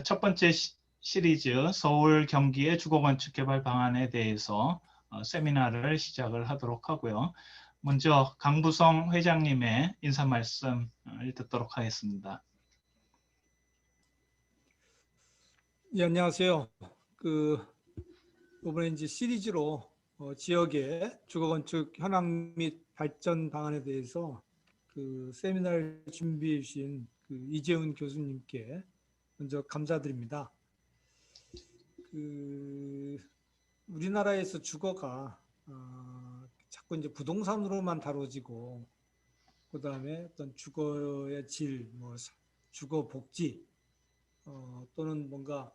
첫 번째 시리즈 서울 경기의 주거건축 개발 방안에 대해서 세미나를 시작을 하도록 하고요. 먼저 강부성 회장님의 인사 말씀 듣도록 하겠습니다. 예, 안녕하세요. 이번에 이제 시리즈로 지역의 주거건축 현황 및 발전 방안에 대해서 세미나를 준비해 주신 이재훈 교수님께 먼저 감사드립니다. 우리나라에서 주거가 자꾸 이제 부동산으로만 다뤄지고, 그 다음에 어떤 주거의 질, 주거 복지, 또는 뭔가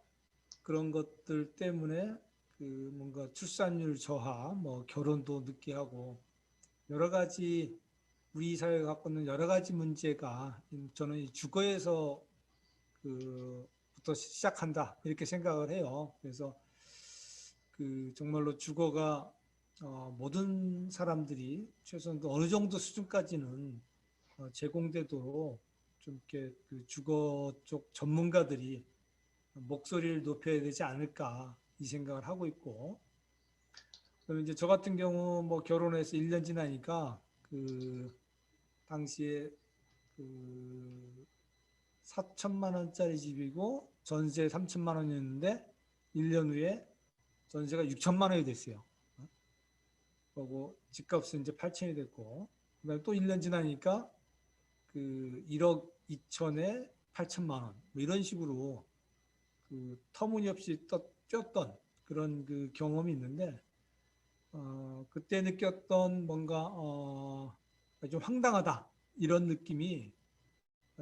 그런 것들 때문에 뭔가 출산율 저하, 결혼도 늦게 하고 여러 가지 우리 사회가 갖고 있는 여러 가지 문제가 저는 이 주거에서 부터 시작한다 이렇게 생각을 해요. 그래서 정말로 주거가 모든 사람들이 최소한 어느 정도 수준까지는 제공되도록 좀 이렇게 주거 쪽 전문가들이 목소리를 높여야 되지 않을까 이 생각을 하고 있고, 그럼 이제 저 같은 경우 결혼해서 1년 지나니까 당시에 4천만 원짜리 집이고 전세 3천만 원이었는데 1년 후에 전세가 6천만 원이 됐어요. 그리고 집값은 이제 8천이 됐고, 그다음에 또 1년 지나니까 1억 2천에 8천만 원 이런 식으로 터무니없이 뛰었던 그런 경험이 있는데, 그때 느꼈던 뭔가 좀 황당하다 이런 느낌이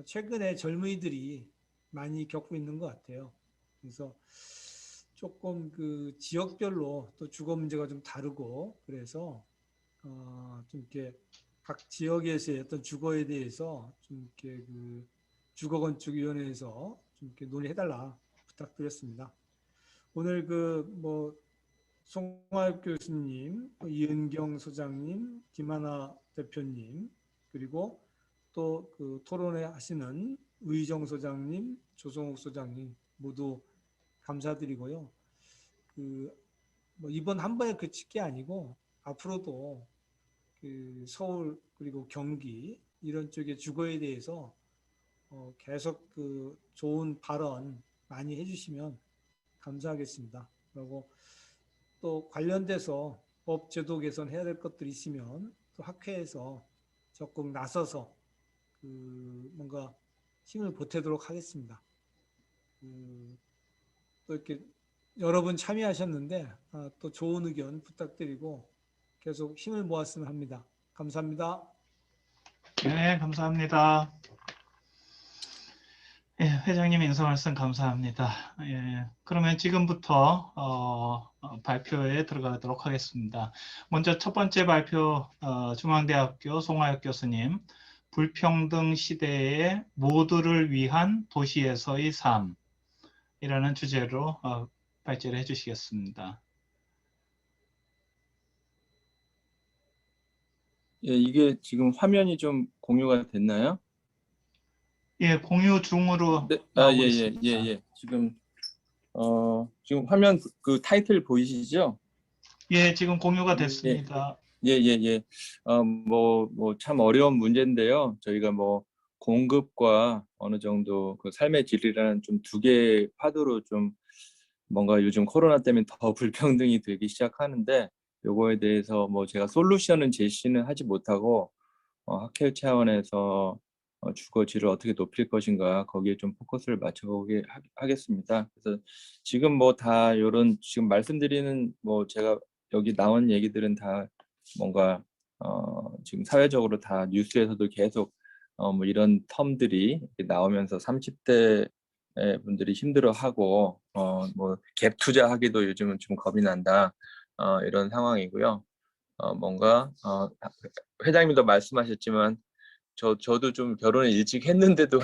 최근에 젊은이들이 많이 겪고 있는 것 같아요. 그래서 조금 지역별로 또 주거 문제가 좀 다르고, 그래서 좀 이렇게 각 지역에서의 어떤 주거에 대해서 좀 이렇게 주거건축위원회에서 좀 이렇게 논의해달라 부탁드렸습니다. 오늘 송화엽 교수님, 이은경 소장님, 김하나 대표님, 그리고 또 토론회 하시는 의정 소장님, 조성욱 소장님 모두 감사드리고요. 이번 한 번에 그칠 게 아니고 앞으로도 서울 그리고 경기 이런 쪽의 주거에 대해서 계속 좋은 발언 많이 해주시면 감사하겠습니다. 그리고 또 관련돼서 법 제도 개선해야 될 것들이 있으면 또 학회에서 적극 나서서 뭔가 힘을 보태도록 하겠습니다. 또 이렇게 여러분 참여하셨는데 또 좋은 의견 부탁드리고 계속 힘을 모았으면 합니다. 감사합니다. 네, 감사합니다. 예, 회장님 인사 말씀 감사합니다. 예, 그러면 지금부터 발표에 들어가도록 하겠습니다. 먼저 첫 번째 발표, 중앙대학교 송하엽 교수님, 불평등 시대의 모두를 위한 도시에서의 삶이라는 주제로 발제를 해주시겠습니다. 예, 이게 지금 화면이 좀 공유가 됐나요? 예, 공유 중으로 네, 나오고 예. 있습니다. 지금 화면 타이틀 보이시죠? 예, 지금 공유가 됐습니다. 예. 참 어려운 문제인데요. 저희가 공급과 어느 정도 삶의 질이라는 좀 두 개의 파도로 좀 뭔가 요즘 코로나 때문에 더 불평등이 되기 시작하는데, 요거에 대해서 제가 솔루션은 제시는 하지 못하고 학회 차원에서 주거질을 어떻게 높일 것인가 거기에 좀 포커스를 맞춰보게 하겠습니다. 그래서 지금 다 이런 지금 말씀드리는 제가 여기 나온 얘기들은 다 뭔가 지금 사회적으로 다 뉴스에서도 계속 이런 텀들이 나오면서 30대 분들이 힘들어하고 갭 투자하기도 요즘은 좀 겁이 난다 이런 상황이고요. 뭔가 회장님도 말씀하셨지만 저도 좀 결혼을 일찍 했는데도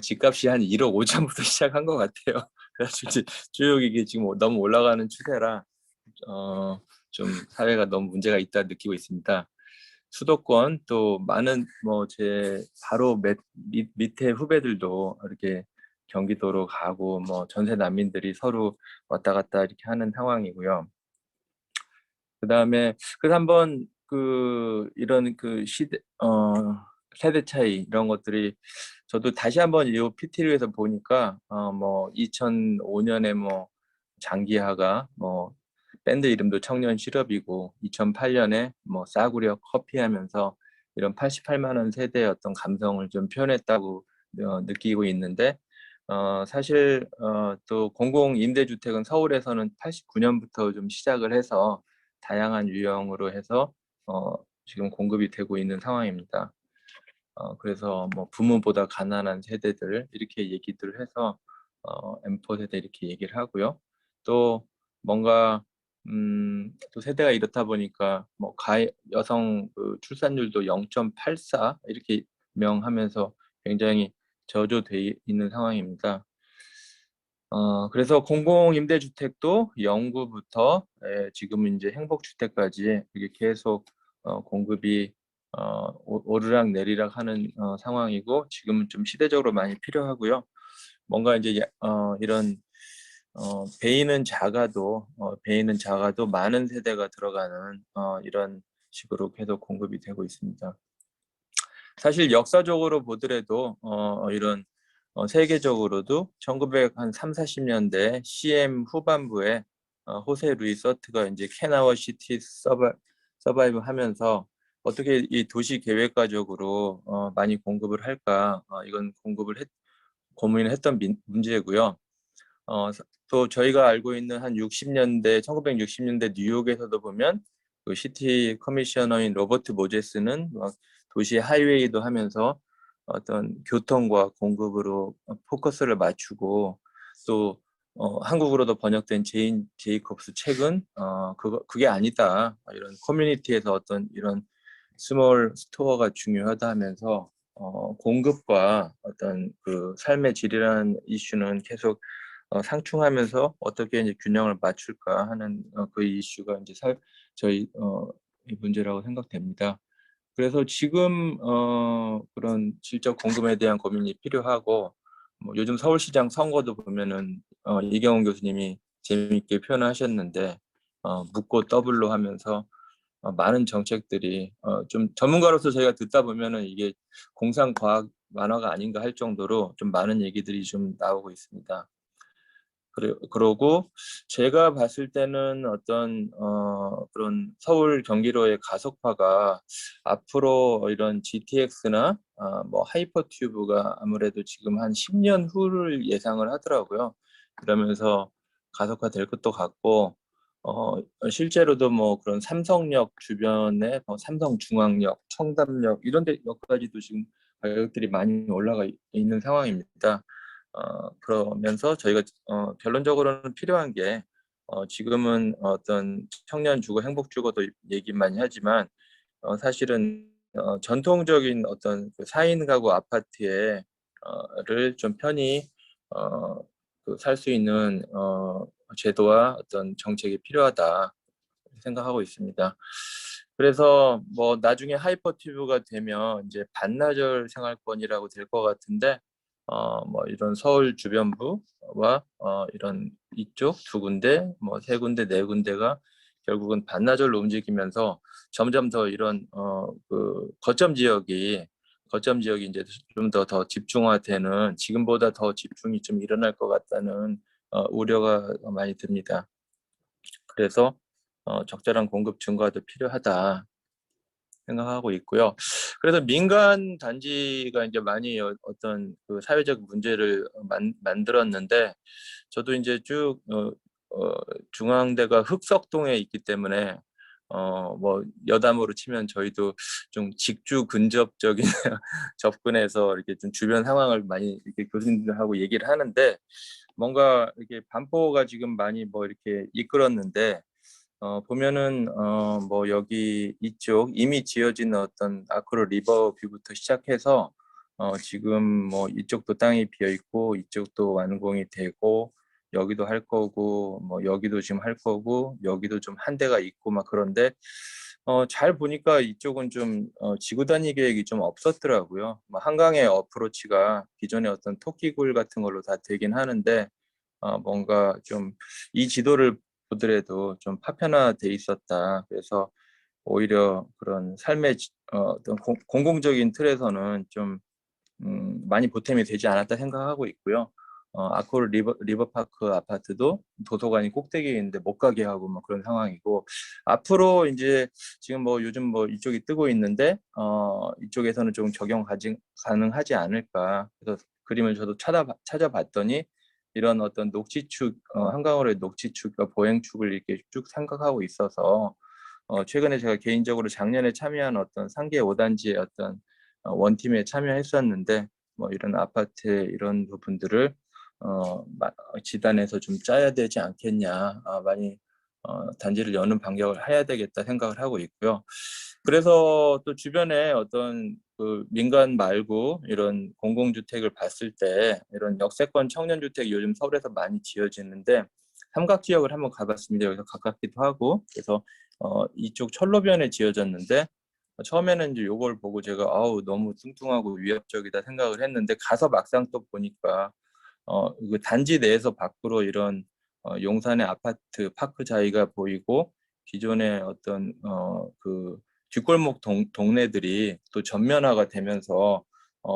집값이 한 1억 5천부터 시작한 것 같아요. 그래서 이제 주역이 이게 지금 너무 올라가는 추세라 좀 사회가 너무 문제가 있다 느끼고 있습니다. 수도권 또 많은 제 바로 밑에 후배들도 이렇게 경기도로 가고 뭐 전세 난민들이 서로 왔다 갔다 이렇게 하는 상황이고요. 그다음에 그래서 한번 이런 세대 차이 이런 것들이 저도 다시 한번 이 PT를 보니까 뭐 2005년에 뭐 장기하가 뭐 밴드 이름도 청년 실업이고 2008년에 뭐 싸구려 커피 하면서 이런 88만 원 세대의 어떤 감성을 좀 표현했다고 느끼고 있는데 사실 또 공공 임대주택은 서울에서는 89년부터 좀 시작을 해서 다양한 유형으로 해서 지금 공급이 되고 있는 상황입니다. 그래서 뭐 부모보다 가난한 세대들 이렇게 얘기들을 해서 M4 세대 이렇게 얘기를 하고요. 또 뭔가 또 세대가 이렇다 보니까 뭐 여성 출산율도 0.84 이렇게 명하면서 굉장히 저조돼 있는 상황입니다. 그래서 공공임대주택도 영구부터 지금은 이제 행복주택까지 이게 계속 공급이 오르락 내리락 하는 상황이고 지금은 좀 시대적으로 많이 필요하고요. 뭔가 이제 이런 베이는 작아도 많은 세대가 들어가는 이런 식으로 계속 공급이 되고 있습니다. 사실 역사적으로 보더라도 이런 세계적으로도 1930-40년대 CM 후반부에 호세 루이 서트가 이제 캐나와 시티 서바이브 하면서 어떻게 이 도시 계획가적으로 많이 공급을 할까 이건 고민을 했던 문제고요. 또 저희가 알고 있는 한 1960년대 뉴욕에서도 보면 그 시티 커미셔너인 로버트 모제스는 막 도시 하이웨이도 하면서 어떤 교통과 공급으로 포커스를 맞추고 또 한국어로도 번역된 제이콥스 책은 그게 아니다. 이런 커뮤니티에서 어떤 이런 스몰 스토어가 중요하다 하면서 공급과 어떤 그 삶의 질이라는 이슈는 계속 상충하면서 어떻게 이제 균형을 맞출까 하는 그 이슈가 이제 저희 이 문제라고 생각됩니다. 그래서 지금 그런 질적 공급에 대한 고민이 필요하고 뭐 요즘 서울시장 선거도 보면은 이경훈 교수님이 재미있게 표현하셨는데 묻고 더블로 하면서 많은 정책들이 좀 전문가로서 저희가 듣다 보면은 이게 공상과학 만화가 아닌가 할 정도로 좀 많은 얘기들이 좀 나오고 있습니다. 그러고 제가 봤을 때는 어떤 그런 서울 경기로의 가속화가 앞으로 이런 GTX나 뭐 하이퍼튜브가 아무래도 지금 한 10년 후를 예상을 하더라고요. 그러면서 가속화될 것도 같고 실제로도 뭐 그런 삼성역 주변에 삼성중앙역, 청담역 이런 데역까지도 지금 가격들이 많이 올라가 있는 상황입니다. 그러면서 저희가 결론적으로는 필요한 게 지금은 어떤 청년 주거, 행복 주거도 얘기 많이 하지만 사실은 전통적인 어떤 그 4인 가구 아파트에 를 좀 편히 살 수 있는 제도와 어떤 정책이 필요하다 생각하고 있습니다. 그래서 뭐 나중에 하이퍼튜브가 되면 이제 반나절 생활권이라고 될 것 같은데 뭐 이런 서울 주변부와 이런 이쪽 두 군데, 뭐 세 군데, 네 군데가 결국은 반나절로 움직이면서 점점 더 이런 그 거점 지역이 이제 좀 더 집중화되는 지금보다 더 집중이 좀 일어날 것 같다는 우려가 많이 듭니다. 그래서 적절한 공급 증가도 필요하다 생각하고 있고요. 그래서 민간 단지가 이제 많이 어떤 그 사회적 문제를 만들었는데 저도 이제 쭉 중앙대가 흑석동에 있기 때문에 뭐 여담으로 치면 저희도 좀 직주 근접적인 접근해서 이렇게 좀 주변 상황을 많이 이렇게 교수님들하고 얘기를 하는데 뭔가 이렇게 반포가 지금 많이 뭐 이렇게 이끌었는데 보면은 뭐 여기 이쪽 이미 지어진 어떤 아크로 리버뷰부터 시작해서 지금 뭐 이쪽도 땅이 비어 있고 이쪽도 완공이 되고 여기도 할 거고 뭐 여기도 지금 할 거고 여기도 좀 한 대가 있고 막 그런데 잘 보니까 이쪽은 좀 지구단위 계획이 좀 없었더라고요. 뭐 한강의 어프로치가 기존의 어떤 토끼굴 같은 걸로 다 되긴 하는데 뭔가 좀 이 지도를 보더라도 좀 파편화돼 있었다. 그래서 오히려 그런 삶의 어떤 공공적인 틀에서는 좀 많이 보탬이 되지 않았다 생각하고 있고요. 아코르 리버파크 아파트도 도서관이 꼭대기에 있는데 못 가게 하고 뭐 그런 상황이고, 앞으로 이제 지금 뭐 요즘 뭐 이쪽이 뜨고 있는데 이쪽에서는 좀 가능하지 않을까. 그래서 그림을 저도 찾아봤더니 이런 어떤 녹지축, 한강으로의 녹지축과 보행축을 이렇게 쭉 생각하고 있어서 최근에 제가 개인적으로 작년에 참여한 어떤 상계 5단지의 어떤 원팀에 참여했었는데, 뭐 이런 아파트의 이런 부분들을 지단에서 좀 짜야 되지 않겠냐, 많이 단지를 여는 반격을 해야 되겠다 생각을 하고 있고요. 그래서 또 주변에 어떤 그 민간 말고 이런 공공주택을 봤을 때 이런 역세권 청년주택이 요즘 서울에서 많이 지어지는데, 삼각지역을 한번 가봤습니다. 여기서 가깝기도 하고. 그래서 이쪽 철로변에 지어졌는데, 처음에는 이제 요걸 보고 제가 아우 너무 뚱뚱하고 위협적이다 생각을 했는데, 가서 막상 또 보니까 그 단지 내에서 밖으로 이런 용산의 아파트 파크 자리가 보이고, 기존의 어떤 그 뒷골목 동네들이 또 전면화가 되면서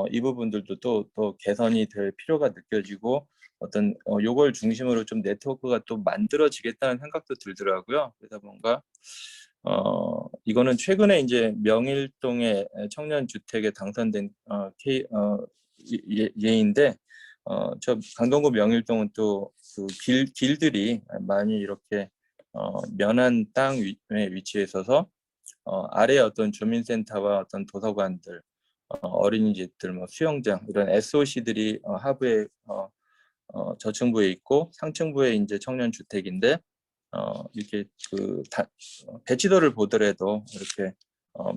이 부분들도 또 개선이 될 필요가 느껴지고, 어떤 요걸 중심으로 좀 네트워크가 또 만들어지겠다는 생각도 들더라고요. 그래서 뭔가 이거는 최근에 이제 명일동의 청년 주택에 당선된 예인데, 저 강동구 명일동은 또 그 길들이 많이 이렇게 면한 땅 위에 위치해 있어서 아래 어떤 주민센터와 어떤 도서관들, 어린이집들, 뭐 수영장, 이런 SOC들이 하부에 저층부에 있고, 상층부에 이제 청년 주택인데, 이렇게 그 배치도를 보더라도 이렇게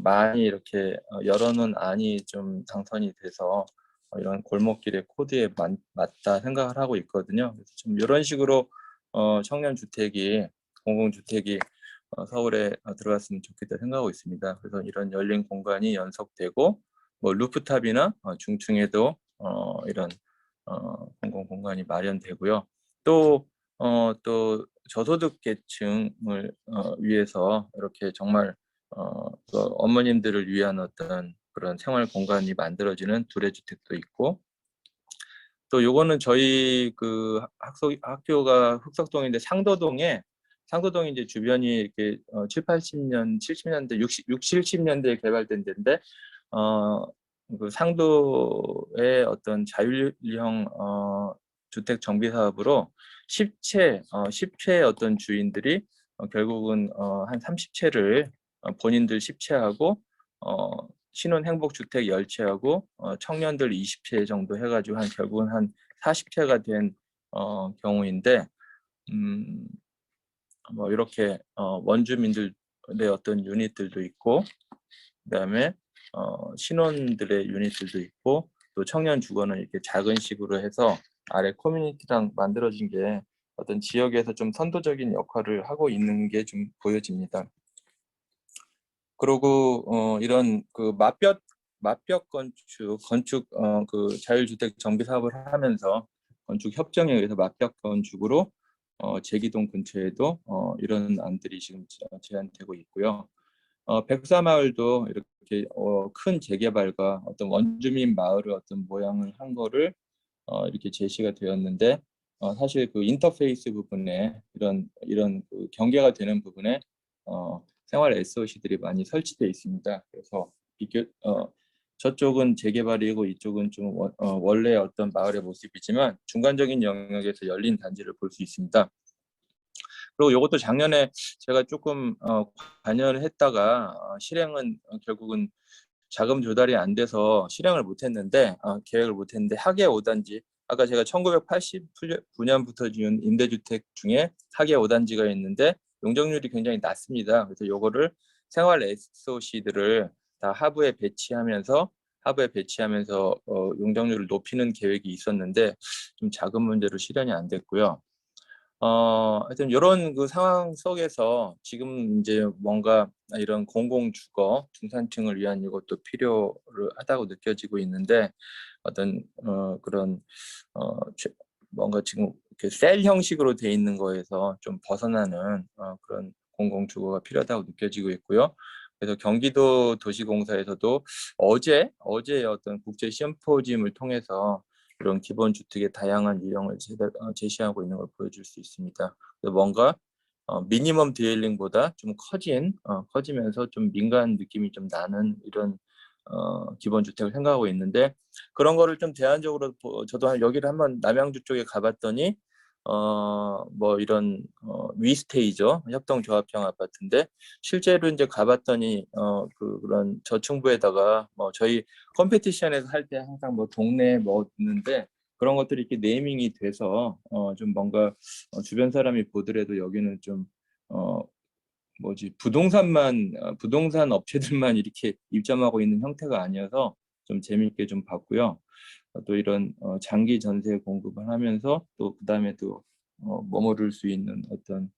많이 이렇게 열어놓은 안이 좀 당선이 돼서 이런 골목길의 코드에 맞다 생각을 하고 있거든요. 그래서 좀 이런 식으로 청년 주택이, 공공주택이 서울에 들어갔으면 좋겠다 생각하고 있습니다. 그래서 이런 열린 공간이 연속되고, 뭐 루프탑이나 중층에도 이런 공공 공간이 마련되고요. 또 저소득 계층을 위해서 이렇게 정말 그 어머님들을 위한 어떤 그런 생활 공간이 만들어지는 두레주택도 있고, 또 요거는 저희 그 학교가 흑석동인데 상도동이 이제 주변이 이렇게 7, 80년, 70년대, 70년대에 개발된 데인데, 그 상도의 어떤 자율형 주택 정비 사업으로 10채 어떤 주인들이 결국은 한 30채를 본인들 10채하고 신혼 행복주택 10채하고 청년들 20채 정도 해가지고 결국은 한 40채가 된 경우인데, 뭐 이렇게 원주민들의 어떤 유닛들도 있고, 그다음에 신혼들의 유닛들도 있고, 또 청년 주거는 이렇게 작은 식으로 해서 아래 커뮤니티랑 만들어진 게 어떤 지역에서 좀 선도적인 역할을 하고 있는 게 좀 보여집니다. 그리고 이런 그 맞벽 건축 그 자율주택 정비 사업을 하면서 건축 협정에 의해서 맞벽 건축으로 제기동 근처에도 이런 안들이 지금 제안되고 있고요. 백사마을도 이렇게 큰 재개발과 어떤 원주민 마을의 어떤 모양을 한 거를 이렇게 제시가 되었는데, 사실 그 인터페이스 부분에 이런 그 경계가 되는 부분에 생활 SOC들이 많이 설치되어 있습니다. 그래서 저쪽은 재개발이고 이쪽은 좀 원래 어떤 마을의 모습이지만 중간적인 영역에서 열린 단지를 볼 수 있습니다. 그리고 이것도 작년에 제가 조금 관여를 했다가 실행은 결국은 자금 조달이 안 돼서 실행을 못했는데, 계획을 못했는데, 하계 5단지, 아까 제가 1989년부터 지은 임대주택 중에 하계 5단지가 있는데 용적률이 굉장히 낮습니다. 그래서 이거를 생활 SOC들을 다 하부에 배치하면서 용적률을 높이는 계획이 있었는데 좀 자금 문제로 실현이 안 됐고요. 하여튼 이런 그 상황 속에서 지금 이제 뭔가 이런 공공주거 중산층을 위한 이것도 필요하다고 느껴지고 있는데 어떤 그런 뭔가 지금 이렇게 셀 형식으로 돼 있는 거에서 좀 벗어나는 그런 공공주거가 필요하다고 느껴지고 있고요. 그래서 경기도 도시공사에서도 어제 어떤 국제 심포지움을 통해서 이런 기본주택의 다양한 유형을 제시하고 있는 걸 보여줄 수 있습니다. 그래서 뭔가 미니멈 디웰링보다 좀 커지면서 좀 민간 느낌이 좀 나는 이런 기본주택을 생각하고 있는데 그런 거를 좀 대안적으로 저도 여기를 한번 남양주 쪽에 가봤더니 뭐 이런 위스테이죠, 협동조합형 아파트인데 실제로 이제 가봤더니 그런 저층부에다가 뭐 저희 컴페티션에서 할 때 항상 뭐 동네 뭐 있는데 그런 것들이 이렇게 네이밍이 돼서 좀 뭔가 주변 사람이 보더라도 여기는 좀 부동산 업체들만 이렇게 입점하고 있는 형태가 아니어서 좀 재미있게 좀 봤고요. 또 이런 장기 전세 공급을 하면서 또 그다음에 또 머무를 수 있는 어떤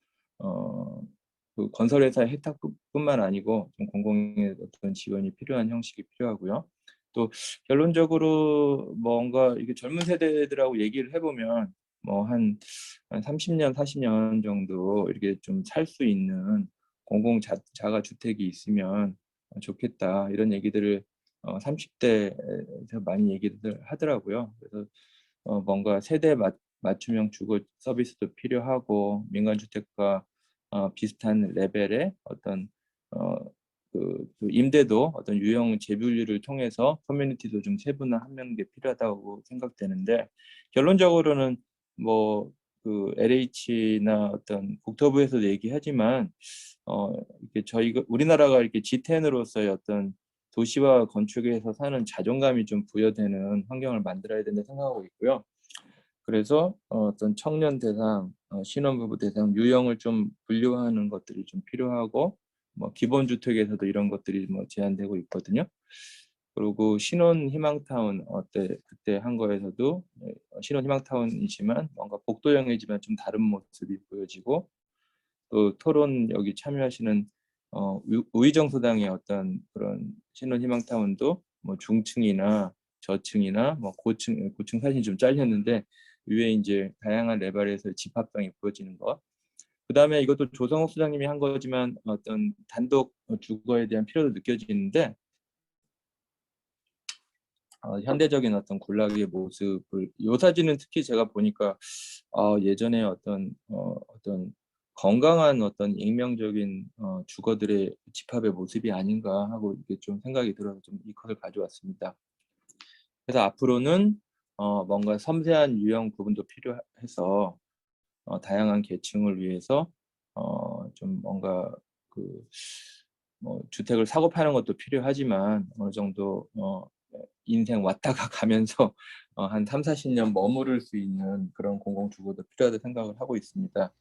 그 건설회사의 혜택뿐만 아니고 좀 공공의 어떤 지원이 필요한 형식이 필요하고요. 또 결론적으로 뭔가 이게 젊은 세대들하고 얘기를 해보면 뭐 한 30년, 40년 정도 이렇게 좀 살 수 있는 공공 자가 주택이 있으면 좋겠다 이런 얘기들을 30대에서 많이 얘기들 하더라고요. 그래서 뭔가 세대 맞춤형 주거 서비스도 필요하고 민간 주택과 비슷한 레벨의 어떤 그 임대도 어떤 유형 재분류를 통해서 커뮤니티도 좀 세분화하는 게 필요하다고 생각되는데 결론적으로는 뭐 그 LH나 어떤 국토부에서도 얘기하지만 이렇게 저희가 우리나라가 이렇게 G10으로서의 어떤 도시화 건축에서 사는 자존감이 좀 부여되는 환경을 만들어야 된다 생각하고 있고요. 그래서 어떤 청년 대상, 신혼부부 대상 유형을 좀 분류하는 것들이 좀 필요하고 뭐 기본주택에서도 이런 것들이 뭐 제한되고 있거든요. 그리고 신혼 희망타운 그때 한 거에서도 신혼 희망타운이지만 뭔가 복도형이지만 좀 다른 모습이 보여지고 또 토론 여기 참여하시는 우의정소당의 어떤 그런 신혼희망타운도 뭐 중층이나 저층이나 뭐 고층 사진이 좀 잘렸는데 위에 이제 다양한 레벨에서 집합성이 보여지는 것. 그다음에 이것도 조성욱 소장님이 한 거지만 어떤 단독 주거에 대한 필요도 느껴지는데 현대적인 어떤 군락의 모습을 이 사진은 특히 제가 보니까 예전에 어떤 건강한 어떤 익명적인 주거들의 집합의 모습이 아닌가 하고 이게 좀 생각이 들어서 좀 이 컷을 가져왔습니다. 그래서 앞으로는 뭔가 섬세한 유형 부분도 필요해서 다양한 계층을 위해서 좀 뭔가 뭐 주택을 사고 파는 것도 필요하지만 어느 정도 인생 왔다가 가면서 한 3, 40년 머무를 수 있는 그런 공공주거도 필요하다고 생각을 하고 있습니다.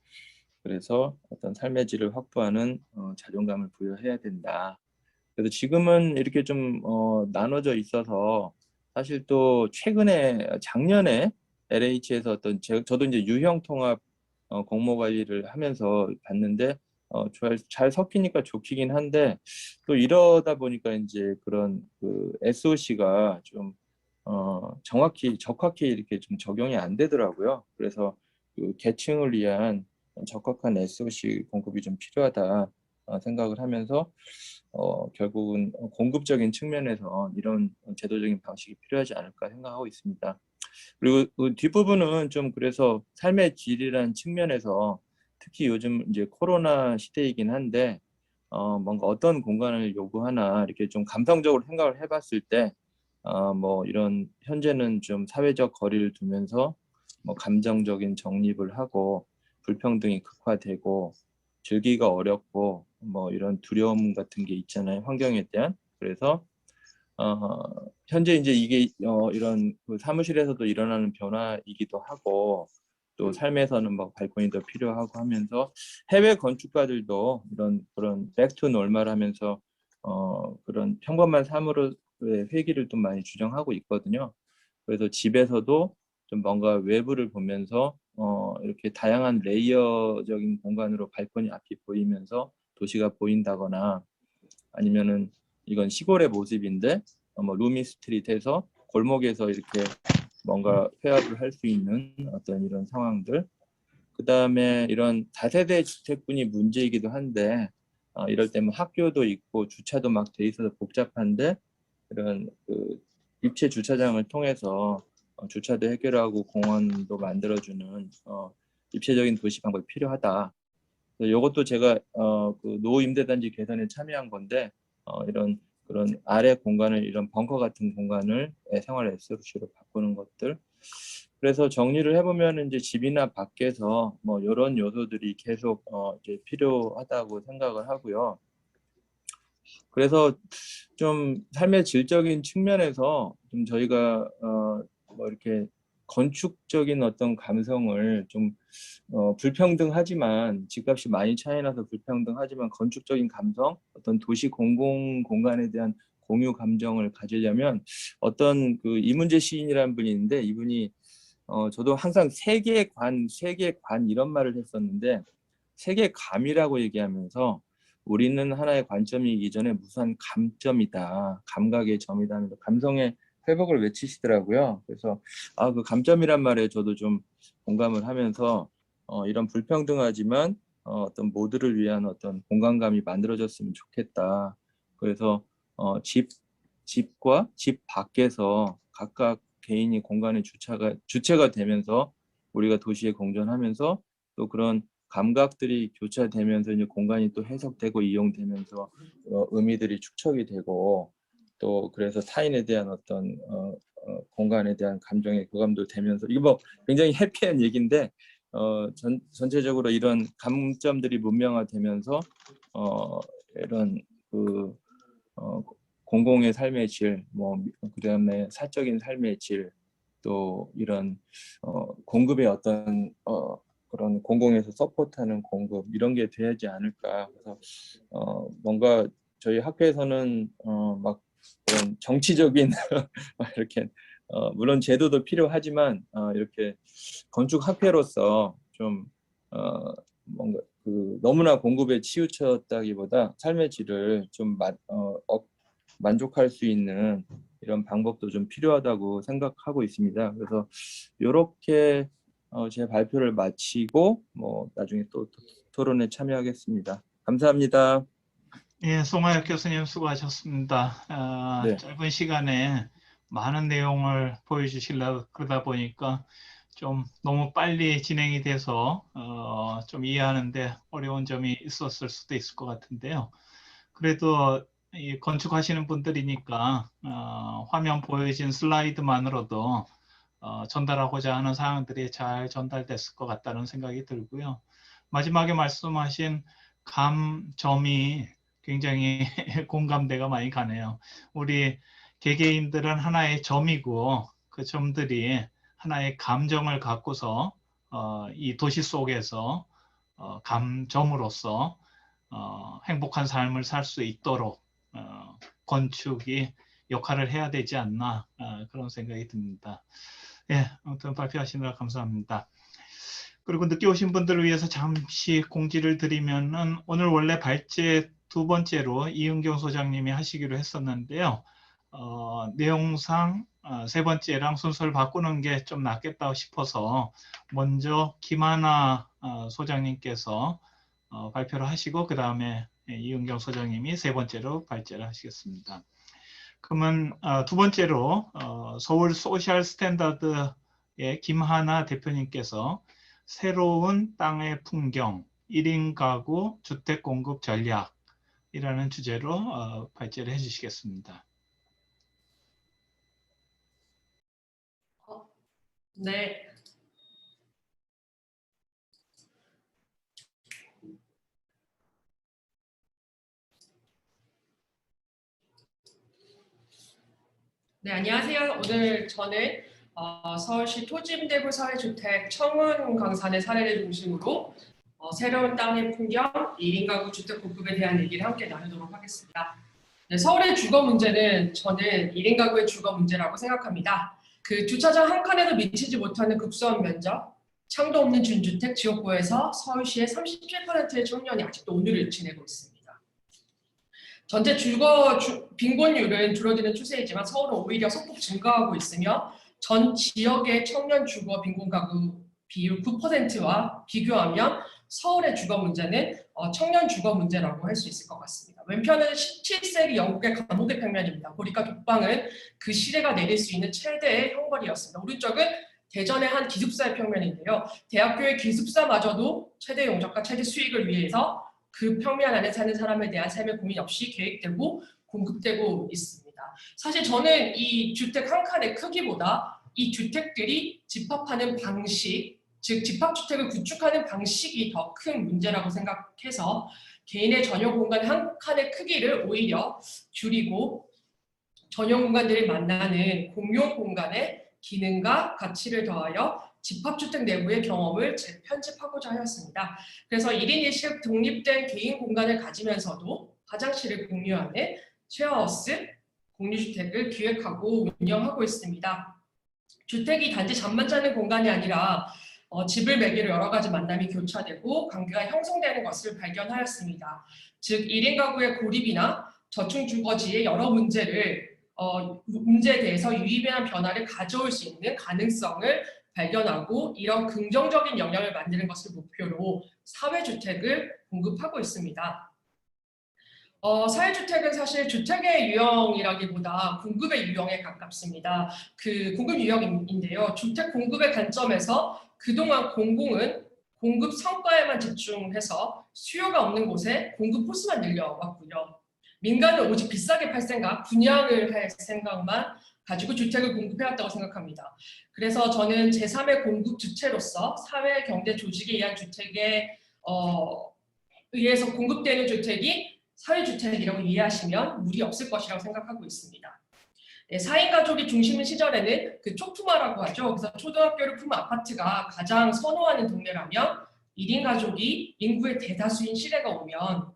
그래서 어떤 삶의 질을 확보하는 자존감을 부여해야 된다. 그래서 지금은 이렇게 좀 나눠져 있어서 사실 또 작년에 LH에서 저도 이제 유형 통합 공모 관리를 하면서 봤는데 잘 섞이니까 좋긴 한데 또 이러다 보니까 이제 그런 그 SOC가 좀 적확히 이렇게 좀 적용이 안 되더라고요. 그래서 그 계층을 위한 적합한 SOC 공급이 좀 필요하다 생각을 하면서 결국은 공급적인 측면에서 이런 제도적인 방식이 필요하지 않을까 생각하고 있습니다. 그리고 그 뒷부분은 좀 그래서 삶의 질이라는 측면에서 특히 요즘 이제 코로나 시대이긴 한데 뭔가 어떤 공간을 요구하나 이렇게 좀 감성적으로 생각을 해봤을 때 뭐 이런 현재는 좀 사회적 거리를 두면서 뭐 감정적인 정립을 하고 불평등이 극화되고 즐기기가 어렵고 뭐 이런 두려움 같은 게 있잖아요, 환경에 대한. 그래서 현재 이제 이게 이런 그 사무실에서도 일어나는 변화이기도 하고 또 삶에서는 막 발코니도 필요하고 하면서 해외 건축가들도 이런 그런 백투 노멀 하면서 그런 평범한 삶으로의 회귀를 좀 많이 주장하고 있거든요. 그래서 집에서도 좀 뭔가 외부를 보면서 이렇게 다양한 레이어적인 공간으로 발코니 앞이 보이면서 도시가 보인다거나, 아니면은 이건 시골의 모습인데 뭐 루미 스트릿에서 골목에서 이렇게 뭔가 회합을 할 수 있는 어떤 이런 상황들. 그 다음에 이런 다세대 주택군이 문제이기도 한데 이럴 때면 학교도 있고 주차도 막 돼 있어서 복잡한데, 이런 그 입체 주차장을 통해서 주차도 해결하고 공원도 만들어주는 입체적인 도시 방법이 필요하다. 이것도 제가 그 노임대단지 개선에 참여한 건데, 이런 그런 아래 공간을 이런 벙커 같은 공간을 생활 SFC로 바꾸는 것들. 그래서 정리를 해보면 이제 집이나 밖에서 뭐 이런 요소들이 계속 이제 필요하다고 생각을 하고요. 그래서 좀 삶의 질적인 측면에서 좀 저희가 뭐 이렇게 건축적인 어떤 감성을 좀 불평등하지만, 집값이 많이 차이 나서 불평등하지만 건축적인 감성, 어떤 도시 공공 공간에 대한 공유 감정을 가지려면, 어떤 그 이문재 시인이라는 분이 있는데, 이분이 저도 항상 세계관 이런 말을 했었는데, 세계감이라고 얘기하면서 우리는 하나의 관점이기 전에 무수한 감점이다, 감각의 점이다 하면서 감성의 회복을 외치시더라고요. 그래서 그 감점이란 말에 저도 좀 공감을 하면서 이런 불평등하지만 어떤 모두를 위한 어떤 공간감이 만들어졌으면 좋겠다. 그래서 집과 집 밖에서 각각 개인이 공간의 주체가 되면서 우리가 도시에 공존하면서, 또 그런 감각들이 교차되면서 이제 공간이 또 해석되고 이용되면서 의미들이 축적이 되고, 또 그래서 타인에 대한 어떤 공간에 대한 감정의 교감도 되면서, 이거 뭐 굉장히 해피한 얘기인데 전체적으로 이런 감점들이 문명화되면서 이런 그 공공의 삶의 질, 뭐 그다음에 사적인 삶의 질, 또 이런 공급의 어떤 그런 공공에서 서포트하는 공급, 이런 게 돼야지 않을까. 그래서 뭔가 저희 학교에서는 막 그런 정치적인 이렇게 물론 제도도 필요하지만 이렇게 건축 학회로서 좀 뭔가 그 너무나 공급에 치우쳤다기보다 삶의 질을 좀 만족할 수 있는 이런 방법도 좀 필요하다고 생각하고 있습니다. 그래서 이렇게 제 발표를 마치고 뭐 나중에 또 토론에 참여하겠습니다. 감사합니다. 예, 송하혁 교수님 수고하셨습니다. 네. 짧은 시간에 많은 내용을 보여주시려고 그러다 보니까 좀 너무 빨리 진행이 돼서 좀 이해하는데 어려운 점이 있었을 수도 있을 것 같은데요. 그래도 이 건축하시는 분들이니까 화면 보여진 슬라이드만으로도 전달하고자 하는 사항들이 잘 전달됐을 것 같다는 생각이 들고요. 마지막에 말씀하신 감점이 굉장히 공감대가 많이 가네요. 우리 개개인들은 하나의 점이고 그 점들이 하나의 감정을 갖고서 이 도시 속에서 감점으로서 행복한 삶을 살 수 있도록 건축이 역할을 해야 되지 않나 그런 생각이 듭니다. 예, 아무튼 발표하시느라 감사합니다. 그리고 늦게 오신 분들을 위해서 잠시 공지를 드리면은 오늘 원래 발제 두 번째로 이은경 소장님이 하시기로 했었는데요. 내용상 세 번째랑 순서를 바꾸는 게 좀 낫겠다 싶어서 먼저 김하나 소장님께서 발표를 하시고 그 다음에 이은경 소장님이 세 번째로 발제를 하시겠습니다. 그러면 두 번째로 서울 소셜 스탠다드의 김하나 대표님께서 새로운 땅의 풍경, 1인 가구 주택 공급 전략이라는 주제로 발제를 해주시겠습니다. 네. 네, 안녕하세요. 오늘 저는 서울시 토지임대부 사회주택 청운 강산의 사례를 중심으로 새로운 땅의 풍경, 1인 가구 주택 공급에 대한 얘기를 함께 나누도록 하겠습니다. 네, 서울의 주거 문제는 저는 1인 가구의 주거 문제라고 생각합니다. 그 주차장 한 칸에도 미치지 못하는 극소한 면적, 창도 없는 준주택 지역구에서 서울시의 37%의 청년이 아직도 오늘을 지내고 있습니다. 전체 빈곤율은 줄어드는 추세이지만 서울은 오히려 소폭 증가하고 있으며 전 지역의 청년 주거 빈곤 가구 비율 9%와 비교하면 서울의 주거 문제는 청년 주거 문제라고 할 수 있을 것 같습니다. 왼편은 17세기 영국의 감옥의 평면입니다. 보리카 독방은 그 시대가 내릴 수 있는 최대의 형벌이었습니다. 오른쪽은 대전의 한 기숙사의 평면인데요. 대학교의 기숙사마저도 최대 용적과 최대 수익을 위해서 그 평면 안에 사는 사람에 대한 삶의 고민 없이 계획되고 공급되고 있습니다. 사실 저는 이 주택 한 칸의 크기보다 이 주택들이 집합하는 방식, 즉 집합주택을 구축하는 방식이 더 큰 문제라고 생각해서 개인의 전용 공간 한 칸의 크기를 오히려 줄이고 전용 공간들이 만나는 공용 공간의 기능과 가치를 더하여 집합주택 내부의 경험을 재편집하고자 하였습니다. 그래서 1인 1실 독립된 개인 공간을 가지면서도 화장실을 공유하는 쉐어하우스 공유주택을 기획하고 운영하고 있습니다. 주택이 단지 잠만 자는 공간이 아니라 집을 매개로 여러 가지 만남이 교차되고 관계가 형성되는 것을 발견하였습니다. 즉 1인 가구의 고립이나 저층 주거지의 여러 문제에 대해서 유의미한 변화를 가져올 수 있는 가능성을 발견하고 이런 긍정적인 영향을 만드는 것을 목표로 사회주택을 공급하고 있습니다. 사회주택은 사실 주택의 유형이라기보다 공급의 유형에 가깝습니다. 그 공급 유형인데요. 주택 공급의 관점에서 그동안 공공은 공급 성과에만 집중해서 수요가 없는 곳에 공급 호수만 늘려왔고요. 민간은 오직 비싸게 팔 생각, 분양을 할 생각만 가지고 주택을 공급해왔다고 생각합니다. 그래서 저는 제3의 공급 주체로서 사회 경제 조직에 의한 주택에 의해서 공급되는 주택이 사회주택이라고 이해하시면 무리 없을 것이라고 생각하고 있습니다. 네, 4인 가족이 중심인 시절에는 그 촉투마라고 하죠. 그래서 초등학교를 품은 아파트가 가장 선호하는 동네라면 1인 가족이 인구의 대다수인 시대가 오면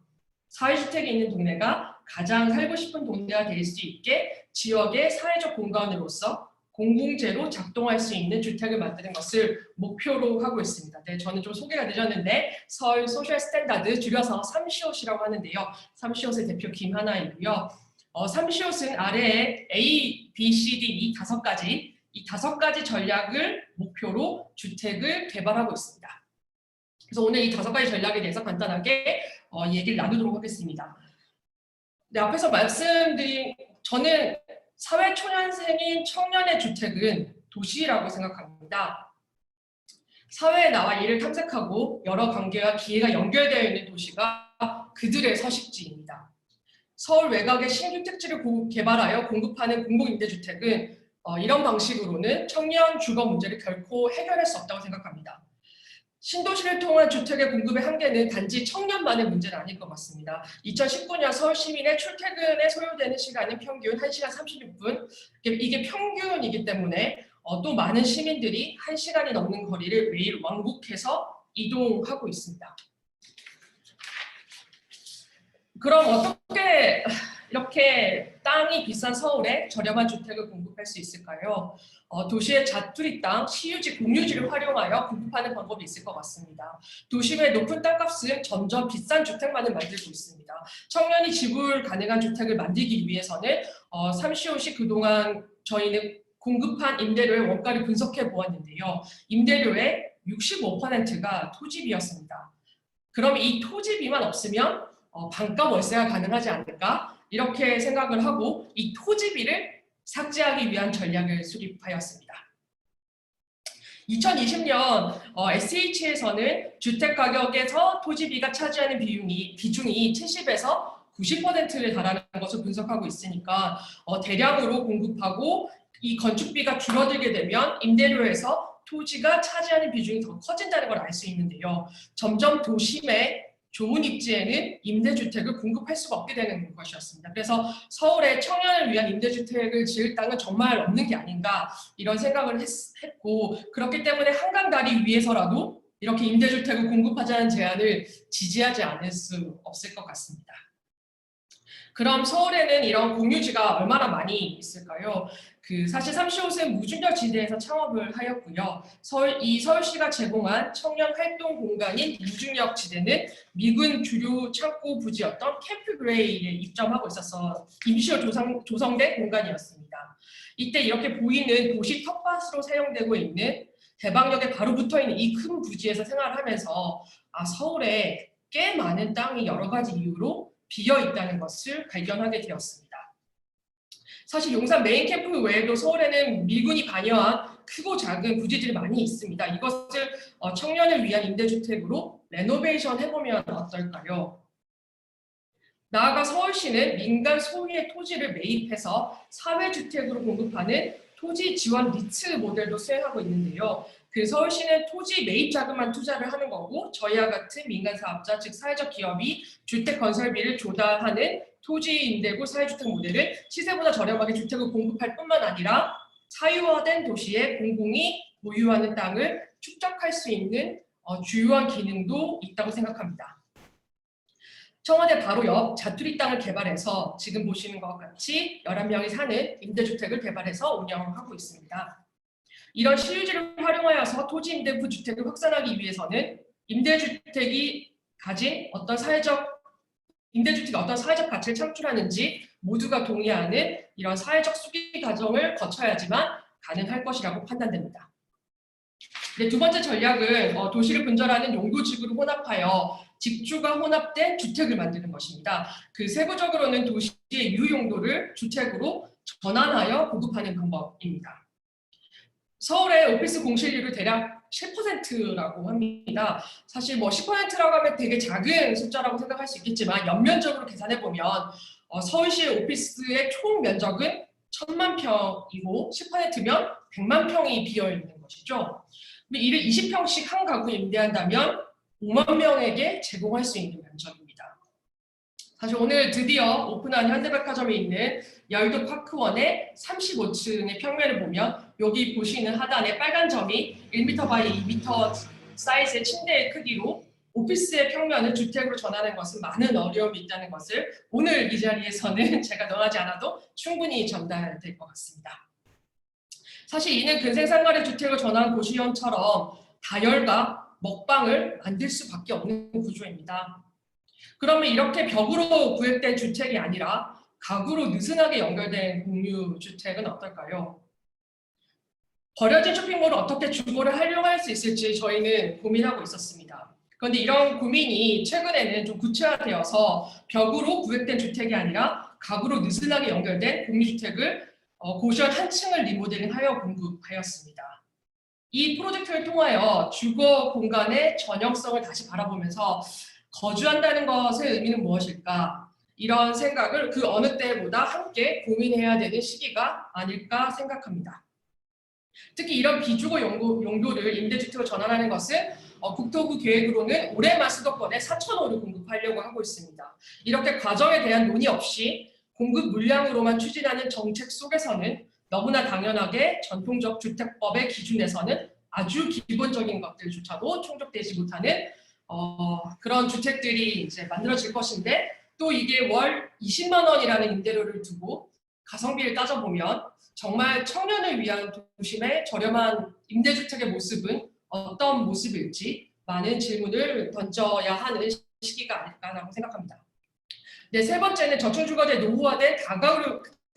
사회주택이 있는 동네가 가장 살고 싶은 동네가 될 수 있게 지역의 사회적 공간으로서 공공재로 작동할 수 있는 주택을 만드는 것을 목표로 하고 있습니다. 네, 저는 좀 소개가 늦었는데 서울 소셜 스탠다드 줄여서 3시옷이라고 하는데요. 3시옷의 대표 김하나이고요. 3시옷은 아래에 A, B, C, D 이 5가지 전략을 목표로 주택을 개발하고 있습니다. 그래서 오늘 이 5가지 전략에 대해서 간단하게 얘기를 나누도록 하겠습니다. 네, 앞에서 말씀드린 저는 사회초년생인 청년의 주택은 도시라고 생각합니다. 사회에 나와 이를 탐색하고 여러 관계와 기회가 연결되어 있는 도시가 그들의 서식지입니다. 서울 외곽의 신규 택지를 개발하여 공급하는 공공임대주택은 이런 방식으로는 청년 주거 문제를 결코 해결할 수 없다고 생각합니다. 신도시를 통한 주택의 공급의 한계는 단지 청년만의 문제는 아닐 것 같습니다. 2019년 서울 시민의 출퇴근에 소요되는 시간은 평균 1시간 36분. 이게 평균이기 때문에 또 많은 시민들이 1시간이 넘는 거리를 매일 왕복해서 이동하고 있습니다. 그럼 어떻게 이렇게 땅이 비싼 서울에 저렴한 주택을 공급할 수 있을까요? 도시의 자투리 땅, 시유지, 공유지를 활용하여 공급하는 방법이 있을 것 같습니다. 도심의 높은 땅값은 점점 비싼 주택만을 만들고 있습니다. 청년이 지불 가능한 주택을 만들기 위해서는 3시옷이 그동안 저희는 공급한 임대료의 원가를 분석해 보았는데요. 임대료의 65%가 토지비였습니다. 그럼 이 토지비만 없으면 반가 월세가 가능하지 않을까? 이렇게 생각을 하고 이 토지비를 삭제하기 위한 전략을 수립하였습니다. 2020년 SH에서는 주택 가격에서 토지비가 차지하는 비중이 70에서 90%를 달하는 것을 분석하고 있으니까 대량으로 공급하고 이 건축비가 줄어들게 되면 임대료에서 토지가 차지하는 비중이 더 커진다는 걸 알 수 있는데요. 점점 도심의 좋은 입지에는 임대주택을 공급할 수가 없게 되는 것이었습니다. 그래서 서울에 청년을 위한 임대주택을 지을 땅은 정말 없는 게 아닌가 이런 생각을 했고 그렇기 때문에 한강 다리 위에서라도 이렇게 임대주택을 공급하자는 제안을 지지하지 않을 수 없을 것 같습니다. 그럼 서울에는 이런 공유지가 얼마나 많이 있을까요? 사실 35세 무중력 지대에서 창업을 하였고요. 서울시가 제공한 청년 활동 공간인 무중력 지대는 미군 주류 창고 부지였던 캠프 그레이에 입점하고 있어서 임시로 조성된 공간이었습니다. 이때 이렇게 보이는 도시 텃밭으로 사용되고 있는 대방역에 바로 붙어있는 이 큰 부지에서 생활하면서 서울에 꽤 많은 땅이 여러 가지 이유로 비어 있다는 것을 발견하게 되었습니다. 사실 용산 메인 캠프 외에도 서울에는 미군이 관여한 크고 작은 부지들이 많이 있습니다. 이것을 청년을 위한 임대주택으로 레노베이션 해보면 어떨까요? 나아가 서울시는 민간 소유의 토지를 매입해서 사회주택으로 공급하는 토지 지원 리츠 모델도 수행하고 있는데요. 서울시는 토지 매입 자금만 투자를 하는 거고 저희와 같은 민간 사업자, 즉 사회적 기업이 주택 건설비를 조달하는 토지 임대부 사회주택 모델을 시세보다 저렴하게 주택을 공급할 뿐만 아니라 사유화된 도시에 공공이 보유하는 땅을 축적할 수 있는 주요한 기능도 있다고 생각합니다. 청와대 바로 옆 자투리 땅을 개발해서 지금 보시는 것과 같이 11명이 사는 임대주택을 개발해서 운영하고 있습니다. 이런 시유지를 활용하여서 토지 임대부 주택을 확산하기 위해서는 임대주택이 어떤 사회적 가치를 창출하는지 모두가 동의하는 이런 사회적 수기 과정을 거쳐야지만 가능할 것이라고 판단됩니다. 두 번째 전략은 도시를 분절하는 용도지구를 혼합하여 직주가 혼합된 주택을 만드는 것입니다. 세부적으로는 도시의 유용도를 주택으로 전환하여 공급하는 방법입니다. 서울의 오피스 공실률을 대략 7%라고 합니다. 사실 10%라고 하면 되게 작은 숫자라고 생각할 수 있겠지만 연면적으로 계산해보면 서울시의 오피스의 총 면적은 1000만 평이고 10%면 100만 평이 비어있는 것이죠. 이를 20평씩 한 가구 임대한다면 5만 명에게 제공할 수 있는 면적입니다. 사실 오늘 드디어 오픈한 현대백화점에 있는 여의도 파크원의 35층의 평면을 보면 여기 보시는 하단에 빨간 점이 1m 바이 2m 사이즈의 침대의 크기로 오피스의 평면을 주택으로 전하는 것은 많은 어려움이 있다는 것을 오늘 이 자리에서는 제가 논하지 않아도 충분히 전달될 것 같습니다. 사실 이는 근생상가의 주택을 전환 고시원처럼 다열과 먹방을 만들 수밖에 없는 구조입니다. 그러면 이렇게 벽으로 구획된 주택이 아니라 가구로 느슨하게 연결된 공유주택은 어떨까요? 버려진 쇼핑몰을 어떻게 주거를 활용할 수 있을지 저희는 고민하고 있었습니다. 그런데 이런 고민이 최근에는 좀 구체화되어서 벽으로 구획된 주택이 아니라 가구로 느슨하게 연결된 공유주택을 고시원 한 층을 리모델링하여 공급하였습니다. 이 프로젝트를 통하여 주거 공간의 전형성을 다시 바라보면서 거주한다는 것의 의미는 무엇일까? 이런 생각을 그 어느 때보다 함께 고민해야 되는 시기가 아닐까 생각합니다. 특히 이런 비주거 용도를 임대주택으로 전환하는 것은 국토부 계획으로는 올해만 수도권에 4,000호를 공급하려고 하고 있습니다. 이렇게 과정에 대한 논의 없이 공급 물량으로만 추진하는 정책 속에서는 너무나 당연하게 전통적 주택법의 기준에서는 아주 기본적인 것들조차도 충족되지 못하는 그런 주택들이 이제 만들어질 것인데 또 이게 월 20만 원이라는 임대료를 두고 가성비를 따져보면 정말 청년을 위한 도심의 저렴한 임대주택의 모습은 어떤 모습일지 많은 질문을 던져야 하는 시기가 아닐까라고 생각합니다. 세 번째는 저층주거지에 노후화된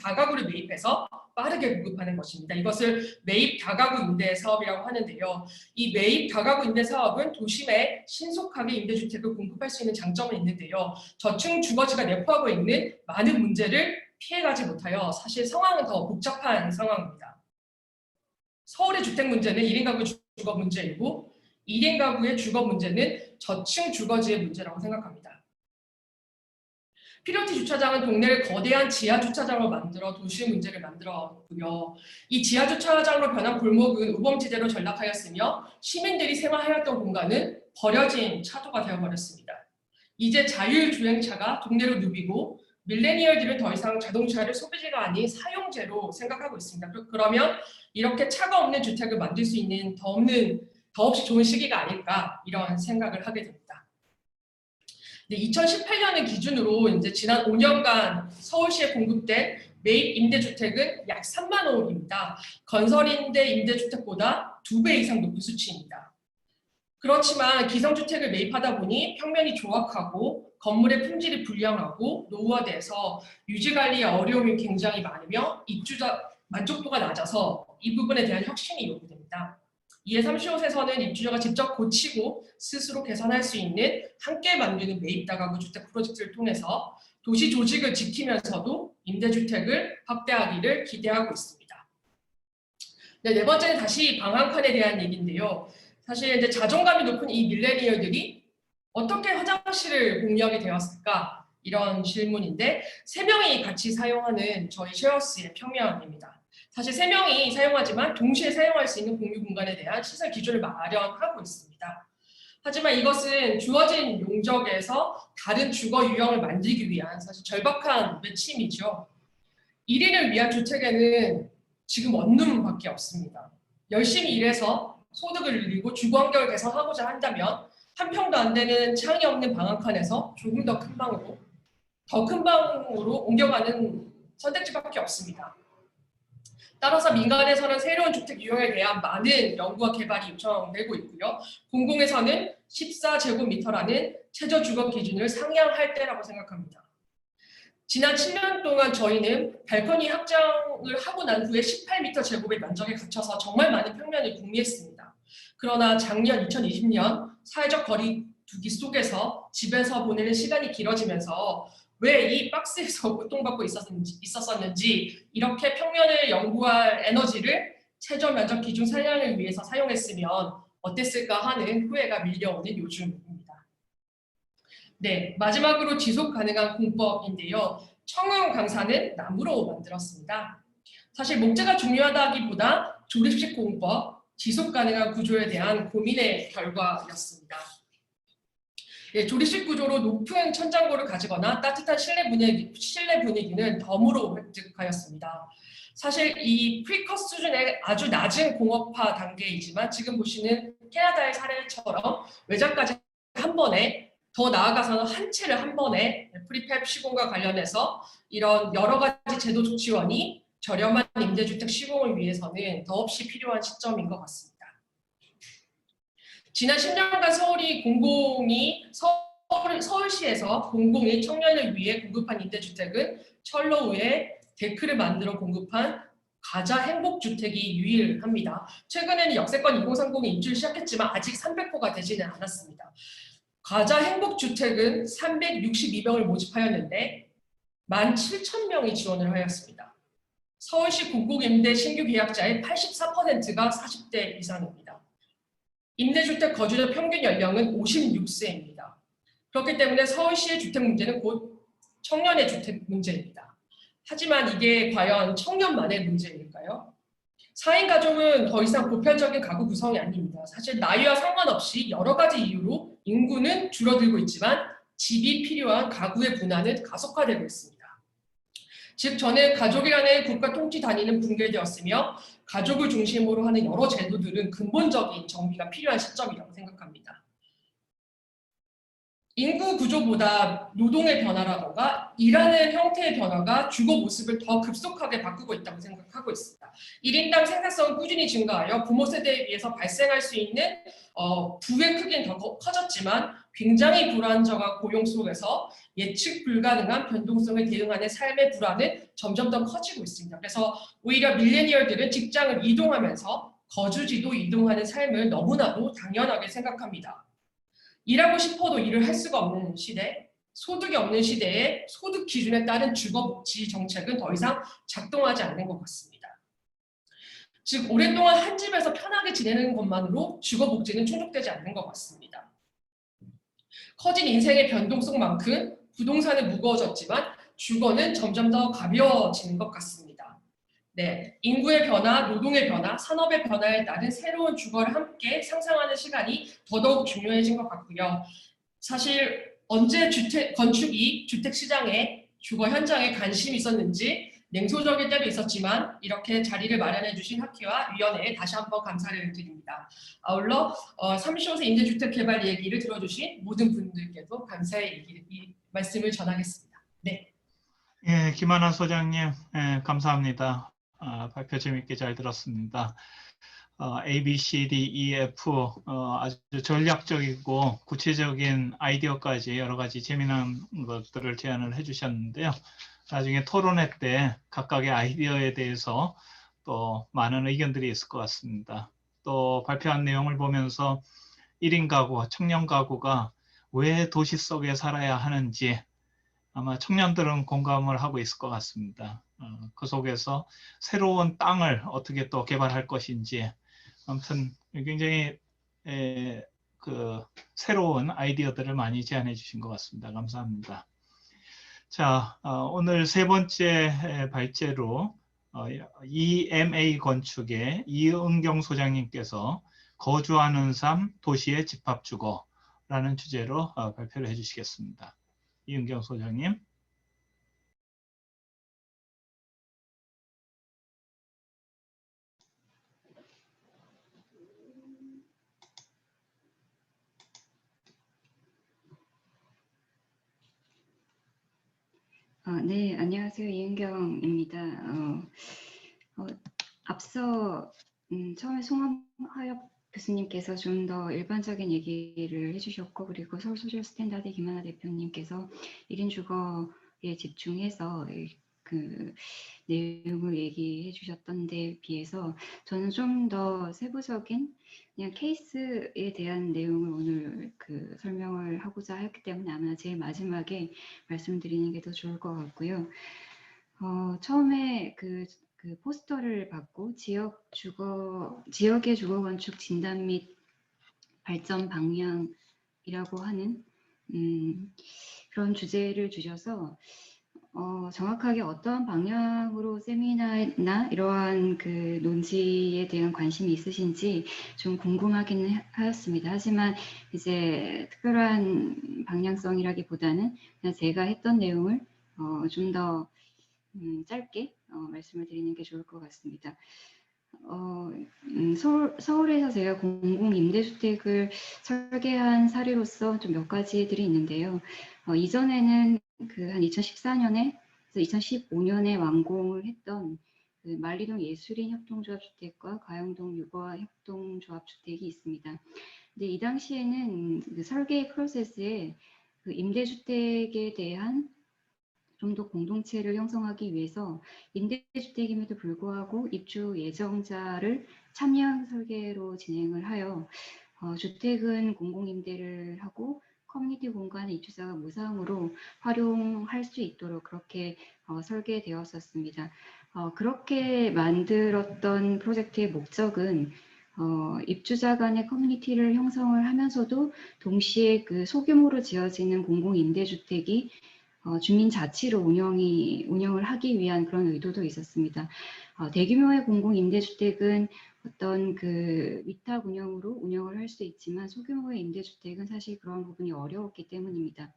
다가구를 매입해서 빠르게 공급하는 것입니다. 이것을 매입 다가구 임대 사업이라고 하는데요. 이 매입 다가구 임대 사업은 도심에 신속하게 임대주택을 공급할 수 있는 장점은 있는데요. 저층 주거지가 내포하고 있는 많은 문제를 피해가지 못하여 사실 상황은 더 복잡한 상황입니다. 서울의 주택 문제는 1인 가구 주거 문제이고 1인 가구의 주거 문제는 저층 주거지의 문제라고 생각합니다. 필요티 주차장은 동네를 거대한 지하 주차장으로 만들어 도시 문제를 만들었고요. 이 지하 주차장으로 변한 골목은 우범지대로 전락하였으며 시민들이 생활하였던 공간은 버려진 차도가 되어버렸습니다. 이제 자율주행차가 동네로 누비고 밀레니얼들은 더 이상 자동차를 소비재가 아닌 사용재로 생각하고 있습니다. 그러면 이렇게 차가 없는 주택을 만들 수 있는 더없이 좋은 시기가 아닐까 이런 생각을 하게 됩니다. 근데 2018년을 기준으로 이제 지난 5년간 서울시에 공급된 매입 임대주택은 약 3만 호입니다. 건설임대 임대주택보다 2배 이상 높은 수치입니다. 그렇지만 기성주택을 매입하다 보니 평면이 조악하고 건물의 품질이 불량하고 노후화돼서 유지관리에 어려움이 굉장히 많으며 입주자 만족도가 낮아서 이 부분에 대한 혁신이 요구됩니다. 이에 30호세에서는 입주자가 직접 고치고 스스로 개선할 수 있는 함께 만드는 매입다가구 주택 프로젝트를 통해서 도시 조직을 지키면서도 임대주택을 확대하기를 기대하고 있습니다. 네 번째는 다시 방한칸에 대한 얘기인데요. 사실 이제 자존감이 높은 이 밀레니얼들이 어떻게 화장실을 공유하게 되었을까? 이런 질문인데 3명이 같이 사용하는 저희 쉐어스의 평면입니다. 사실 3명이 사용하지만 동시에 사용할 수 있는 공유 공간에 대한 시설 기준을 마련하고 있습니다. 하지만 이것은 주어진 용적에서 다른 주거 유형을 만들기 위한 사실 절박한 외침이죠. 1인을 위한 주택에는 지금 원룸밖에 없습니다. 열심히 일해서 소득을 늘리고 주거 환경을 개선하고자 한다면 한 평도 안 되는 창이 없는 방 한 칸에서 조금 더 큰 방으로 옮겨가는 선택지밖에 없습니다. 따라서 민간에서는 새로운 주택 유형에 대한 많은 연구와 개발이 요청되고 있고요. 공공에서는 14제곱미터라는 최저 주거 기준을 상향할 때라고 생각합니다. 지난 7년 동안 저희는 발코니 확장을 하고 난 후에 18m 제곱의 면적에 갇혀서 정말 많은 평면을 궁리했습니다. 그러나 작년 2020년 사회적 거리두기 속에서 집에서 보내는 시간이 길어지면서 왜 이 박스에서 고통받고 있었었는지 이렇게 평면을 연구할 에너지를 최저 면적 기준 상향을 위해서 사용했으면 어땠을까 하는 후회가 밀려오는 요즘입니다. 네, 마지막으로 지속 가능한 공법인데요. 청운 강사는 나무로 만들었습니다. 사실 목재가 중요하다기보다 조립식 공법, 지속 가능한 구조에 대한 고민의 결과였습니다. 예, 조립식 구조로 높은 천장고를 가지거나 따뜻한 실내 분위기는 덤으로 획득하였습니다. 사실 이 프리컷 수준의 아주 낮은 공업화 단계이지만 지금 보시는 캐나다의 사례처럼 외장까지 한 번에 더 나아가서는 한 채를 한 번에 프리팹 시공과 관련해서 이런 여러 가지 제도적 지원이 저렴한 임대주택 시공을 위해서는 더없이 필요한 시점인 것 같습니다. 지난 10년간 서울시에서 공공이 청년을 위해 공급한 임대주택은 철로 위에 데크를 만들어 공급한 가자 행복주택이 유일합니다. 최근에는 역세권 2030이 입주를 시작했지만 아직 300호가 되지는 않았습니다. 가자 행복주택은 362명을 모집하였는데 17,000명이 지원을 하였습니다. 서울시 공공임대 신규 계약자의 84%가 40대 이상입니다. 임대주택 거주자 평균 연령은 56세입니다. 그렇기 때문에 서울시의 주택 문제는 곧 청년의 주택 문제입니다. 하지만 이게 과연 청년만의 문제일까요? 4인 가족은 더 이상 보편적인 가구 구성이 아닙니다. 사실 나이와 상관없이 여러 가지 이유로 인구는 줄어들고 있지만 집이 필요한 가구의 분화는 가속화되고 있습니다. 즉 저는 가족이라는 국가 통치 단위는 붕괴되었으며 가족을 중심으로 하는 여러 제도들은 근본적인 정비가 필요한 시점이라고 생각합니다. 인구 구조보다 노동의 변화라던가 일하는 형태의 변화가 주거 모습을 더 급속하게 바꾸고 있다고 생각하고 있습니다. 1인당 생산성은 꾸준히 증가하여 부모 세대에 비해서 발생할 수 있는 부의 크기는 더 커졌지만 굉장히 불안정한 고용 속에서 예측 불가능한 변동성에 대응하는 삶의 불안은 점점 더 커지고 있습니다. 그래서 오히려 밀레니얼들은 직장을 이동하면서 거주지도 이동하는 삶을 너무나도 당연하게 생각합니다. 일하고 싶어도 일을 할 수가 없는 시대, 소득이 없는 시대에 소득 기준에 따른 주거복지 정책은 더 이상 작동하지 않는 것 같습니다. 즉 오랫동안 한 집에서 편하게 지내는 것만으로 주거복지는 충족되지 않는 것 같습니다. 커진 인생의 변동성만큼 부동산은 무거워졌지만 주거는 점점 더 가벼워지는 것 같습니다. 네, 인구의 변화, 노동의 변화, 산업의 변화에 따른 새로운 주거를 함께 상상하는 시간이 더더욱 중요해진 것 같고요. 사실 언제 건축이 주택 시장에 주거 현장에 관심이 있었는지 냉소적일 때도 있었지만 이렇게 자리를 마련해 주신 학회와 위원회에 다시 한번 감사를 드립니다. 아울러 35세 임대주택 개발 얘기를 들어주신 모든 분들께도 감사의 이 말씀을 전하겠습니다. 네. 예, 김하나 소장님, 예, 감사합니다. 발표 재밌게 잘 들었습니다. A, B, C, D, E, F 아주 전략적이고 구체적인 아이디어까지 여러 가지 재미난 것들을 제안을 해주셨는데요. 나중에 토론회 때 각각의 아이디어에 대해서 또 많은 의견들이 있을 것 같습니다. 또 발표한 내용을 보면서 1인 가구, 청년 가구가 왜 도시 속에 살아야 하는지 아마 청년들은 공감을 하고 있을 것 같습니다. 그 속에서 새로운 땅을 어떻게 또 개발할 것인지 아무튼 굉장히 새로운 아이디어들을 많이 제안해 주신 것 같습니다. 감사합니다. 자, 오늘 세 번째 발제로 EMA 건축의 이은경 소장님께서 거주하는 삶, 도시의 집합주거라는 주제로 발표를 해주시겠습니다. 이은경 소장님. 네, 안녕하세요. 이은경입니다. 앞서 처음에 송하엽 교수님께서 좀 더 일반적인 얘기를 해주셨고, 그리고 서울 소셜 스탠다드 김하나 대표님께서 1인 주거에 집중해서 그 내용을 얘기해 주셨던 데 비해서 저는 좀 더 세부적인 그냥 케이스에 대한 내용을 오늘 설명을 하고자 했기 때문에 아마 제일 마지막에 말씀드리는 게 더 좋을 것 같고요. 처음에 그 포스터를 받고 지역의 주거 건축 진단 및 발전 방향이라고 하는 그런 주제를 주셔서 정확하게 어떠한 방향으로 세미나나 이러한 논지에 대한 관심이 있으신지 좀 궁금하기는 하였습니다. 하지만 이제 특별한 방향성이라기보다는 그냥 제가 했던 내용을 좀 더 짧게 말씀을 드리는 게 좋을 것 같습니다. 서울에서 제가 공공임대주택을 설계한 사례로서 좀 몇 가지들이 있는데요. 이전에는 한 2014년에 2015년에 완공을 했던 만리동 예술인 협동조합주택과 가영동 유거화 협동조합주택이 있습니다. 근데 이 당시에는 설계 프로세스에 임대주택에 대한 좀 더 공동체를 형성하기 위해서 임대주택임에도 불구하고 입주 예정자를 참여형 설계로 진행을 하여 주택은 공공임대를 하고 커뮤니티 공간의 입주자가 무상으로 활용할 수 있도록 그렇게 설계되었었습니다. 그렇게 만들었던 프로젝트의 목적은 입주자 간의 커뮤니티를 형성을 하면서도 동시에 소규모로 지어지는 공공임대주택이 주민 자치로 운영을 하기 위한 그런 의도도 있었습니다. 대규모의 공공임대주택은 어떤 위탁 운영으로 운영을 할 수 있지만 소규모의 임대주택은 사실 그런 부분이 어려웠기 때문입니다.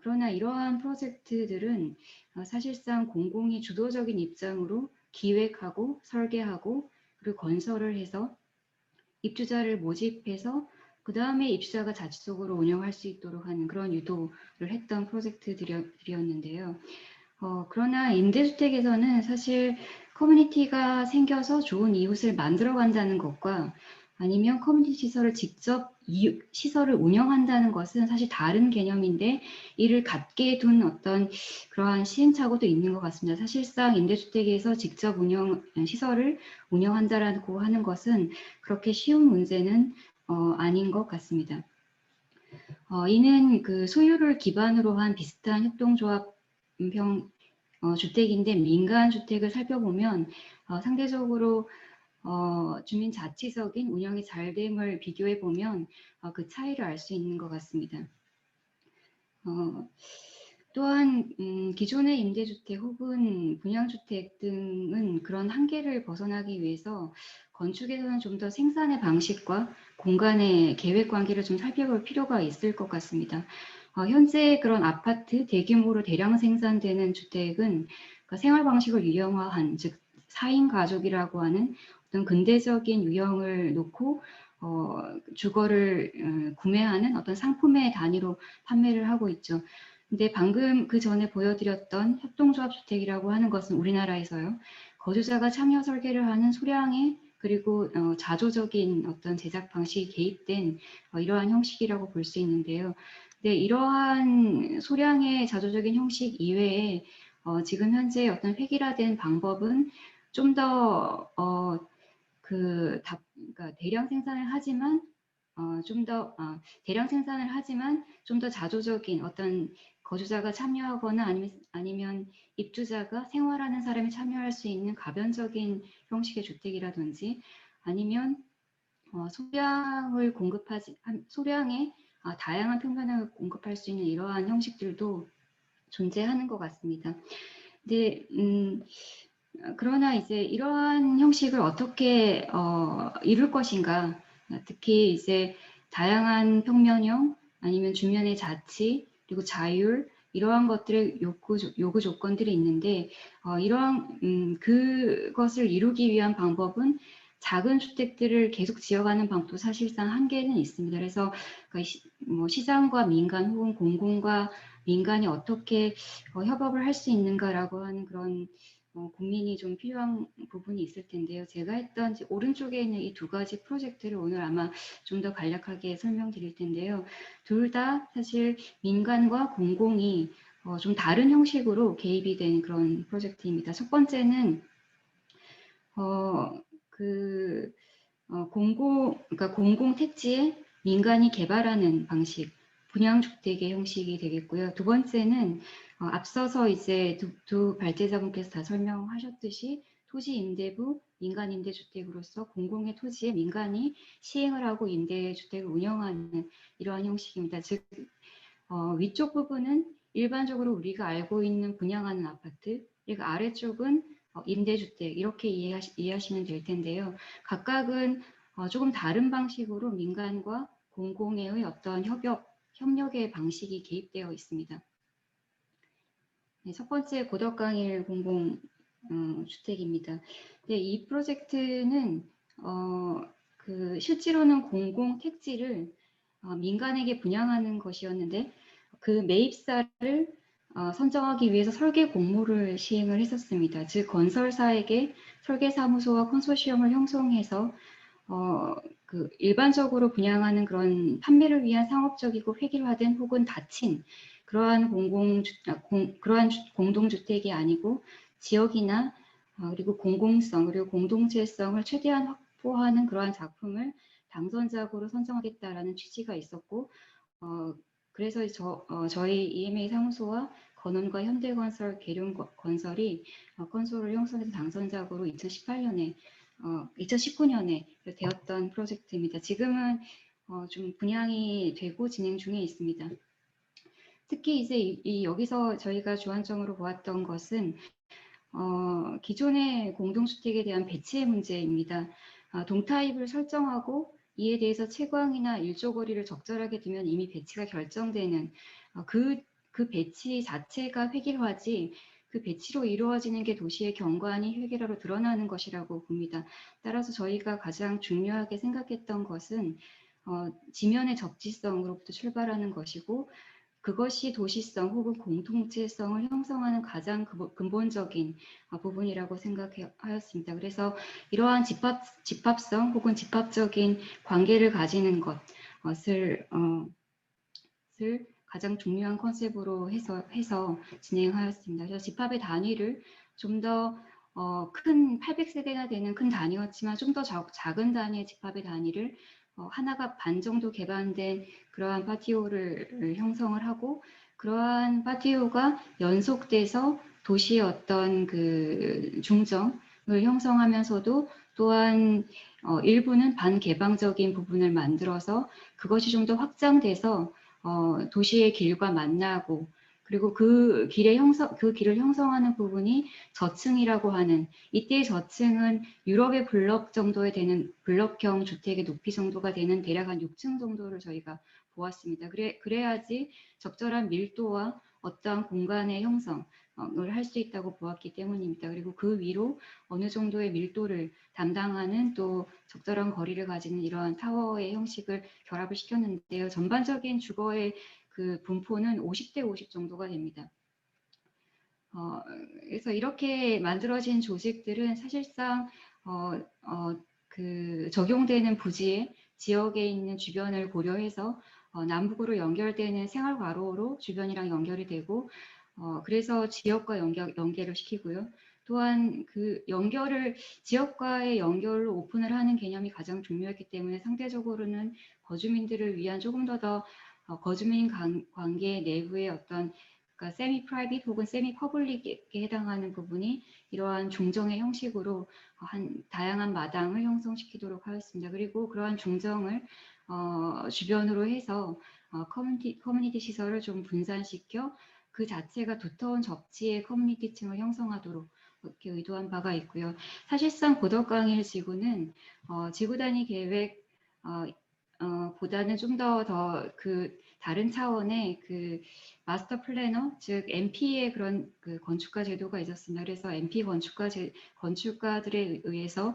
그러나 이러한 프로젝트들은 사실상 공공이 주도적인 입장으로 기획하고 설계하고 그리고 건설을 해서 입주자를 모집해서 그 다음에 입주자가 자치적으로 운영할 수 있도록 하는 그런 유도를 했던 프로젝트들이었는데요. 그러나 임대주택에서는 사실 커뮤니티가 생겨서 좋은 이웃을 만들어간다는 것과 아니면 커뮤니티 시설을 직접 시설을 운영한다는 것은 사실 다른 개념인데 이를 갖게 둔 어떤 그러한 시행착오도 있는 것 같습니다. 사실상 임대주택에서 직접 시설을 운영한다라고 하는 것은 그렇게 쉬운 문제는 아닌 것 같습니다. 이는 소유를 기반으로 한 비슷한 협동조합형 주택인데 민간 주택을 살펴보면 상대적으로 주민자치적인 운영이 잘 됨을 비교해 보면 그 차이를 알 수 있는 것 같습니다. 또한 기존의 임대주택 혹은 분양주택 등은 그런 한계를 벗어나기 위해서 건축에서는 좀 더 생산의 방식과 공간의 계획 관계를 좀 살펴볼 필요가 있을 것 같습니다. 현재 그런 아파트 대규모로 대량 생산되는 주택은 생활 방식을 유형화한, 즉 4인 가족이라고 하는 어떤 근대적인 유형을 놓고 주거를 구매하는 어떤 상품의 단위로 판매를 하고 있죠. 근데 방금 그 전에 보여드렸던 협동조합 주택이라고 하는 것은 우리나라에서요, 거주자가 참여 설계를 하는 소량의 그리고 자조적인 어떤 제작 방식이 개입된 이러한 형식이라고 볼 수 있는데요. 근데 이러한 소량의 자조적인 형식 이외에 지금 현재 어떤 획일화된 방법은 좀 더 그러니까 대량 생산을 하지만 대량 생산을 하지만 좀 더 자조적인 어떤 거주자가 참여하거나 아니면 입주자가 생활하는 사람이 참여할 수 있는 가변적인 형식의 주택이라든지 아니면 소량의 다양한 평면을 공급할 수 있는 이러한 형식들도 존재하는 것 같습니다. 근데 그러나 이제 이러한 형식을 어떻게 이룰 것인가, 특히 이제 다양한 평면형 아니면 주변의 자치 그리고 자율 이러한 것들의 요구 조건들이 있는데 이러한 그것을 이루기 위한 방법은 작은 주택들을 계속 지어가는 방법도 사실상 한계는 있습니다. 그래서 뭐 시장과 민간 혹은 공공과 민간이 어떻게 협업을 할 수 있는가라고 하는 그런 고민이 좀 필요한 부분이 있을 텐데요. 제가 했던 오른쪽에 있는 이 두 가지 프로젝트를 오늘 아마 좀 더 간략하게 설명드릴 텐데요. 둘 다 사실 민간과 공공이 좀 다른 형식으로 개입이 된 그런 프로젝트입니다. 첫 번째는 그러니까 공공 택지에 민간이 개발하는 방식, 분양주택의 형식이 되겠고요. 두 번째는 앞서서 이제 두 발제자분께서 다 설명하셨듯이 토지 임대부 민간 임대주택으로서 공공의 토지에 민간이 시행을 하고 임대주택을 운영하는 이러한 형식입니다. 즉 위쪽 부분은 일반적으로 우리가 알고 있는 분양하는 아파트, 그리고 아래쪽은 임대주택 이렇게 이해하시면 될 텐데요. 각각은 조금 다른 방식으로 민간과 공공의 어떤 협력의 방식이 개입되어 있습니다. 네, 첫 번째 고덕강일 공공주택입니다. 네, 이 프로젝트는 실제로는 공공 택지를 민간에게 분양하는 것이었는데 그 매입사를 선정하기 위해서 설계 공모를 시행을 했었습니다. 즉 건설사에게 설계사무소와 컨소시엄을 형성해서 일반적으로 분양하는 그런 판매를 위한 상업적이고 획일화된 혹은 닫힌 그러한 공동주택이 아니고 지역이나 그리고 공공성 그리고 공동체성을 최대한 확보하는 그러한 작품을 당선작으로 선정하겠다라는 취지가 있었고 그래서 저희 EMA 사무소와 건원과 현대건설, 계룡건설이 건설을 형성해서 당선작으로 2019년에 되었던 프로젝트입니다. 지금은 좀 분양이 되고 진행 중에 있습니다. 특히 이제 여기서 저희가 주안점으로 보았던 것은 기존의 공동주택에 대한 배치의 문제입니다. 동타입을 설정하고 이에 대해서 채광이나 일조거리를 적절하게 두면 이미 배치가 결정되는 그 배치 자체가 획일화지 그 배치로 이루어지는 게 도시의 경관이 획일화로 드러나는 것이라고 봅니다. 따라서 저희가 가장 중요하게 생각했던 것은 지면의 접지성으로부터 출발하는 것이고 그것이 도시성 혹은 공동체성을 형성하는 가장 근본적인 부분이라고 생각하였습니다. 그래서 이러한 집합성 혹은 집합적인 관계를 가지는 것을 가장 중요한 컨셉으로 해서 진행하였습니다. 그래서 집합의 단위를 좀 더 큰 800세대나 되는 큰 단위였지만 좀 더 작은 단위의 집합의 단위를 하나가 반 정도 개방된 그러한 파티오를 형성을 하고 그러한 파티오가 연속돼서 도시의 어떤 그 중정을 형성하면서도 또한 일부는 반개방적인 부분을 만들어서 그것이 좀 더 확장돼서 도시의 길과 만나고 그리고 그 길을 형성하는 부분이 저층이라고 하는 이때의 저층은 유럽의 블럭 정도에 되는 블럭형 주택의 높이 정도가 되는 대략 한 6층 정도를 저희가 보았습니다. 그래야지 적절한 밀도와 어떠한 공간의 형성을 할 수 있다고 보았기 때문입니다. 그리고 그 위로 어느 정도의 밀도를 담당하는 또 적절한 거리를 가지는 이러한 타워의 형식을 결합을 시켰는데요. 전반적인 주거의 그 분포는 50대 50 정도가 됩니다. 그래서 이렇게 만들어진 조직들은 사실상 그 적용되는 부지의 지역에 있는 주변을 고려해서 남북으로 연결되는 생활과로로 주변이랑 연결이 되고 그래서 지역과 연계를 시키고요. 또한 그 지역과의 연결로 오픈을 하는 개념이 가장 중요했기 때문에 상대적으로는 거주민들을 위한 조금 더 거주민 관계 내부의 어떤 그러니까 세미 프라이빗 혹은 세미 퍼블릭에 해당하는 부분이 이러한 중정의 형식으로 다양한 마당을 형성시키도록 하였습니다. 그리고 그러한 중정을 주변으로 해서 커뮤니티 시설을 좀 분산시켜 그 자체가 두터운 접지의 커뮤니티층을 형성하도록 이렇게 의도한 바가 있고요. 사실상 고덕강일 지구는 지구 단위 계획 보다는 좀 더 그 다른 차원의 그 마스터 플래너, 즉 MP의 그런 그 건축가 제도가 있었습니다. 그래서 MP 건축가들에 의해서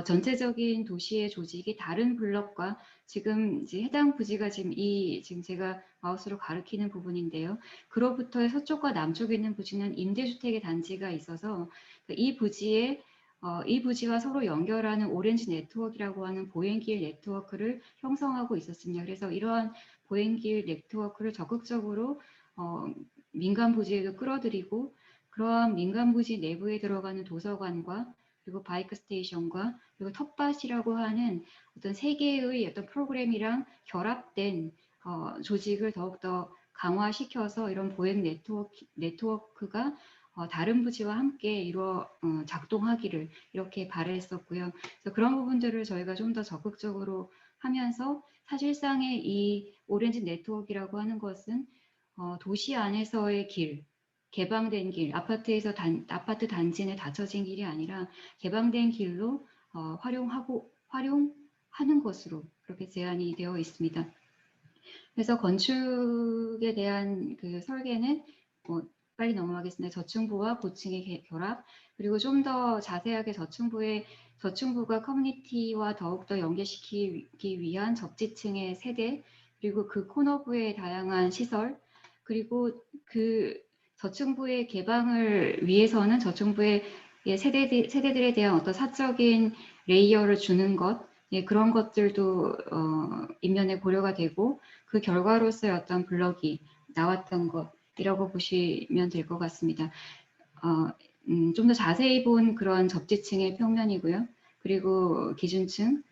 전체적인 도시의 조직이 다른 블럭과 지금 이제 해당 부지가 지금 제가 마우스로 가리키는 부분인데요. 그로부터의 서쪽과 남쪽에 있는 부지는 임대주택의 단지가 있어서 이 부지와 서로 연결하는 오렌지 네트워크라고 하는 보행길 네트워크를 형성하고 있었습니다. 그래서 이러한 보행길 네트워크를 적극적으로 민간 부지에도 끌어들이고 그러한 민간 부지 내부에 들어가는 도서관과 그리고 바이크 스테이션과 그리고 텃밭이라고 하는 어떤 세 개의 어떤 프로그램이랑 결합된 조직을 더욱더 강화시켜서 이런 보행 네트워크가 다른 부지와 함께 작동하기를 이렇게 바랬었고요. 그래서 그런 부분들을 저희가 좀 더 적극적으로 하면서 사실상의 이 오렌지 네트워크라고 하는 것은 도시 안에서의 길, 개방된 길, 아파트 단지 내 닫혀진 길이 아니라 개방된 길로 활용하는 것으로 그렇게 제안이 되어 있습니다. 그래서 건축에 대한 그 설계는 빨리 넘어가겠습니다. 저층부와 고층의 결합, 그리고 좀 더 자세하게 저층부가 커뮤니티와 더욱더 연계시키기 위한 접지층의 세대, 그리고 그 코너부의 다양한 시설, 그리고 그 저층부의 개방을 위해서는 저층부의 세대들에 대한 어떤 사적인 레이어를 주는 것, 그런 것들도 인면에 고려가 되고 그 결과로서의 어떤 블럭이 나왔던 것이라고 보시면 될 것 같습니다. 좀 더 자세히 본 그런 접지층의 평면이고요. 그리고 기준층,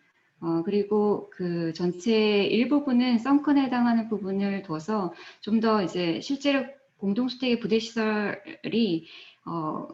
그리고 그 전체 일부분은 썬큰에 해당하는 부분을 둬서 좀 더 이제 실제로 공동주택의 부대시설이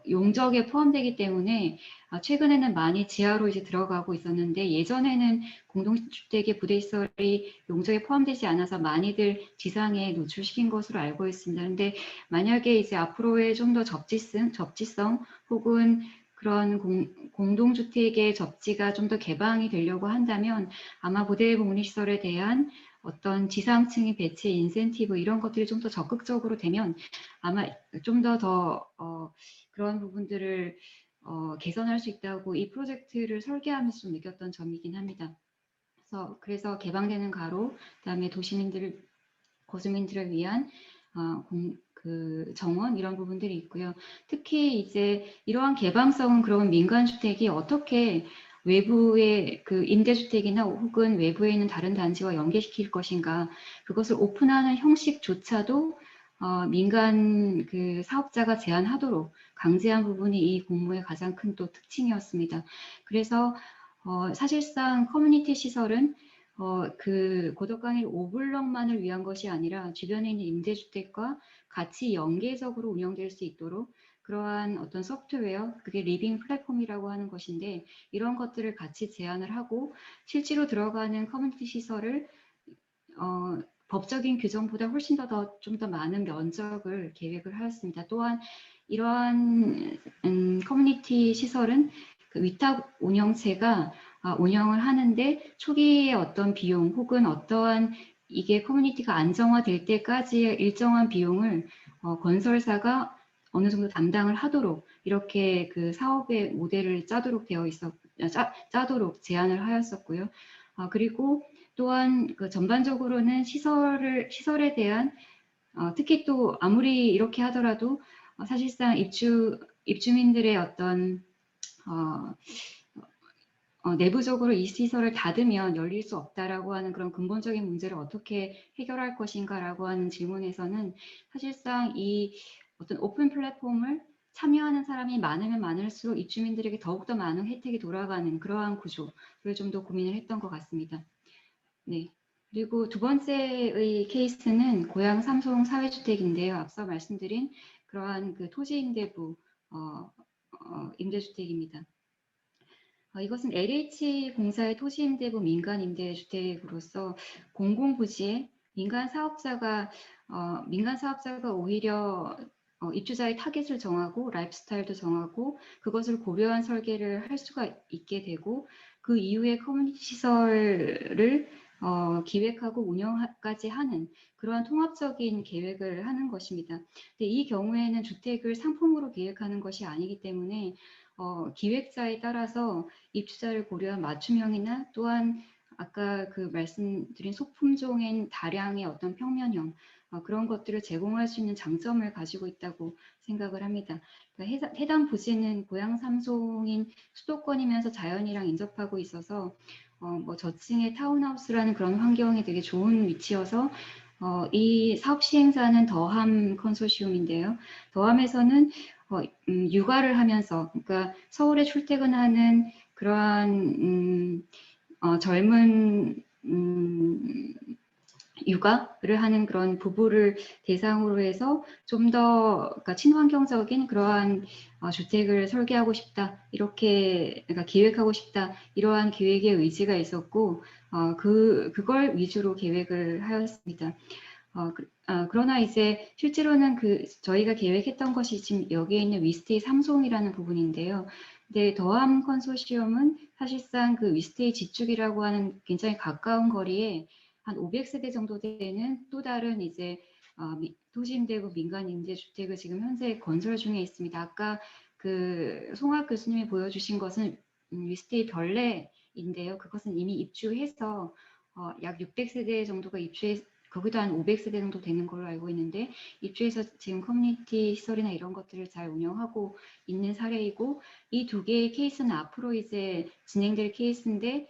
용적에 포함되기 때문에 최근에는 많이 지하로 이제 들어가고 있었는데 예전에는 공동주택의 부대시설이 용적에 포함되지 않아서 많이들 지상에 노출시킨 것으로 알고 있습니다. 그런데 만약에 이제 앞으로의 좀 더 접지성 혹은 그런 공동주택의 접지가 좀 더 개방이 되려고 한다면 아마 부대복리시설에 대한 어떤 지상층의 배치 인센티브 이런 것들이 좀 더 적극적으로 되면 아마 좀 더 그런 부분들을 개선할 수 있다고 이 프로젝트를 설계하면서 좀 느꼈던 점이긴 합니다. 그래서 개방되는 가로, 그다음에 거주민들을 위한 그 정원 이런 부분들이 있고요. 특히 이제 이러한 개방성은 그러면 민간주택이 어떻게 외부의 그 임대주택이나 혹은 외부에 있는 다른 단지와 연계시킬 것인가, 그것을 오픈하는 형식조차도 민간 그 사업자가 제한하도록 강제한 부분이 이 공모의 가장 큰 또 특징이었습니다. 그래서 사실상 커뮤니티 시설은 그 고덕강일 5블럭만을 위한 것이 아니라 주변에 있는 임대주택과 같이 연계적으로 운영될 수 있도록 그러한 어떤 소프트웨어, 그게 리빙 플랫폼이라고 하는 것인데 이런 것들을 같이 제안을 하고 실제로 들어가는 커뮤니티 시설을 법적인 규정보다 훨씬 좀 더 많은 면적을 계획을 하였습니다. 또한 이러한 커뮤니티 시설은 그 위탁 운영체가 운영을 하는데 초기에 어떤 비용 혹은 어떠한 이게 커뮤니티가 안정화될 때까지 일정한 비용을 건설사가 어느 정도 담당을 하도록 이렇게 그 사업의 모델을 짜도록 짜도록 제안을 하였었고요. 그리고 또한 그 전반적으로는 시설에 대한 특히 또 아무리 이렇게 하더라도 사실상 입주민들의 어떤 내부적으로 이 시설을 닫으면 열릴 수 없다라고 하는 그런 근본적인 문제를 어떻게 해결할 것인가라고 하는 질문에서는 사실상 이 어떤 오픈 플랫폼을 참여하는 사람이 많으면 많을수록 입주민들에게 더욱더 많은 혜택이 돌아가는 그러한 구조를 좀 더 고민을 했던 것 같습니다. 네. 그리고 두 번째의 케이스는 고양 삼성 사회주택인데요. 앞서 말씀드린 그러한 그 토지 임대부 임대주택입니다. 이것은 LH 공사의 토지 임대부 민간 임대주택으로서 공공부지에 민간 사업자가 오히려 입주자의 타겟을 정하고 라이프스타일도 정하고 그것을 고려한 설계를 할 수가 있게 되고 그 이후에 커뮤니티 시설을 기획하고 운영까지 하는 그러한 통합적인 계획을 하는 것입니다. 근데 이 경우에는 주택을 상품으로 계획하는 것이 아니기 때문에 기획자에 따라서 입주자를 고려한 맞춤형이나 또한 아까 그 말씀드린 소품종인 다량의 어떤 평면형 그런 것들을 제공할 수 있는 장점을 가지고 있다고 생각을 합니다. 그러니까 해당 부지는 고양 삼송인 수도권이면서 자연이랑 인접하고 있어서 뭐 저층의 타운하우스라는 그런 환경이 되게 좋은 위치여서 이 사업 시행자는 더함 컨소시엄인데요. 더함에서는 육아를 하면서 그러니까 서울에 출퇴근하는 그러한 젊은 육아를 하는 그런 부부를 대상으로 해서 좀 더 그러니까 친환경적인 그러한 주택을 설계하고 싶다 이렇게 그러니까 기획하고 싶다 이러한 계획의 의지가 있었고 그걸 위주로 계획을 하였습니다. 그러나 이제 실제로는 저희가 계획했던 것이 지금 여기에 있는 위스테이 삼송이라는 부분인데요. 근데 더함 컨소시엄은 사실상 그 위스테이 지축이라고 하는 굉장히 가까운 거리에 한 500세대 정도 되는 또 다른 이제 토지 임대부 민간 임대주택을 지금 현재 건설 중에 있습니다. 아까 그 송학 교수님이 보여주신 것은 위스테이 별내인데요. 그것은 이미 입주해서 약 600세대 정도가 거기도 한 500세대 정도 되는 걸로 알고 있는데 입주해서 지금 커뮤니티 시설이나 이런 것들을 잘 운영하고 있는 사례이고 이 두 개의 케이스는 앞으로 이제 진행될 케이스인데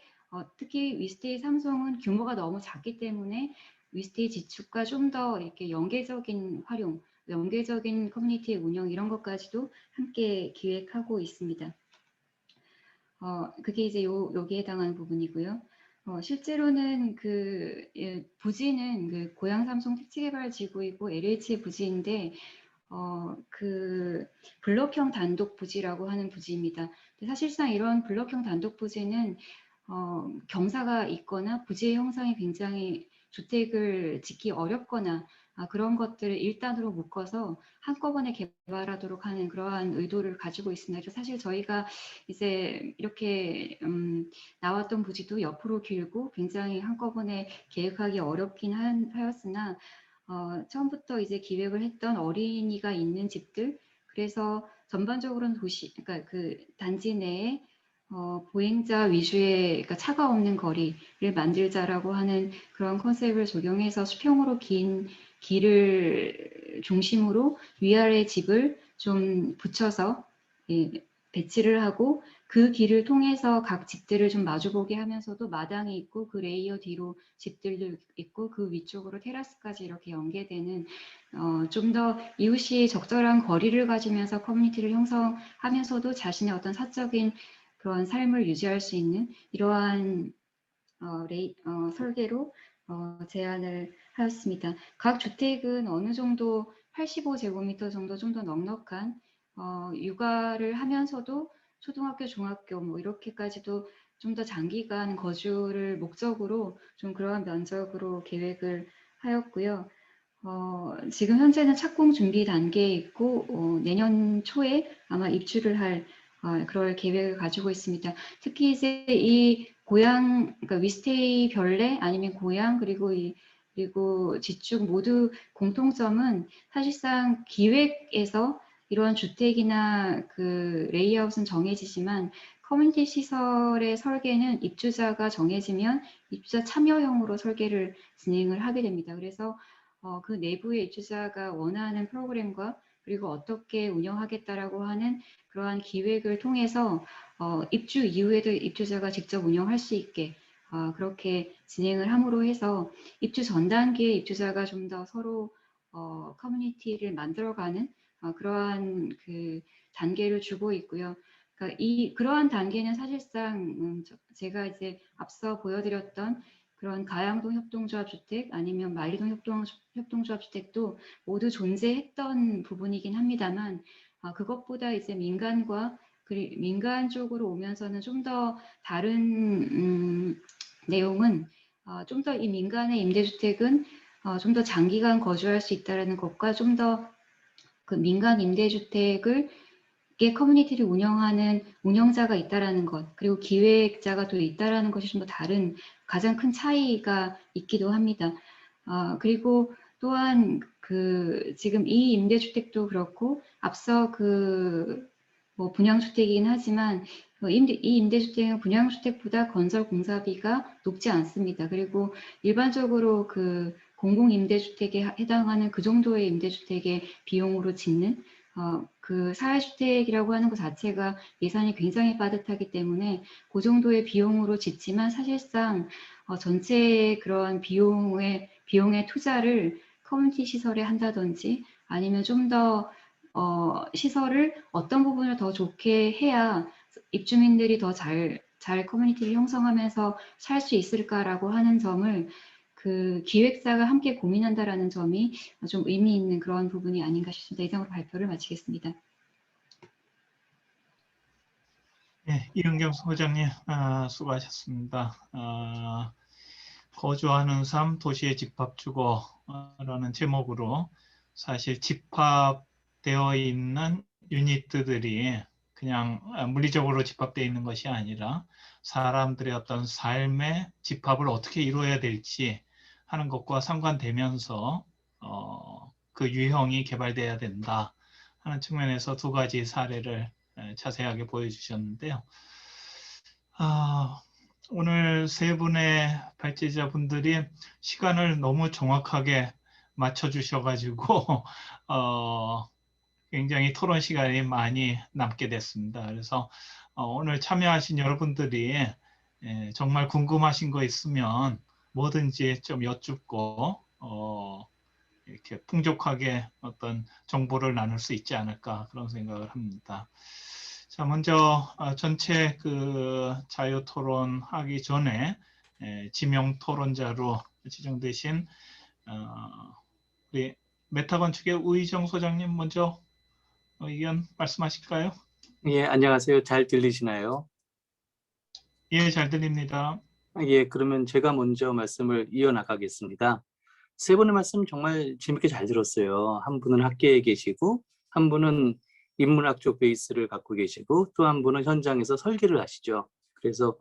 특히 위스테이 삼성은 규모가 너무 작기 때문에 위스테이 지축과 좀 더 이렇게 연계적인 활용, 연계적인 커뮤니티의 운영 이런 것까지도 함께 기획하고 있습니다. 그게 이제 여기에 해당하는 부분이고요. 실제로는 부지는 그 고양 삼성 택지개발지구이고 LH의 부지인데 그 블록형 단독 부지라고 하는 부지입니다. 사실상 이런 블록형 단독 부지는 경사가 있거나 부지의 형상이 굉장히 주택을 짓기 어렵거나 그런 것들을 일단으로 묶어서 한꺼번에 개발하도록 하는 그러한 의도를 가지고 있습니다. 그래서 사실 저희가 이제 이렇게 나왔던 부지도 옆으로 길고 굉장히 한꺼번에 계획하기 어렵긴 하였으나 처음부터 이제 기획을 했던 어린이가 있는 집들 그래서 전반적으로는 그러니까 그 단지 내에 보행자 위주의 그러니까 차가 없는 거리를 만들자라고 하는 그런 컨셉을 적용해서 수평으로 긴 길을 중심으로 위아래 집을 좀 붙여서 배치를 하고 그 길을 통해서 각 집들을 좀 마주보게 하면서도 마당이 있고 그 레이어 뒤로 집들도 있고 그 위쪽으로 테라스까지 이렇게 연계되는 좀 더 이웃이 적절한 거리를 가지면서 커뮤니티를 형성하면서도 자신의 어떤 사적인 그런 삶을 유지할 수 있는 이러한 설계로 제안을 하였습니다. 각 주택은 어느 정도 85제곱미터 정도 좀 더 넉넉한 육아를 하면서도 초등학교, 중학교 뭐 이렇게까지도 좀 더 장기간 거주를 목적으로 좀 그러한 면적으로 계획을 하였고요. 지금 현재는 착공 준비 단계에 있고 내년 초에 아마 입주를 할 그럴 계획을 가지고 있습니다. 특히 이제 이 그러니까 위스테이 별내 아니면 고양 그리고 이 그리고 지축 모두 공통점은 사실상 기획에서 이러한 주택이나 그 레이아웃은 정해지지만 커뮤니티 시설의 설계는 입주자가 정해지면 입주자 참여형으로 설계를 진행을 하게 됩니다. 그래서 그 내부의 입주자가 원하는 프로그램과 그리고 어떻게 운영하겠다라고 하는 그러한 기획을 통해서 입주 이후에도 입주자가 직접 운영할 수 있게 그렇게 진행을 함으로 해서 입주 전 단계에 입주자가 좀 더 서로 커뮤니티를 만들어가는 그러한 그 단계를 주고 있고요. 그러니까 그러한 단계는 사실상 제가 이제 앞서 보여드렸던 그런 가양동 협동조합주택 아니면 만리동 협동조합주택도 모두 존재했던 부분이긴 합니다만 그것보다 이제 민간 쪽으로 오면서는 좀 더 다른 내용은 좀 더 이 민간의 임대주택은 좀 더 장기간 거주할 수 있다는 것과 좀 더 그 민간 임대주택을 커뮤니티를 운영하는 운영자가 있다라는 것, 그리고 기획자가 또 있다라는 것이 좀 더 다른 가장 큰 차이가 있기도 합니다. 그리고 또한 지금 이 임대주택도 그렇고 앞서 뭐 분양주택이긴 하지만 이 임대주택은 분양주택보다 건설 공사비가 높지 않습니다. 그리고 일반적으로 공공임대주택에 해당하는 그 정도의 임대주택의 비용으로 짓는 그 사회주택이라고 하는 것 자체가 예산이 굉장히 빠듯하기 때문에 그 정도의 비용으로 짓지만 사실상 전체의 그런 비용의 투자를 커뮤니티 시설에 한다든지 아니면 좀 더 시설을 어떤 부분을 더 좋게 해야 입주민들이 더 잘 커뮤니티를 형성하면서 살 수 있을까라고 하는 점을 그 기획자가 함께 고민한다라는 점이 좀 의미 있는 그런 부분이 아닌가 싶습니다. 이상으로 발표를 마치겠습니다. 네, 이은경 소장님 수고하셨습니다. 거주하는 삶 도시의 집합주거라는 제목으로 사실 집합되어 있는 유니트들이 그냥 물리적으로 집합되어 있는 것이 아니라 사람들의 어떤 삶의 집합을 어떻게 이루어야 될지 하는 것과 상관되면서 그 유형이 개발돼야 된다 하는 측면에서 두 가지 사례를 자세하게 보여주셨는데요. 오늘 세 분의 발제자분들이 시간을 너무 정확하게 맞춰주셔가지고 굉장히 토론 시간이 많이 남게 됐습니다. 그래서 오늘 참여하신 여러분들이 정말 궁금하신 거 있으면 뭐든지 좀 여쭙고 이렇게 풍족하게 어떤 정보를 나눌 수 있지 않을까 그런 생각을 합니다. 자, 먼저 전체 자유 토론하기 전에 지명 토론자로 지정되신 우리 메타건축의 우희정 소장님 먼저 의견 말씀하실까요? 예, 안녕하세요. 잘 들리시나요? 예, 잘 들립니다. 예, 그러면 제가 먼저 말씀을 이어나가겠습니다. 세 분의 말씀 정말 재밌게 잘 들었어요. 한 분은 학계에 계시고, 한 분은 인문학 쪽 베이스를 갖고 계시고, 또 한 분은 현장에서 설계를 하시죠. 그래서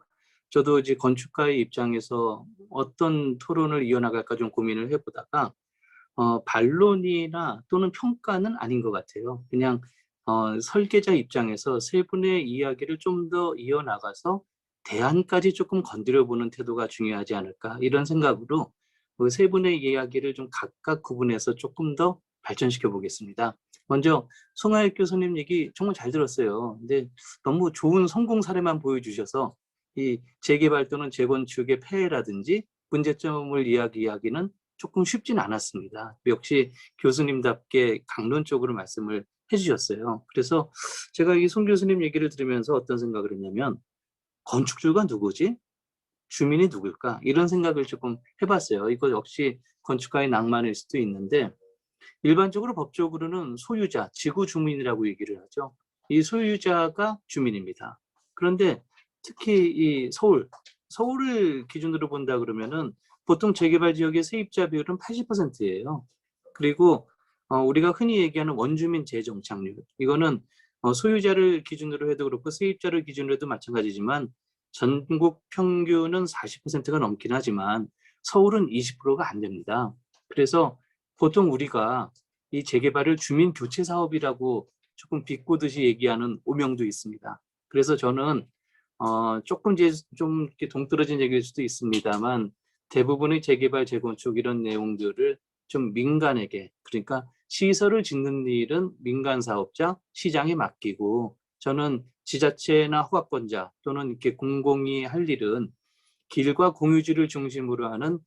저도 이제 건축가의 입장에서 어떤 토론을 이어나갈까 좀 고민을 해보다가 반론이나 또는 평가는 아닌 것 같아요. 그냥 설계자 입장에서 세 분의 이야기를 좀 더 이어나가서 대안까지 조금 건드려보는 태도가 중요하지 않을까 이런 생각으로 그 세 분의 이야기를 좀 각각 구분해서 조금 더 발전시켜 보겠습니다. 먼저 송하익 교수님 얘기 정말 잘 들었어요. 근데 너무 좋은 성공 사례만 보여주셔서 이 재개발 또는 재건축의 폐해라든지 문제점을 이야기하기는 조금 쉽진 않았습니다. 역시 교수님답게 강론적으로 말씀을 해주셨어요. 그래서 제가 이 송 교수님 얘기를 들으면서 어떤 생각을 했냐면 건축주가 누구지? 주민이 누굴까? 이런 생각을 조금 해봤어요. 이거 역시 건축가의 낭만일 수도 있는데 일반적으로 법적으로는 소유자, 지구 주민이라고 얘기를 하죠. 이 소유자가 주민입니다. 그런데 특히 이 서울을 기준으로 본다 그러면은 보통 재개발 지역의 세입자 비율은 80%예요. 그리고 우리가 흔히 얘기하는 원주민 재정착률, 이거는 소유자를 기준으로 해도 그렇고 세입자를 기준으로 해도 마찬가지지만 전국 평균은 40%가 넘긴 하지만 서울은 20%가 안 됩니다. 그래서 보통 우리가 이 재개발을 주민 교체 사업이라고 조금 비꼬듯이 얘기하는 오명도 있습니다. 그래서 저는 조금 이제 좀 이렇게 동떨어진 얘기일 수도 있습니다만 대부분의 재개발, 재건축 이런 내용들을 좀 민간에게, 그러니까 시설을 짓는 일은 민간 사업자, 시장에 맡기고 저는 지자체나 허가권자 또는 이렇게 공공이 할 일은 길과 공유지를 중심으로 하는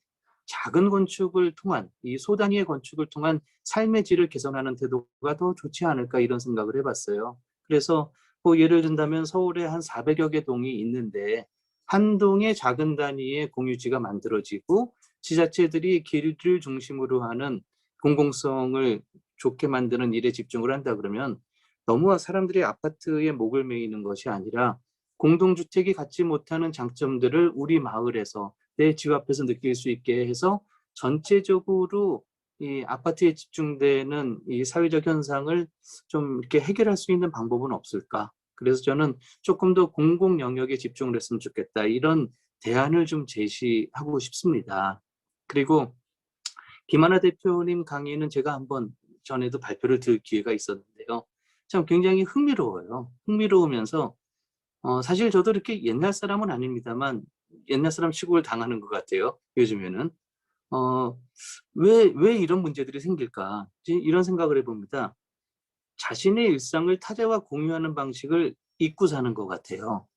작은 건축을 통한 이 소단위의 건축을 통한 삶의 질을 개선하는 태도가 더 좋지 않을까 이런 생각을 해봤어요. 그래서 뭐 예를 든다면 서울에 한 400여 개 동이 있는데 한 동의 작은 단위의 공유지가 만들어지고 지자체들이 길을 중심으로 하는 공공성을 좋게 만드는 일에 집중을 한다 그러면 너무 사람들이 아파트에 목을 메이는 것이 아니라 공동주택이 갖지 못하는 장점들을 우리 마을에서 내 집 앞에서 느낄 수 있게 해서 전체적으로 이 아파트에 집중되는 이 사회적 현상을 좀 이렇게 해결할 수 있는 방법은 없을까? 그래서 저는 조금 더 공공 영역에 집중을 했으면 좋겠다. 이런 대안을 좀 제시하고 싶습니다. 그리고 김하나 대표님 강의는 제가 한번 전에도 발표를 들을 기회가 있었는데요. 참 굉장히 흥미로워요. 흥미로우면서 사실 저도 이렇게 옛날 사람은 아닙니다만 옛날 사람 취급을 당하는 것 같아요. 요즘에는. 왜 이런 문제들이 생길까? 이런 생각을 해봅니다. 자신의 일상을 타자와 공유하는 방식을 잊고 사는 것 같아요.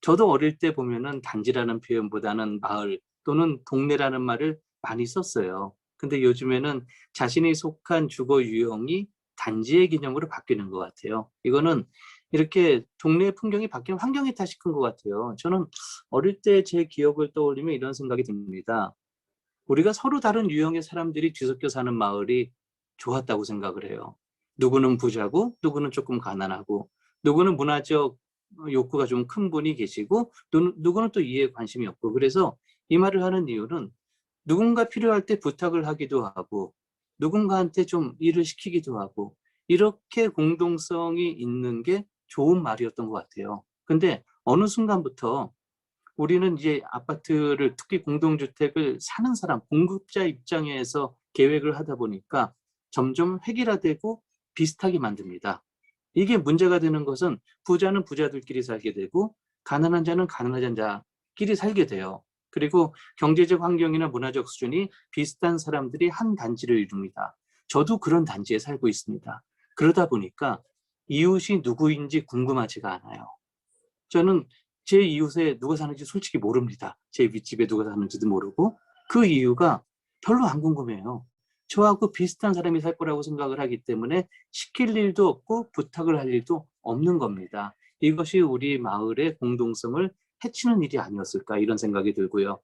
저도 어릴 때 보면은 단지라는 표현보다는 마을 또는 동네라는 말을 많이 썼어요. 근데 요즘에는 자신이 속한 주거 유형이 단지의 개념으로 바뀌는 것 같아요. 이거는 이렇게 동네의 풍경이 바뀌는 환경의 탓이 큰 것 같아요. 저는 어릴 때 제 기억을 떠올리면 이런 생각이 듭니다. 우리가 서로 다른 유형의 사람들이 뒤섞여 사는 마을이 좋았다고 생각을 해요. 누구는 부자고 누구는 조금 가난하고 누구는 문화적 욕구가 좀 큰 분이 계시고 누구는 또 이해에 관심이 없고 그래서 이 말을 하는 이유는 누군가 필요할 때 부탁을 하기도 하고 누군가한테 좀 일을 시키기도 하고 이렇게 공동성이 있는 게 좋은 말이었던 것 같아요. 근데 어느 순간부터 우리는 이제 아파트를 특히 공동주택을 사는 사람, 공급자 입장에서 계획을 하다 보니까 점점 획일화되고 비슷하게 만듭니다. 이게 문제가 되는 것은 부자는 부자들끼리 살게 되고 가난한 자는 가난한 자끼리 살게 돼요. 그리고 경제적 환경이나 문화적 수준이 비슷한 사람들이 한 단지를 이룹니다. 저도 그런 단지에 살고 있습니다. 그러다 보니까 이웃이 누구인지 궁금하지가 않아요. 저는 제 이웃에 누가 사는지 솔직히 모릅니다. 제 윗집에 누가 사는지도 모르고 그 이유가 별로 안 궁금해요. 저하고 비슷한 사람이 살 거라고 생각을 하기 때문에 시킬 일도 없고 부탁을 할 일도 없는 겁니다. 이것이 우리 마을의 공동성을 해치는 일이 아니었을까 이런 생각이 들고요.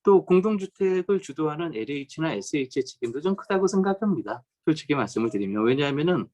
또 공동주택을 주도하는 LH나 SH의 책임도 좀 크다고 생각합니다. 솔직히 말씀을 드리면. 왜냐하면은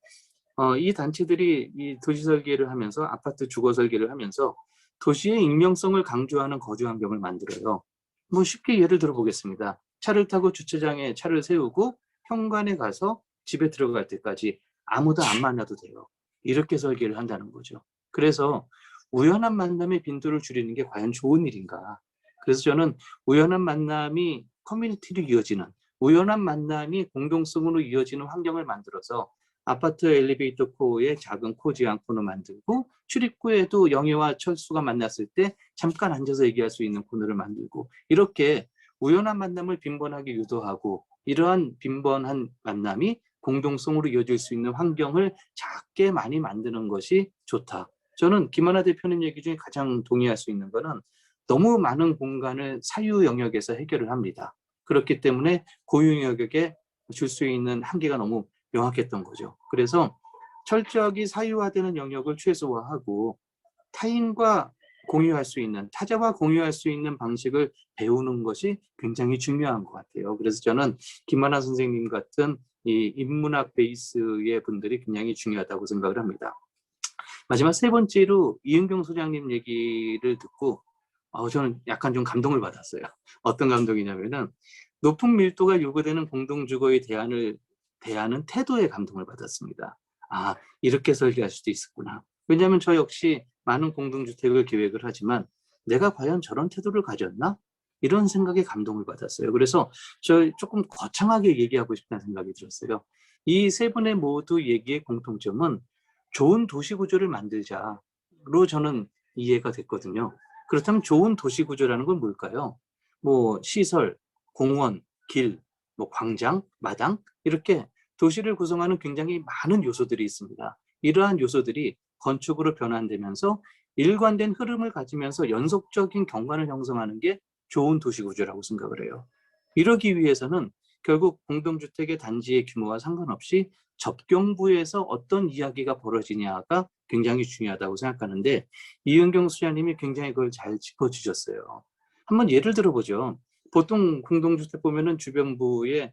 이 단체들이 이 도시 설계를 하면서 아파트 주거 설계를 하면서 도시의 익명성을 강조하는 거주 환경을 만들어요. 뭐 쉽게 예를 들어 보겠습니다. 차를 타고 주차장에 차를 세우고 현관에 가서 집에 들어갈 때까지 아무도 안 만나도 돼요. 이렇게 설계를 한다는 거죠. 그래서 우연한 만남의 빈도를 줄이는 게 과연 좋은 일인가? 그래서 저는 우연한 만남이 커뮤니티로 이어지는, 우연한 만남이 공동성으로 이어지는 환경을 만들어서 아파트 엘리베이터 코어에 작은 코지안 코너 만들고 출입구에도 영예와 철수가 만났을 때 잠깐 앉아서 얘기할 수 있는 코너를 만들고 이렇게 우연한 만남을 빈번하게 유도하고 이러한 빈번한 만남이 공동성으로 이어질 수 있는 환경을 작게 많이 만드는 것이 좋다. 저는 김하나 대표님 얘기 중에 가장 동의할 수 있는 거는 너무 많은 공간을 사유 영역에서 해결을 합니다. 그렇기 때문에 고유 영역에 줄 수 있는 한계가 너무 명확했던 거죠. 그래서 철저하게 사유화되는 영역을 최소화하고 타인과 공유할 수 있는, 타자와 공유할 수 있는 방식을 배우는 것이 굉장히 중요한 것 같아요. 그래서 저는 김하나 선생님 같은 이 인문학 베이스의 분들이 굉장히 중요하다고 생각을 합니다. 마지막 세 번째로 이은경 소장님 얘기를 듣고 저는 약간 좀 감동을 받았어요. 어떤 감동이냐면은 높은 밀도가 요구되는 공동주거의 대하는 태도에 감동을 받았습니다. 아, 이렇게 설계할 수도 있었구나. 왜냐하면 저 역시 많은 공동주택을 계획을 하지만 내가 과연 저런 태도를 가졌나? 이런 생각에 감동을 받았어요. 그래서 저 조금 거창하게 얘기하고 싶다는 생각이 들었어요. 이 세 분의 모두 얘기의 공통점은 좋은 도시 구조를 만들자로 저는 이해가 됐거든요. 그렇다면 좋은 도시 구조라는 건 뭘까요? 뭐 시설, 공원, 길, 뭐 광장, 마당 이렇게 도시를 구성하는 굉장히 많은 요소들이 있습니다. 이러한 요소들이 건축으로 변환되면서 일관된 흐름을 가지면서 연속적인 경관을 형성하는 게 좋은 도시 구조라고 생각을 해요. 이러기 위해서는 결국 공동주택의 단지의 규모와 상관없이 접경부에서 어떤 이야기가 벌어지냐가 굉장히 중요하다고 생각하는데 이은경 수장님이 굉장히 그걸 잘 짚어주셨어요. 한번 예를 들어보죠. 보통 공동주택 보면은 주변부에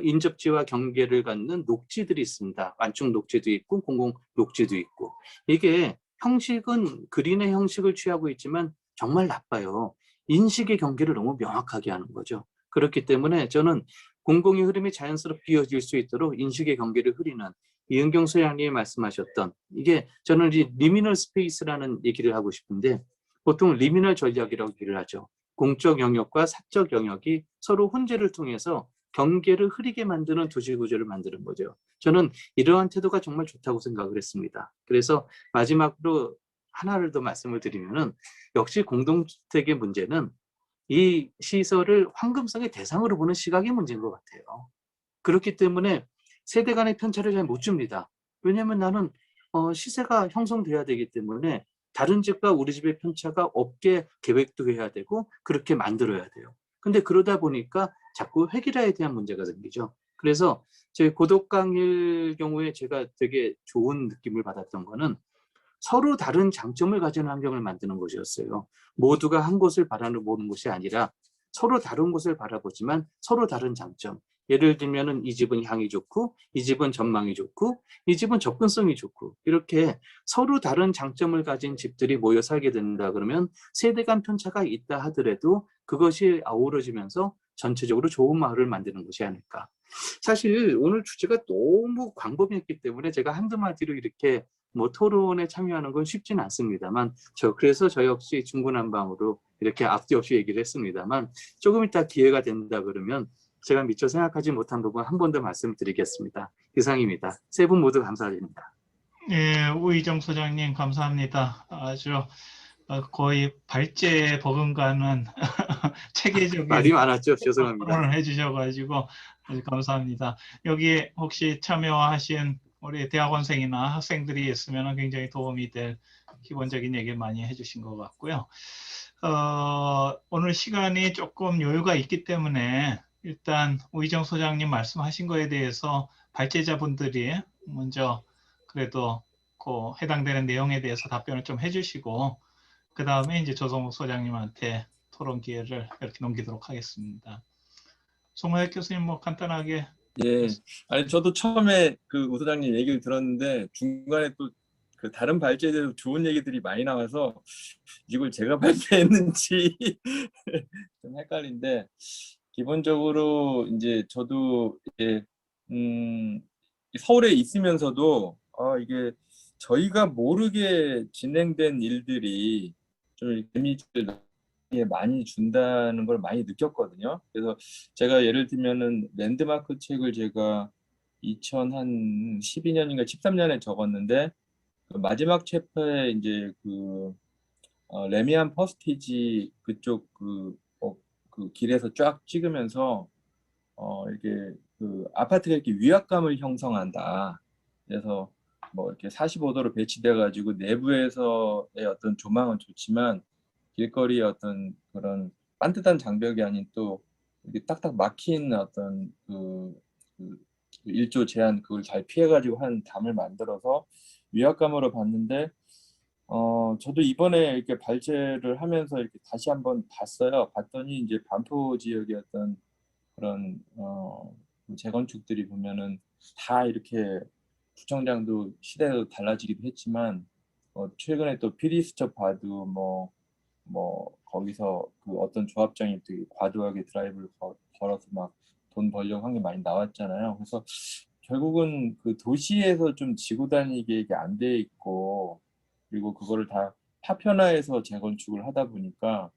인접지와 경계를 갖는 녹지들이 있습니다. 완충 녹지도 있고 공공 녹지도 있고. 이게 형식은 그린의 형식을 취하고 있지만 정말 나빠요. 인식의 경계를 너무 명확하게 하는 거죠. 그렇기 때문에 저는 공공의 흐름이 자연스럽게 이어질 수 있도록 인식의 경계를 흐리는 이은경 소장님이 말씀하셨던 이게 저는 이 리미널 스페이스라는 얘기를 하고 싶은데 보통 리미널 전략이라고 얘기를 하죠. 공적 영역과 사적 영역이 서로 혼재를 통해서 경계를 흐리게 만드는 도시 구조를 만드는 거죠. 저는 이러한 태도가 정말 좋다고 생각을 했습니다. 그래서 마지막으로 하나를 더 말씀을 드리면은 역시 공동주택의 문제는 이 시설을 황금성의 대상으로 보는 시각의 문제인 것 같아요. 그렇기 때문에 세대 간의 편차를 잘 못 줍니다. 왜냐하면 나는 시세가 형성돼야 되기 때문에 다른 집과 우리 집의 편차가 없게 계획도 해야 되고 그렇게 만들어야 돼요. 근데 그러다 보니까 자꾸 획일화에 대한 문제가 생기죠. 그래서 저희 고독강일 경우에 제가 되게 좋은 느낌을 받았던 거는 서로 다른 장점을 가진 환경을 만드는 것이었어요. 모두가 한 곳을 바라보는 것이 아니라 서로 다른 곳을 바라보지만 서로 다른 장점. 예를 들면은 이 집은 향이 좋고 이 집은 전망이 좋고 이 집은 접근성이 좋고 이렇게 서로 다른 장점을 가진 집들이 모여 살게 된다 그러면 세대 간 편차가 있다 하더라도 그것이 어우러지면서 전체적으로 좋은 마을을 만드는 것이 아닐까. 사실 오늘 주제가 너무 광범위했기 때문에 제가 한두 마디로 이렇게 뭐 토론에 참여하는 건 쉽지는 않습니다만 그래서 저 역시 중구난방으로 이렇게 앞뒤 없이 얘기를 했습니다만 조금 이따 기회가 된다 그러면 제가 미처 생각하지 못한 부분 한 번 더 말씀드리겠습니다. 이상입니다. 세 분 모두 감사드립니다. 예, 우희정 소장님 감사합니다. 아주 거의 발제에 버금가는 체계적인 말이 많았죠. 죄송합니다. 토론을 해주셔가지고 아주 감사합니다. 여기 혹시 참여하신 우리 대학원생이나 학생들이 있으면 굉장히 도움이 될 기본적인 얘기 많이 해주신 것 같고요. 오늘 시간이 조금 여유가 있기 때문에 일단 우희정 소장님 말씀하신 거에 대해서 발제자분들이 먼저 그래도 그 해당되는 내용에 대해서 답변을 좀 해주시고 그 다음에 이제 조성욱 소장님한테 토론 기회를 이렇게 넘기도록 하겠습니다. 송하혁 교수님 뭐 간단하게. 예. 아니 저도 처음에 그 우 소장님 얘기를 들었는데 중간에 또 그 다른 발제에도 좋은 얘기들이 많이 나와서 이걸 제가 발제했는지 좀 헷갈린데 기본적으로 이제 저도 이제 서울에 있으면서도 이게 저희가 모르게 진행된 일들이 좀 재미를 많이 준다는 걸 많이 느꼈거든요. 그래서 제가 예를 들면은 랜드마크 책을 제가 2012년인가 13년에 적었는데 그 마지막 챕터에 이제 그 레미안 퍼스티지 그쪽 그 길에서 쫙 찍으면서 이게 그 아파트가 이렇게 위압감을 형성한다. 그래서 뭐 이렇게 45도로 배치돼 가지고 내부에서의 어떤 조망은 좋지만 길거리의 어떤 그런 반듯한 장벽이 아닌 또 이렇게 딱딱 막힌 어떤 그 일조 제한 그걸 잘 피해 가지고 한 담을 만들어서 위압감으로 봤는데 저도 이번에 이렇게 발제를 하면서 이렇게 다시 한번 봤어요. 봤더니 이제 반포 지역의 어떤 그런 재건축들이 보면은 다 이렇게 구청장도 시대도 달라지기도 했지만 최근에 또 피리스처 봐도 뭐 거기서 그 어떤 조합장이 되게 과도하게 드라이브를 걸어서 막 돈 벌려고 한 게 많이 나왔잖아요. 그래서 결국은 그 도시에서 좀 지고 다니게 이게 안 돼 있고 그리고 그거를 다 파편화해서 재건축을 하다 보니까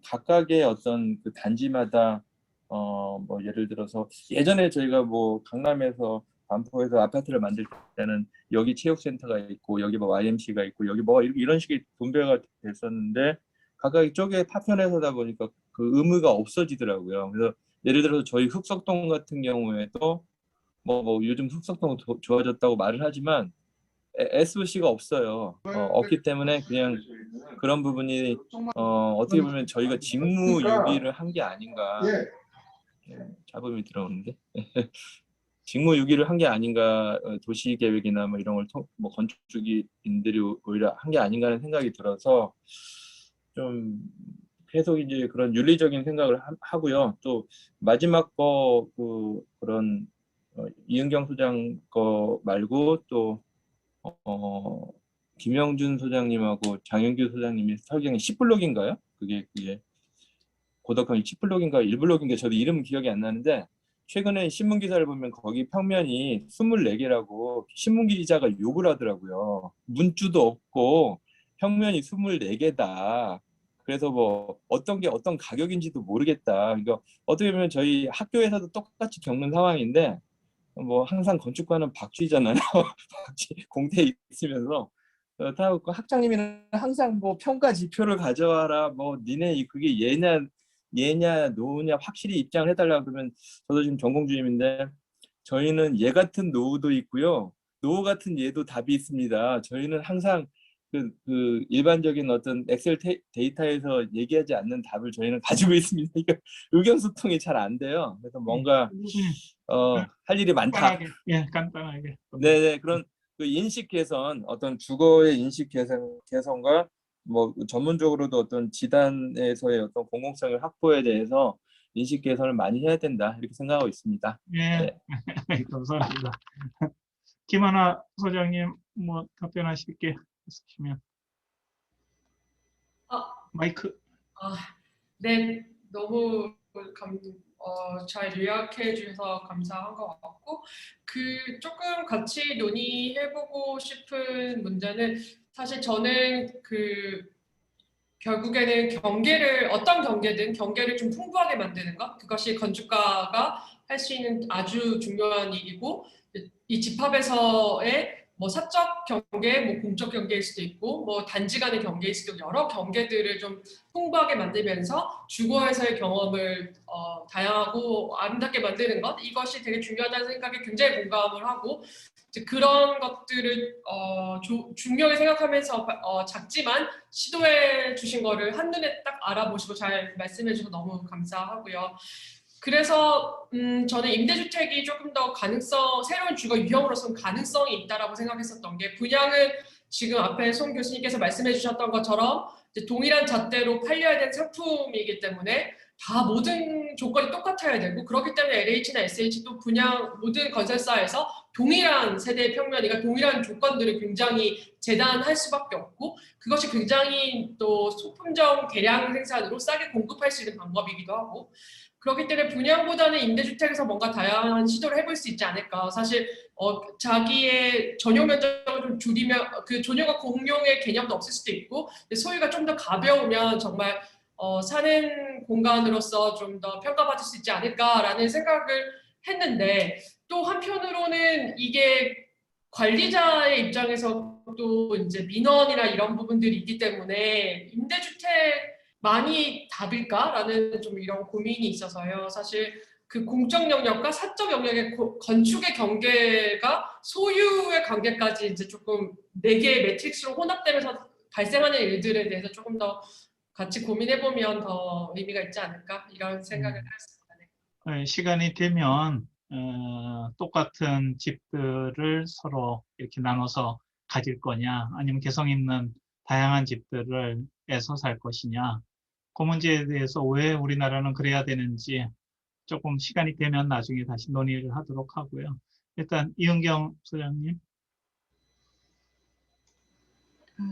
각각의 어떤 그 단지마다 뭐 예를 들어서 예전에 저희가 뭐 강남에서 반포에서 아파트를 만들 때는 여기 체육센터가 있고 여기 뭐 YMC가 있고 여기 뭐 이런 식의 분배가 됐었는데 각각 쪽에 파편해서다 보니까 그 의무가 없어지더라고요. 그래서 예를 들어서 저희 흑석동 같은 경우에도 뭐 요즘 흑석동 좋아졌다고 말을 하지만 SOC가 없어요. 없기 때문에 그냥 그런 부분이 어떻게 보면 저희가 직무유기를 한 게 아닌가. 잡음이 들어오는데 직무유기를 한 게 아닌가. 도시계획이나 뭐 이런 걸 뭐 건축주기인들이 오히려 한 게 아닌가 하는 생각이 들어서 좀 계속 이제 그런 윤리적인 생각을 하고요. 또 마지막 거 그런 이은경 소장 거 말고 또 김영준 소장님하고 장영규 소장님이 설경이 10블록인가요? 그게 고덕항이 10블록인가 1블록인가 저도 이름 기억이 안 나는데 최근에 신문 기사를 보면 거기 평면이 24개라고 신문 기자가 욕을 하더라고요. 문주도 없고 평면이 24개다. 그래서 뭐 어떤 게 어떤 가격인지도 모르겠다. 그러니까 어떻게 보면 저희 학교에서도 똑같이 겪는 상황인데 뭐 항상 건축가는 박쥐잖아요. 공대에 있으면서 다 학장님이는 항상 뭐 평가 지표를 가져와라. 뭐 니네 그게 얘냐 노냐 확실히 입장을 해달라 그러면 저도 지금 전공주임인데 저희는 얘 같은 노도 있고요. 노 같은 얘도 답이 있습니다. 저희는 항상 그 일반적인 어떤 엑셀 데이터에서 얘기하지 않는 답을 저희는 가지고 있습니다. 그러니까 의견 소통이 잘 안 돼요. 그래서 뭔가 할 일이 많다. 간단하게, 예, 간단하게. 네네 그런 그 인식 개선, 어떤 주거의 인식 개선과 뭐 전문적으로도 어떤 지단에서의 어떤 공공성을 확보에 대해서 인식 개선을 많이 해야 된다 이렇게 생각하고 있습니다. 예, 네. 감사합니다. 김하나 소장님, 뭐 답변하실 게 있으시면 마이크. 네, 너무 잘 요약해 주셔서 감사한 것 같고 조금 같이 논의해보고 싶은 문제는 사실 저는 결국에는 어떤 경계든 경계를 좀 풍부하게 만드는 것, 그것이 건축가가 할 수 있는 아주 중요한 일이고 이 집합에서의 뭐 사적 경계, 뭐 공적 경계일 수도 있고 뭐 단지 간의 경계일 수도 있고 여러 경계들을 좀 풍부하게 만들면서 주거에서의 경험을 다양하고 아름답게 만드는 것, 이것이 되게 중요하다는 생각에 굉장히 공감을 하고 이제 그런 것들을 중요하게 생각하면서 작지만 시도해 주신 거를 한눈에 딱 알아보시고 잘 말씀해 주셔서 너무 감사하고요. 그래서 저는 임대주택이 조금 더 새로운 주거 유형으로서는 가능성이 있다라고 생각했었던 게 분양은 지금 앞에 송 교수님께서 말씀해 주셨던 것처럼 이제 동일한 잣대로 팔려야 되는 상품이기 때문에 다 모든 조건이 똑같아야 되고 그렇기 때문에 LH나 SH도 모든 건설사에서 동일한 세대의 평면이가 동일한 조건들을 굉장히 재단할 수밖에 없고 그것이 굉장히 또 소품종 대량 생산으로 싸게 공급할 수 있는 방법이기도 하고 그렇기 때문에 분양보다는 임대주택에서 뭔가 다양한 시도를 해볼 수 있지 않을까. 사실 자기의 전용 면적을 좀 줄이면 그 전용과 공용의 개념도 없을 수도 있고 소유가 좀 더 가벼우면 정말 사는 공간으로서 좀 더 평가받을 수 있지 않을까라는 생각을 했는데 또 한편으로는 이게 관리자의 입장에서도 이제 민원이나 이런 부분들이 있기 때문에 임대주택만이 답일까라는 좀 이런 고민이 있어서요. 사실 그 공적 영역과 사적 영역의 건축의 경계가 소유의 관계까지 이제 조금 4개의 매트릭스로 혼합되면서 발생하는 일들에 대해서 조금 더 같이 고민해보면 더 의미가 있지 않을까 이런 생각을 했습니다. 시간이 되면 똑같은 집들을 서로 이렇게 나눠서 가질 거냐 아니면 개성 있는 다양한 집들을 애서 살 것이냐 그 문제에 대해서 왜 우리나라는 그래야 되는지 조금 시간이 되면 나중에 다시 논의를 하도록 하고요. 일단 이은경 소장님.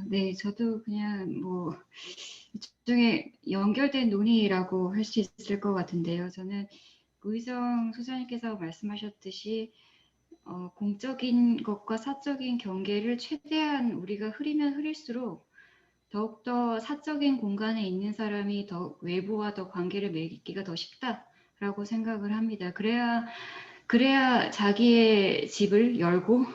네, 저도 그냥 뭐 일종의 연결된 논의라고 할 수 있을 것 같은데요. 저는 우희정 소장님께서 말씀하셨듯이 공적인 것과 사적인 경계를 최대한 우리가 흐리면 흐릴수록 더욱더 사적인 공간에 있는 사람이 더 외부와 더 관계를 맺기가 더 쉽다라고 생각을 합니다. 그래야 자기의 집을 열고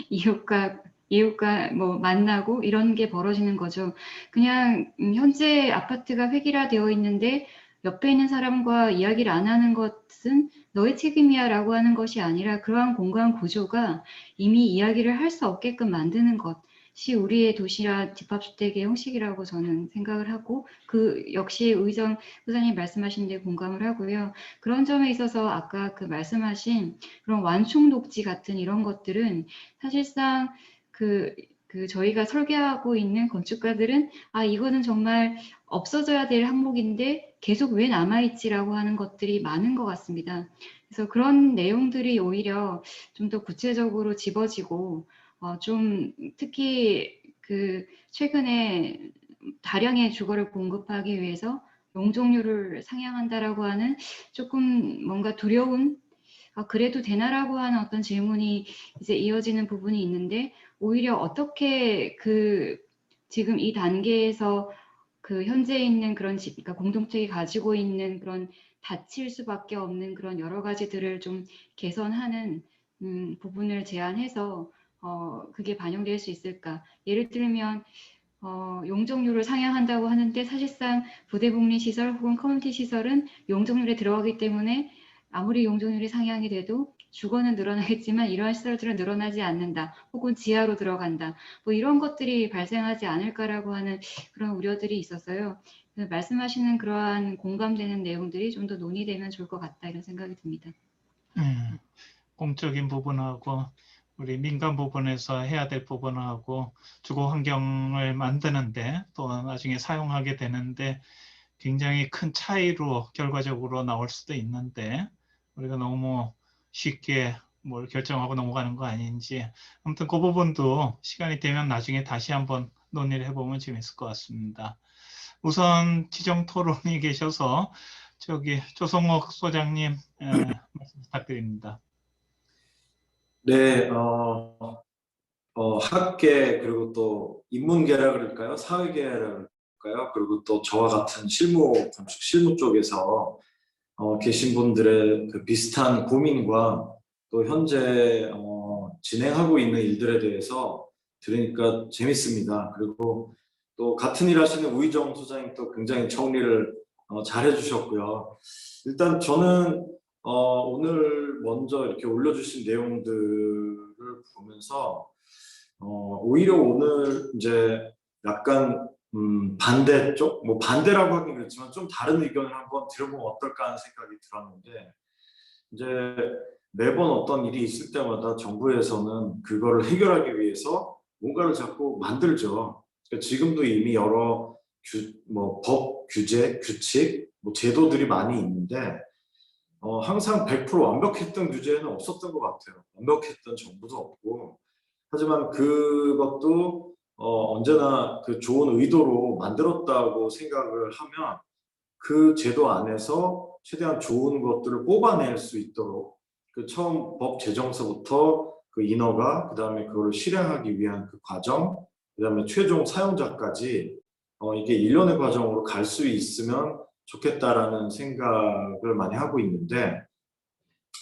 이웃과 뭐 만나고 이런 게 벌어지는 거죠. 그냥 현재 아파트가 획일화되어 있는데 옆에 있는 사람과 이야기를 안 하는 것은 너의 책임이야라고 하는 것이 아니라 그러한 공간 구조가 이미 이야기를 할 수 없게끔 만드는 것이 우리의 도시라 집합주택의 형식이라고 저는 생각을 하고 그 역시 의정 소장님 말씀하신 데 공감을 하고요. 그런 점에 있어서 아까 그 말씀하신 그런 완충 녹지 같은 이런 것들은 사실상 저희가 설계하고 있는 건축가들은 이거는 정말 없어져야 될 항목인데 계속 왜 남아있지라고 하는 것들이 많은 것 같습니다. 그래서 그런 내용들이 오히려 좀 더 구체적으로 집어지고 좀 특히 최근에 다량의 주거를 공급하기 위해서 용적률을 상향한다라고 하는 조금 뭔가 두려운 그래도 되나라고 하는 어떤 질문이 이제 이어지는 부분이 있는데 오히려 어떻게 지금 이 단계에서 현재 있는 그런 그러니까 공동체가 가지고 있는 그런 닫힐 수밖에 없는 그런 여러 가지들을 좀 개선하는 부분을 제안해서 그게 반영될 수 있을까? 예를 들면 용적률을 상향한다고 하는데 사실상 부대복리시설 혹은 커뮤니티 시설은 용적률에 들어가기 때문에 아무리 용적률이 상향이 돼도 주거는 늘어나겠지만 이러한 시설들은 늘어나지 않는다. 혹은 지하로 들어간다. 뭐 이런 것들이 발생하지 않을까라고 하는 그런 우려들이 있었어요. 말씀하시는 그러한 공감되는 내용들이 좀 더 논의되면 좋을 것 같다 이런 생각이 듭니다. 공적인 부분하고 우리 민간 부분에서 해야 될 부분하고 주거 환경을 만드는데 또 나중에 사용하게 되는데 굉장히 큰 차이로 결과적으로 나올 수도 있는데 우리가 너무 쉽게 뭘 결정하고 넘어가는 거 아닌지 아무튼 그 부분도 시간이 되면 나중에 다시 한번 논의를 해보면 재밌을 것 같습니다. 우선 지정 토론이 계셔서 조성옥 소장님 말씀 부탁드립니다. 네, 학계 그리고 또 인문계라 그럴까요? 사회계라 그럴까요? 그리고 또 저와 같은 건축 실무 쪽에서 계신 분들의 그 비슷한 고민과 또 현재 진행하고 있는 일들에 대해서 들으니까 재밌습니다. 그리고 또 같은 일 하시는 우희정 소장님 또 굉장히 정리를 잘 해주셨고요. 일단 저는 오늘 먼저 이렇게 올려주신 내용들을 보면서 오히려 오늘 이제 약간 반대쪽, 뭐 반대라고 하긴 그렇지만 좀 다른 의견을 한번 들어보면 어떨까 하는 생각이 들었는데 이제 매번 어떤 일이 있을 때마다 정부에서는 그거를 해결하기 위해서 뭔가를 자꾸 만들죠. 그러니까 지금도 이미 여러 법, 규제, 규칙, 뭐 제도들이 많이 있는데 항상 100% 완벽했던 규제는 없었던 것 같아요. 완벽했던 정부도 없고. 하지만 그것도 언제나 그 좋은 의도로 만들었다고 생각을 하면 그 제도 안에서 최대한 좋은 것들을 뽑아낼 수 있도록 그 처음 법 제정서부터 그 인허가, 그 다음에 그걸 실행하기 위한 그 과정, 그 다음에 최종 사용자까지 이게 일련의 과정으로 갈 수 있으면 좋겠다라는 생각을 많이 하고 있는데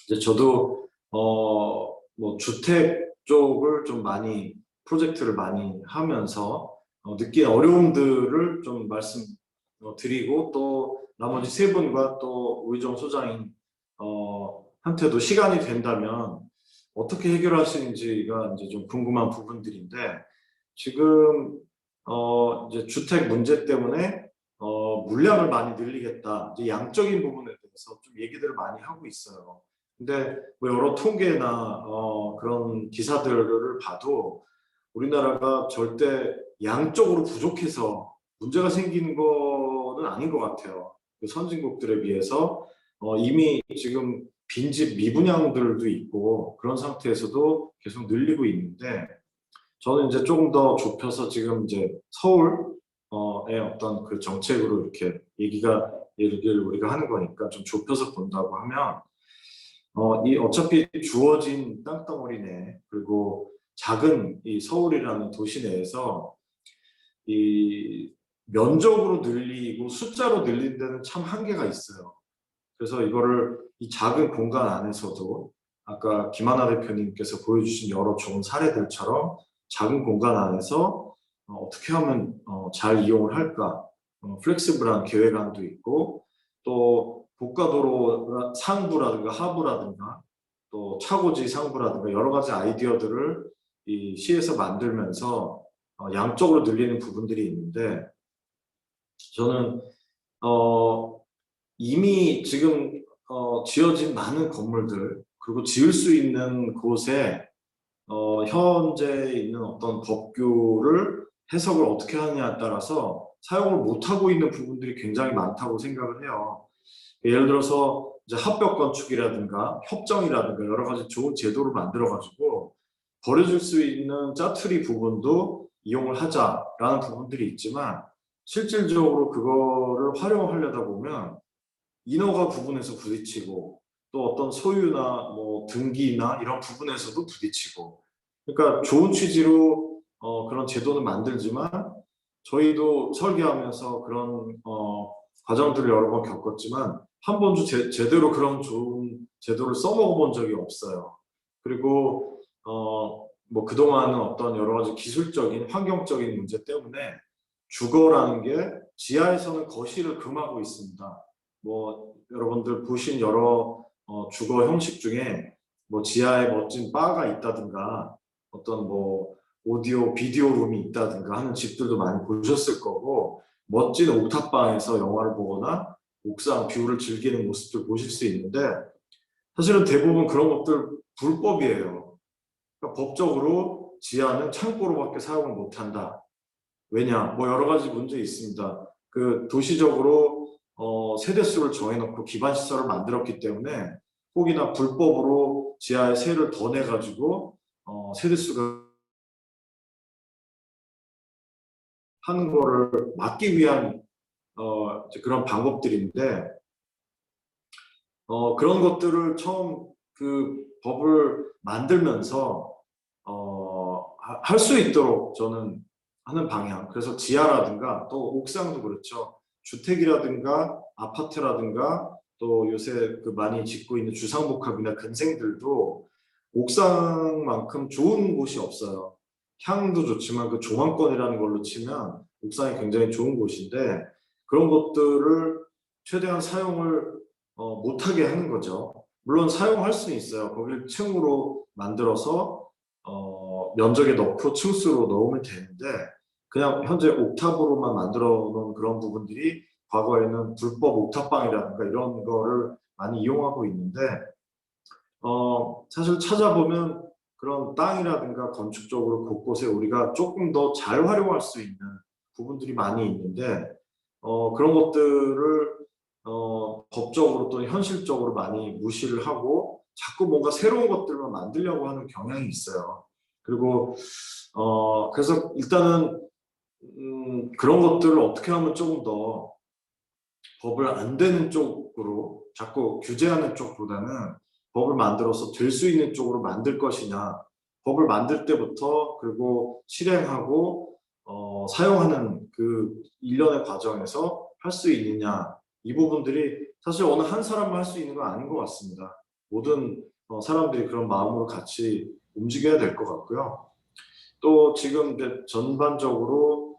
이제 저도 뭐 주택 쪽을 좀 많이 프로젝트를 많이 하면서 느낀 어려움들을 좀 말씀드리고 또 나머지 세 분과 또 우희정 소장님 한테도 시간이 된다면 어떻게 해결하시는지가 이제 좀 궁금한 부분들인데 지금 이제 주택 문제 때문에 물량을 많이 늘리겠다. 이제 양적인 부분에 대해서 좀 얘기들을 많이 하고 있어요. 근데 뭐 여러 통계나 그런 기사들을 봐도 우리나라가 절대 양적으로 부족해서 문제가 생기는 거는 아닌 것 같아요. 그 선진국들에 비해서 이미 지금 빈집 미분양들도 있고 그런 상태에서도 계속 늘리고 있는데 저는 이제 조금 더 좁혀서 지금 이제 서울의 어떤 그 정책으로 이렇게 얘기를 우리가 하는 거니까 좀 좁혀서 본다고 하면 이 어차피 주어진 땅덩어리 내 그리고 작은 이 서울이라는 도시 내에서 이 면적으로 늘리고 숫자로 늘린 데는 참 한계가 있어요. 그래서 이거를 이 작은 공간 안에서도 아까 김하나 대표님께서 보여주신 여러 좋은 사례들처럼 작은 공간 안에서 어떻게 하면 잘 이용을 할까, 플렉시블한 계획안도 있고, 또 고가도로 상부라든가 하부라든가 또 차고지 상부라든가 여러 가지 아이디어들을 이 시에서 만들면서 양쪽으로 늘리는 부분들이 있는데, 저는 이미 지금 지어진 많은 건물들, 그리고 지을 수 있는 곳에 현재 있는 어떤 법규를 해석을 어떻게 하느냐에 따라서 사용을 못하고 있는 부분들이 굉장히 많다고 생각을 해요. 예를 들어서 이제 합벽 건축이라든가 협정이라든가 여러 가지 좋은 제도를 만들어가지고 버려질 수 있는 짜투리 부분도 이용을 하자라는 부분들이 있지만, 실질적으로 그거를 활용하려다 보면 인허가 부분에서 부딪히고, 또 어떤 소유나 뭐 등기나 이런 부분에서도 부딪히고, 그러니까 좋은 취지로 그런 제도는 만들지만, 저희도 설계하면서 그런 과정들을 여러 번 겪었지만 한 번도 제대로 그런 좋은 제도를 써먹어 본 적이 없어요. 그리고 뭐 그동안은 어떤 여러 가지 기술적인 환경적인 문제 때문에 주거라는 게 지하에서는 거실을 금하고 있습니다. 뭐 여러분들 보신 여러 주거 형식 중에 뭐 지하에 멋진 바가 있다든가 어떤 뭐 오디오 비디오 룸이 있다든가 하는 집들도 많이 보셨을 거고, 멋진 옥탑방에서 영화를 보거나 옥상 뷰를 즐기는 모습들 보실 수 있는데, 사실은 대부분 그런 것들 불법이에요. 그러니까 법적으로 지하는 창고로밖에 사용을 못한다. 왜냐? 뭐 여러 가지 문제 있습니다. 그 도시적으로 세대수를 정해놓고 기반시설을 만들었기 때문에 혹이나 불법으로 지하에 세를 더 내가지고 세대수가 하는 거를 막기 위한 그런 방법들인데, 그런 것들을 처음 그 법을 만들면서 할 수 있도록 저는 하는 방향. 그래서 지하라든가 또 옥상도 그렇죠. 주택이라든가 아파트라든가 또 요새 그 많이 짓고 있는 주상복합이나 근생들도 옥상만큼 좋은 곳이 없어요. 향도 좋지만 그 조망권이라는 걸로 치면 옥상이 굉장히 좋은 곳인데, 그런 것들을 최대한 사용을 못하게 하는 거죠. 물론 사용할 수는 있어요. 거기를 층으로 만들어서 면적에 넣고 층수로 넣으면 되는데, 그냥 현재 옥탑으로만 만들어 놓은 그런 부분들이 과거에는 불법 옥탑방이라든가 이런 거를 많이 이용하고 있는데, 사실 찾아보면 그런 땅이라든가 건축적으로 곳곳에 우리가 조금 더 잘 활용할 수 있는 부분들이 많이 있는데, 그런 것들을 법적으로 또는 현실적으로 많이 무시를 하고 자꾸 뭔가 새로운 것들만 만들려고 하는 경향이 있어요. 그리고 그래서 일단은 그런 것들을 어떻게 하면 조금 더 법을 안 되는 쪽으로 자꾸 규제하는 쪽보다는 법을 만들어서 될 수 있는 쪽으로 만들 것이냐, 법을 만들 때부터 그리고 실행하고 사용하는 그 일련의 과정에서 할 수 있느냐, 이 부분들이 사실 어느 한 사람만 할 수 있는 건 아닌 것 같습니다. 모든 사람들이 그런 마음으로 같이 움직여야 될 것 같고요. 또 지금 전반적으로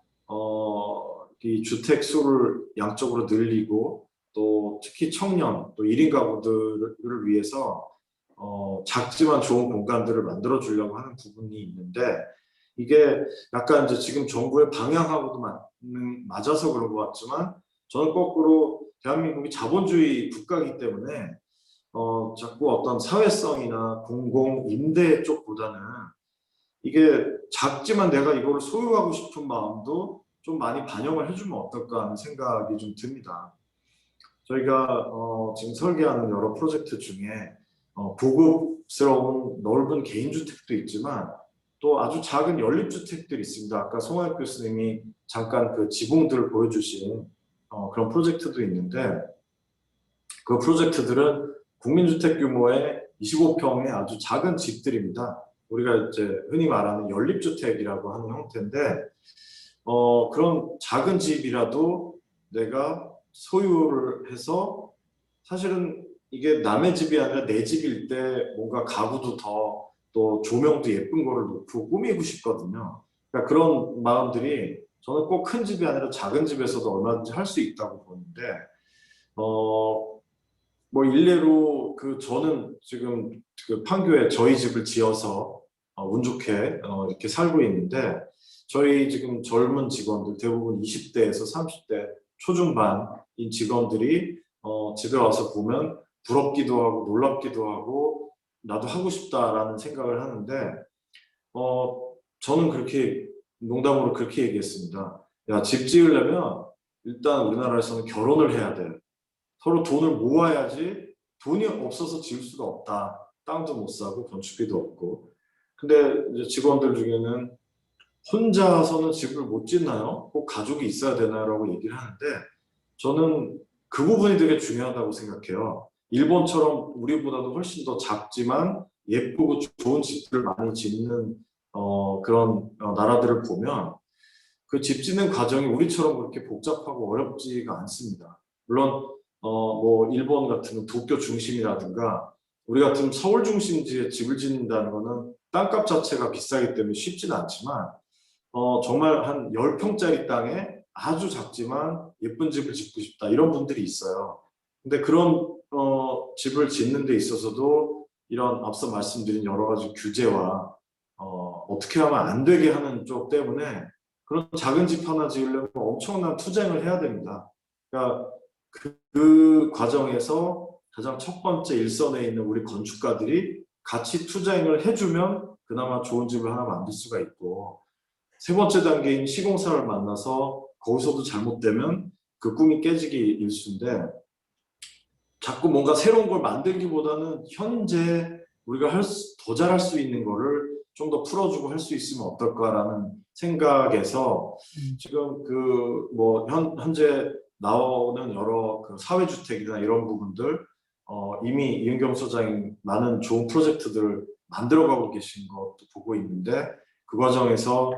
이 주택 수를 양적으로 늘리고, 또 특히 청년 또 1인 가구들을 위해서 작지만 좋은 공간들을 만들어 주려고 하는 부분이 있는데, 이게 약간 이제 지금 정부의 방향하고도 맞아서 그런 것 같지만, 저는 거꾸로 대한민국이 자본주의 국가이기 때문에 자꾸 어떤 사회성이나 공공 임대 쪽보다는 이게 작지만 내가 이거를 소유하고 싶은 마음도 좀 많이 반영을 해주면 어떨까 하는 생각이 좀 듭니다. 저희가 지금 설계하는 여러 프로젝트 중에 고급스러운 넓은 개인주택도 있지만 또 아주 작은 연립주택들이 있습니다. 아까 송하엽 교수님이 잠깐 그 지붕들을 보여주신 그런 프로젝트도 있는데, 그 프로젝트들은 국민주택 규모의 25평의 아주 작은 집들입니다. 우리가 이제 흔히 말하는 연립주택이라고 하는 형태인데, 그런 작은 집이라도 내가 소유를 해서 사실은 이게 남의 집이 아니라 내 집일 때 뭔가 가구도 더 또 조명도 예쁜 거를 놓고 꾸미고 싶거든요. 그러니까 그런 마음들이 저는 꼭 큰 집이 아니라 작은 집에서도 얼마든지 할 수 있다고 보는데 뭐 일례로 저는 지금 그 판교에 저희 집을 지어서 운 좋게 이렇게 살고 있는데 저희 지금 젊은 직원들 대부분 20대에서 30대 초중반인 직원들이 집에 와서 보면 부럽기도 하고 놀랍기도 하고 나도 하고 싶다라는 생각을 하는데 저는 그렇게 농담으로 그렇게 얘기했습니다. 야, 집 지으려면 일단 우리나라에서는 결혼을 해야 돼. 서로 돈을 모아야지 돈이 없어서 지을 수가 없다. 땅도 못 사고 건축비도 없고. 근데 이제 직원들 중에는 혼자서는 집을 못 짓나요? 꼭 가족이 있어야 되나요? 라고 얘기를 하는데 저는 그 부분이 되게 중요하다고 생각해요. 일본처럼 우리보다도 훨씬 더 작지만 예쁘고 좋은 집들을 많이 짓는 그런 나라들을 보면 그 집 짓는 과정이 우리처럼 그렇게 복잡하고 어렵지가 않습니다. 물론 뭐 일본 같은 도쿄 중심이라든가 우리 같은 서울 중심지에 집을 짓는다는 거는 땅값 자체가 비싸기 때문에 쉽지는 않지만 정말 한 10평짜리 땅에 아주 작지만 예쁜 집을 짓고 싶다 이런 분들이 있어요. 근데 그런 집을 짓는 데 있어서도 이런 앞서 말씀드린 여러 가지 규제와 어떻게 하면 안 되게 하는 쪽 때문에 그런 작은 집 하나 지으려면 엄청난 투쟁을 해야 됩니다. 그러니까 그 과정에서 가장 첫 번째 일선에 있는 우리 건축가들이 같이 투쟁을 해주면 그나마 좋은 집을 하나 만들 수가 있고 세 번째 단계인 시공사를 만나서 거기서도 잘못되면 그 꿈이 깨지기 일쑤인데 자꾸 뭔가 새로운 걸 만들기보다는 현재 우리가 더 잘할 수 있는 거를 좀 더 풀어주고 할 수 있으면 어떨까라는 생각에서 지금 뭐 현재 나오는 여러 사회주택이나 이런 부분들 이미 이은경 소장이 많은 좋은 프로젝트들을 만들어가고 계신 것도 보고 있는데 그 과정에서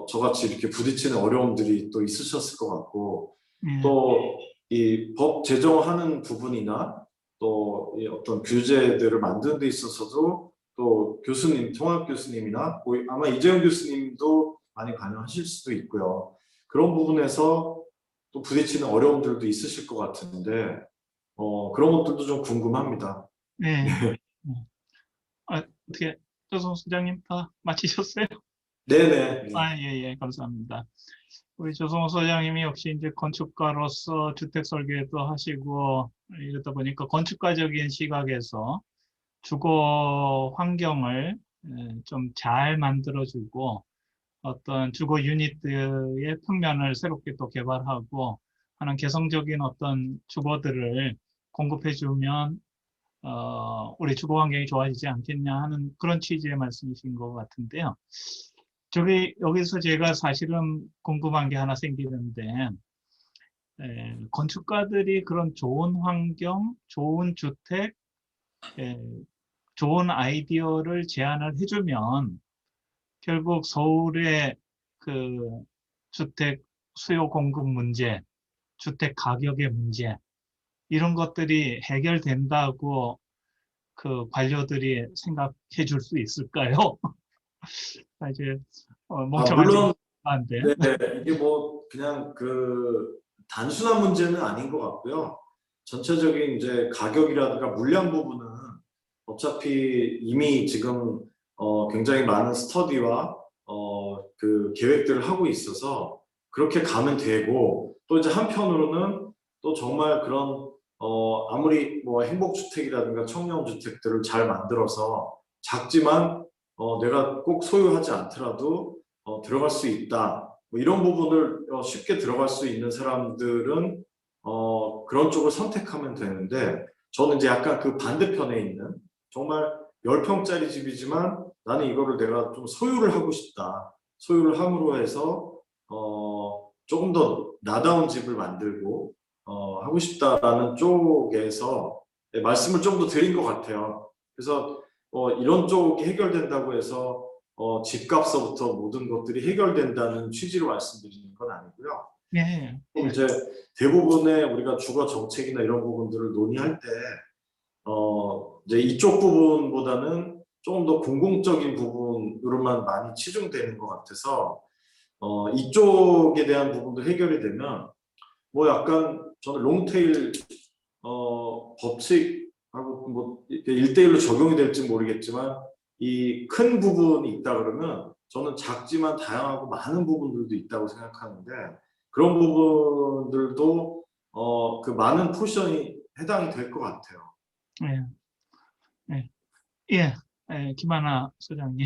저같이 이렇게 부딪히는 어려움들이 또 있으셨을 것 같고 또 이 법 제정하는 부분이나 또 이 어떤 규제들을 만드는 데 있어서도 또 교수님, 통합 교수님이나 뭐 아마 이재용 교수님도 많이 관여하실 수도 있고요. 그런 부분에서 또 부딪히는 어려움들도 있으실 것 같은데 그런 것들도 좀 궁금합니다. 네. 어떻게 조성 소장님 다 마치셨어요? 네네. 예, 감사합니다. 우리 조성호 소장님이 역시 이제 건축가로서 주택 설계도 하시고 이러다 보니까 건축가적인 시각에서 주거 환경을 좀 잘 만들어주고 어떤 주거 유닛의 평면을 새롭게 또 개발하고 하는 개성적인 어떤 주거들을 공급해주면 우리 주거 환경이 좋아지지 않겠냐 하는 그런 취지의 말씀이신 것 같은데요. 여기서 제가 사실은 궁금한 게 하나 생기는데, 건축가들이 그런 좋은 환경, 좋은 주택, 좋은 아이디어를 제안을 해주면 결국 서울의 그 주택 수요 공급 문제, 주택 가격의 문제, 이런 것들이 해결된다고 그 관료들이 생각해 줄 수 있을까요? 이제 멍청하지 물론 않은데. 네, 이게 뭐 그냥 단순한 문제는 아닌 것 같고요. 전체적인 이제 가격이라든가 물량 부분은 어차피 이미 지금 굉장히 많은 스터디와 그 계획들을 하고 있어서 그렇게 가면 되고 또 이제 한편으로는 또 정말 그런 아무리 뭐 행복주택이라든가 청년주택들을 잘 만들어서 작지만 내가 꼭 소유하지 않더라도 들어갈 수 있다. 뭐 이런 부분을 쉽게 들어갈 수 있는 사람들은 그런 쪽을 선택하면 되는데 저는 이제 약간 그 반대편에 있는 정말 10평짜리 집이지만 나는 이거를 내가 좀 소유를 하고 싶다. 소유를 함으로 해서 조금 더 나다운 집을 만들고 하고 싶다라는 쪽에서 말씀을 좀 더 드린 것 같아요. 그래서 이런 쪽이 해결된다고 해서 집값서부터 모든 것들이 해결된다는 취지로 말씀드리는 건 아니고요. 예. 이제 대부분의 우리가 주거 정책이나 이런 부분들을 논의할 때 이제 이쪽 부분보다는 조금 더 공공적인 부분으로만 많이 치중되는 것 같아서 이쪽에 대한 부분도 해결이 되면 뭐 약간 저는 롱테일 법칙하고 뭐 1대1로 적용이 될지 모르겠지만 이 큰 부분이 있다 그러면 저는 작지만 다양하고 많은 부분들도 있다고 생각하는데 그런 부분들도 그 많은 포션이 해당이 될 것 같아요. 예. 예. 예. 예. 김하나 소장님.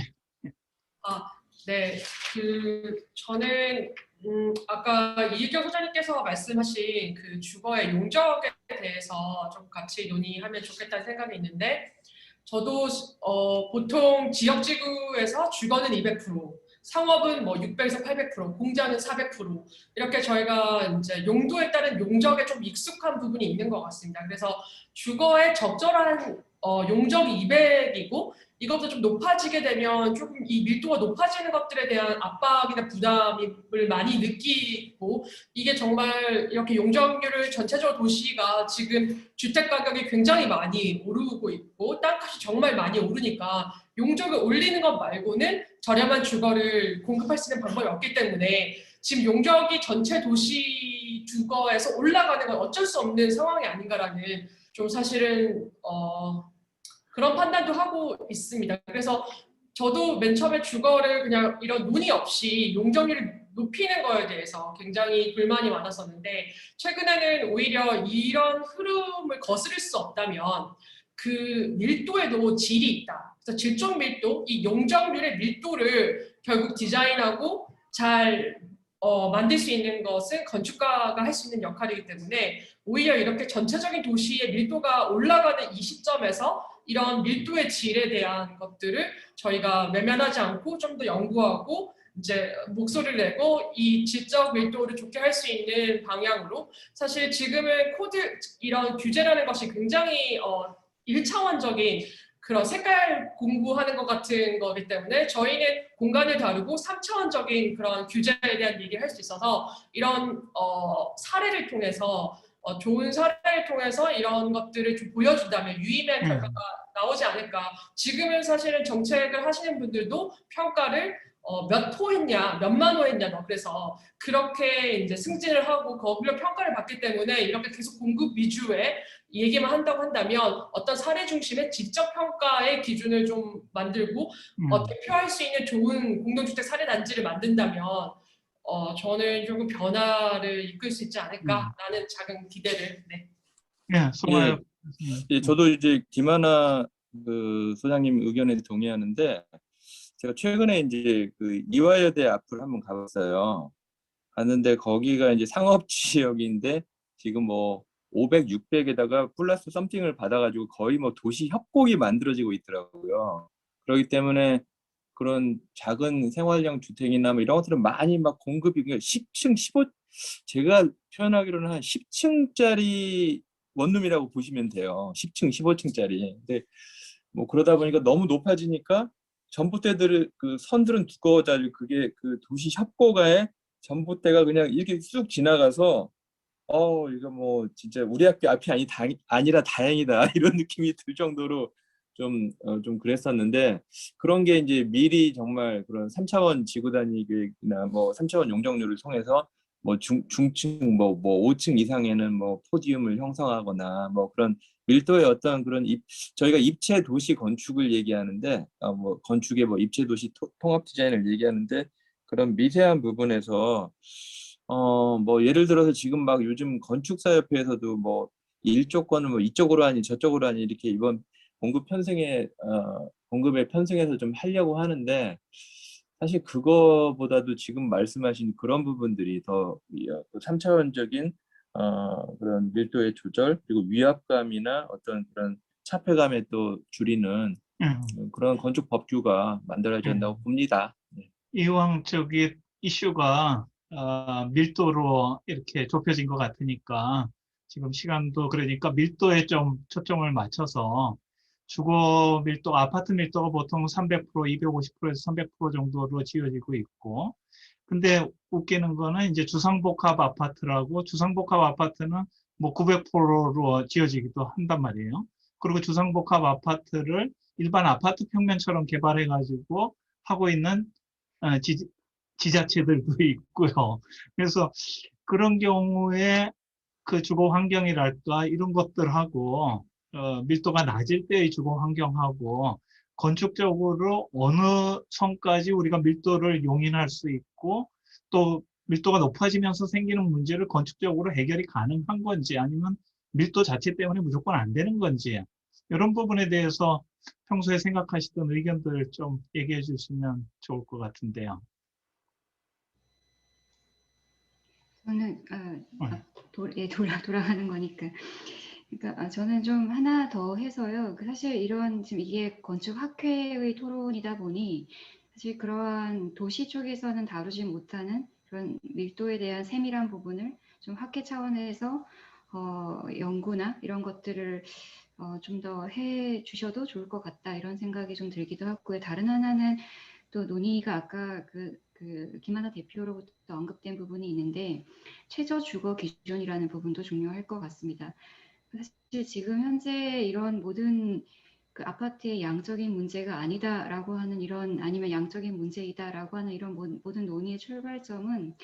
네, 저는 아까 이일경 소장님께서 말씀하신 그 주거의 용적에 대해서 좀 같이 논의하면 좋겠다는 생각이 있는데, 저도 보통 지역지구에서 주거는 200%, 상업은 뭐 600에서 800%, 공자는 400% 이렇게 저희가 이제 용도에 따른 용적에 좀 익숙한 부분이 있는 것 같습니다. 그래서 주거의 적절한 용적이 200이고 이것보다 좀 높아지게 되면 조금 이 밀도가 높아지는 것들에 대한 압박이나 부담을 많이 느끼고, 이게 정말 이렇게 용적률을 전체적으로 도시가 지금 주택 가격이 굉장히 많이 오르고 있고 땅값이 정말 많이 오르니까 용적을 올리는 것 말고는 저렴한 주거를 공급할 수 있는 방법이 없기 때문에 지금 용적이 전체 도시 주거에서 올라가는 건 어쩔 수 없는 상황이 아닌가라는 좀 사실은 그런 판단도 하고 있습니다. 그래서 저도 맨 처음에 주거를 그냥 이런 논의 없이 용적률을 높이는 거에 대해서 굉장히 불만이 많았었는데, 최근에는 오히려 이런 흐름을 거스를 수 없다면 그 밀도에도 질이 있다. 그래서 질적 밀도, 이 용적률의 밀도를 결국 디자인하고 잘 만들 수 있는 것은 건축가가 할 수 있는 역할이기 때문에 오히려 이렇게 전체적인 도시의 밀도가 올라가는 이 시점에서 이런 밀도의 질에 대한 것들을 저희가 외면하지 않고 좀 더 연구하고 이제 목소리를 내고 이 질적 밀도를 좋게 할 수 있는 방향으로, 사실 지금은 코드 이런 규제라는 것이 굉장히 1차원적인 그런 색깔 공부하는 것 같은 거기 때문에 저희는 공간을 다루고 3차원적인 그런 규제에 대한 얘기를 할 수 있어서 이런 사례를 통해서 좋은 사례를 통해서 이런 것들을 좀 보여준다면 유의미한 결과가 나오지 않을까. 지금은 사실은 정책을 하시는 분들도 평가를 몇 호 했냐, 몇만 호 했냐, 그래서 그렇게 이제 승진을 하고 거기로 평가를 받기 때문에 이렇게 계속 공급 위주의 얘기만 한다고 한다면 어떤 사례 중심의 지적 평가의 기준을 좀 만들고 대표할 수 있는 좋은 공동주택 사례 단지를 만든다면 저는 조금 변화를 이끌 수 있지 않을까라는 작은 기대를. 네. 예. 송하엽 예, 저도 이제 김하나 그 소장님 의견에 동의하는데, 제가 최근에 이제 그 이화여대 앞을 한번 가봤어요. 갔는데 거기가 이제 상업 지역인데 지금 뭐 500, 600에다가 플러스 썸띵을 받아가지고 거의 뭐 도시 협곡이 만들어지고 있더라고요. 그렇기 때문에 그런 작은 생활형 주택이나 뭐 이런 것들은 많이 막 공급이 10층, 15, 제가 표현하기로는 한 10층짜리 원룸이라고 보시면 돼요. 10층, 15층짜리. 근데 뭐 그러다 보니까 너무 높아지니까 전봇대들 그 선들은 두꺼워가지고 그게 그 도시 협곡에 전봇대가 그냥 이렇게 쑥 지나가서 이거 뭐 진짜 우리 학교 앞이 아니라 다행이다 이런 느낌이 들 정도로 좀 그랬었는데, 그런 게 이제 미리 정말 그런 3차원 지구단위 계획이나 뭐 3차원 용적률을 통해서 뭐 중층 뭐 5층 이상에는 뭐 포디움을 형성하거나 뭐 그런 밀도의 어떤 그런 저희가 입체 도시 건축을 얘기하는데 뭐 건축의 뭐 입체 도시 통합 디자인을 얘기하는데, 그런 미세한 부분에서 뭐 예를 들어서 지금 막 요즘 건축사협회에서도 뭐 일조권을 뭐 이쪽으로 하니 저쪽으로 하니 이렇게 이번 공급의 편승해서 좀 하려고 하는데, 사실 그거보다도 지금 말씀하신 그런 부분들이 더 3차원적인 그런 밀도의 조절, 그리고 위압감이나 어떤 그런 차폐감에 또 줄이는 그런 건축 법규가 만들어져야 한다고 봅니다. 네. 이왕 저기 이슈가 밀도로 이렇게 좁혀진 것 같으니까 지금 시간도 그러니까 밀도에 좀 초점을 맞춰서 주거 밀도, 아파트 밀도가 보통 300%, 250%에서 300% 정도로 지어지고 있고, 근데 웃기는 거는 이제 주상복합 아파트라고, 주상복합 아파트는 뭐 900%로 지어지기도 한단 말이에요. 그리고 주상복합 아파트를 일반 아파트 평면처럼 개발해가지고 하고 있는 지자체들도 있고요. 그래서 그런 경우에 그 주거 환경이랄까 이런 것들하고 밀도가 낮을 때의 주거 환경하고 건축적으로 어느 선까지 우리가 밀도를 용인할 수 있고 또 밀도가 높아지면서 생기는 문제를 건축적으로 해결이 가능한 건지 아니면 밀도 자체 때문에 무조건 안 되는 건지 이런 부분에 대해서 평소에 생각하시던 의견들 좀 얘기해 주시면 좋을 것 같은데요. 저는 네. 돌아가는 거니까. 그러니까 저는 좀 하나 더 해서요. 사실 이런 지금 이게 건축학회의 토론이다 보니 사실 그러한 도시 쪽에서는 다루지 못하는 그런 밀도에 대한 세밀한 부분을 좀 학회 차원에서 연구나 이런 것들을 좀 더 해 주셔도 좋을 것 같다 이런 생각이 좀 들기도 하고요. 다른 하나는 또 논의가 아까 그 김하나 대표로부터 언급된 부분이 있는데 최저 주거 기준이라는 부분도 중요할 것 같습니다. 사실 지금 현재 이런 모든 그 아파트의 양적인 문제가 아니다라고 하는 이런 아니면 양적인 문제이다라고 하는 이런 모든 논의의 출발점은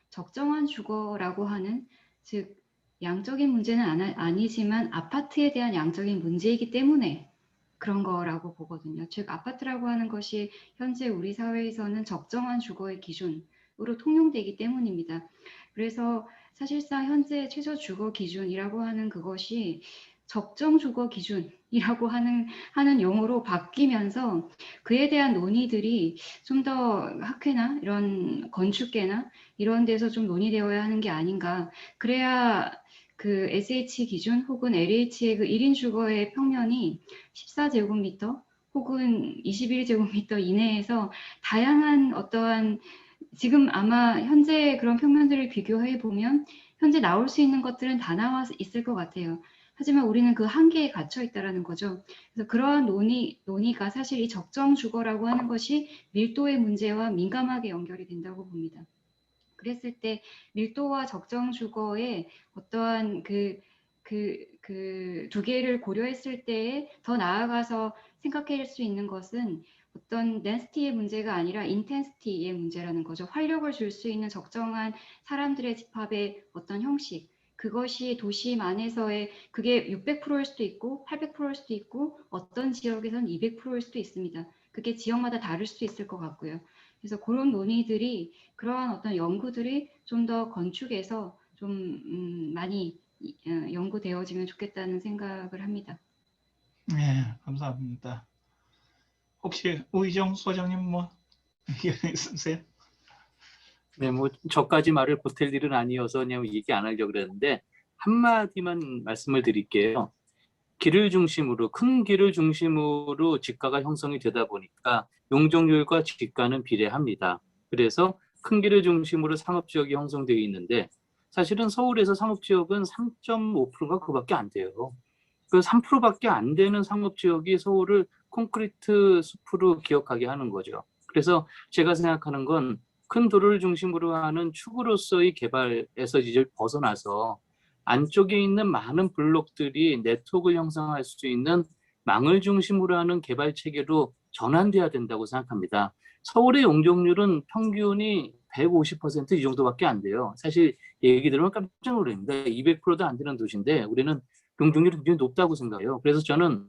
적정한 주거라고 하는 즉 양적인 문제는 아니지만 아파트에 대한 양적인 문제이기 때문에 그런 거라고 보거든요. 즉 아파트라고 하는 것이 현재 우리 사회에서는 적정한 주거의 기준으로 통용되기 때문입니다. 그래서 사실상 현재 최저 주거 기준이라고 하는 그것이 적정 주거 기준이라고 하는 용어로 바뀌면서 그에 대한 논의들이 좀 더 학회나 이런 건축계나 이런 데서 좀 논의되어야 하는 게 아닌가. 그래야 그 SH 기준 혹은 LH의 그 1인 주거의 평면이 14제곱미터 혹은 21제곱미터 이내에서 다양한 어떠한 지금 아마 현재 그런 평면들을 비교해 보면 현재 나올 수 있는 것들은 다 나와 있을 것 같아요. 하지만 우리는 그 한계에 갇혀 있다라는 거죠. 그래서 그러한 논의가 사실 이 적정 주거라고 하는 것이 밀도의 문제와 민감하게 연결이 된다고 봅니다. 그랬을 때 밀도와 적정 주거의 어떠한 두 개를 고려했을 때에 더 나아가서 생각할 수 있는 것은 어떤 덴시티의 문제가 아니라 인텐시티의 문제라는 거죠. 활력을 줄 수 있는 적정한 사람들의 집합의 어떤 형식, 그것이 도심 안에서의 그게 600%일 수도 있고 800%일 수도 있고 어떤 지역에서는 200%일 수도 있습니다. 그게 지역마다 다를 수도 있을 것 같고요. 그래서 그런 논의들이 그러한 어떤 연구들이 좀 더 건축에서 좀 많이 연구되어지면 좋겠다는 생각을 합니다. 네, 감사합니다. 혹시 우희정 소장님 뭐 의견 있으세요? 네, 뭐 저까지 말을 보탤 일은 아니어서 그냥 얘기 안 하려고 그랬는데 한마디만 말씀을 드릴게요. 길을 중심으로 큰 길을 중심으로 지가가 형성이 되다 보니까 용적률과 지가는 비례합니다. 그래서 큰 길을 중심으로 상업지역이 형성되어 있는데 사실은 서울에서 상업지역은 3.5%가 그밖에 안 돼요. 그 3%밖에 안 되는 상업지역이 서울을 콘크리트 숲으로 기억하게 하는 거죠. 그래서 제가 생각하는 건 큰 도로를 중심으로 하는 축으로서의 개발에서 이제 벗어나서 안쪽에 있는 많은 블록들이 네트워크를 형성할 수 있는 망을 중심으로 하는 개발 체계로 전환돼야 된다고 생각합니다. 서울의 용적률은 평균이 150%이 정도밖에 안 돼요. 사실 얘기 들으면 깜짝 놀랍니다. 200%도 안 되는 도시인데 우리는 용적률이 굉장히 높다고 생각해요. 그래서 저는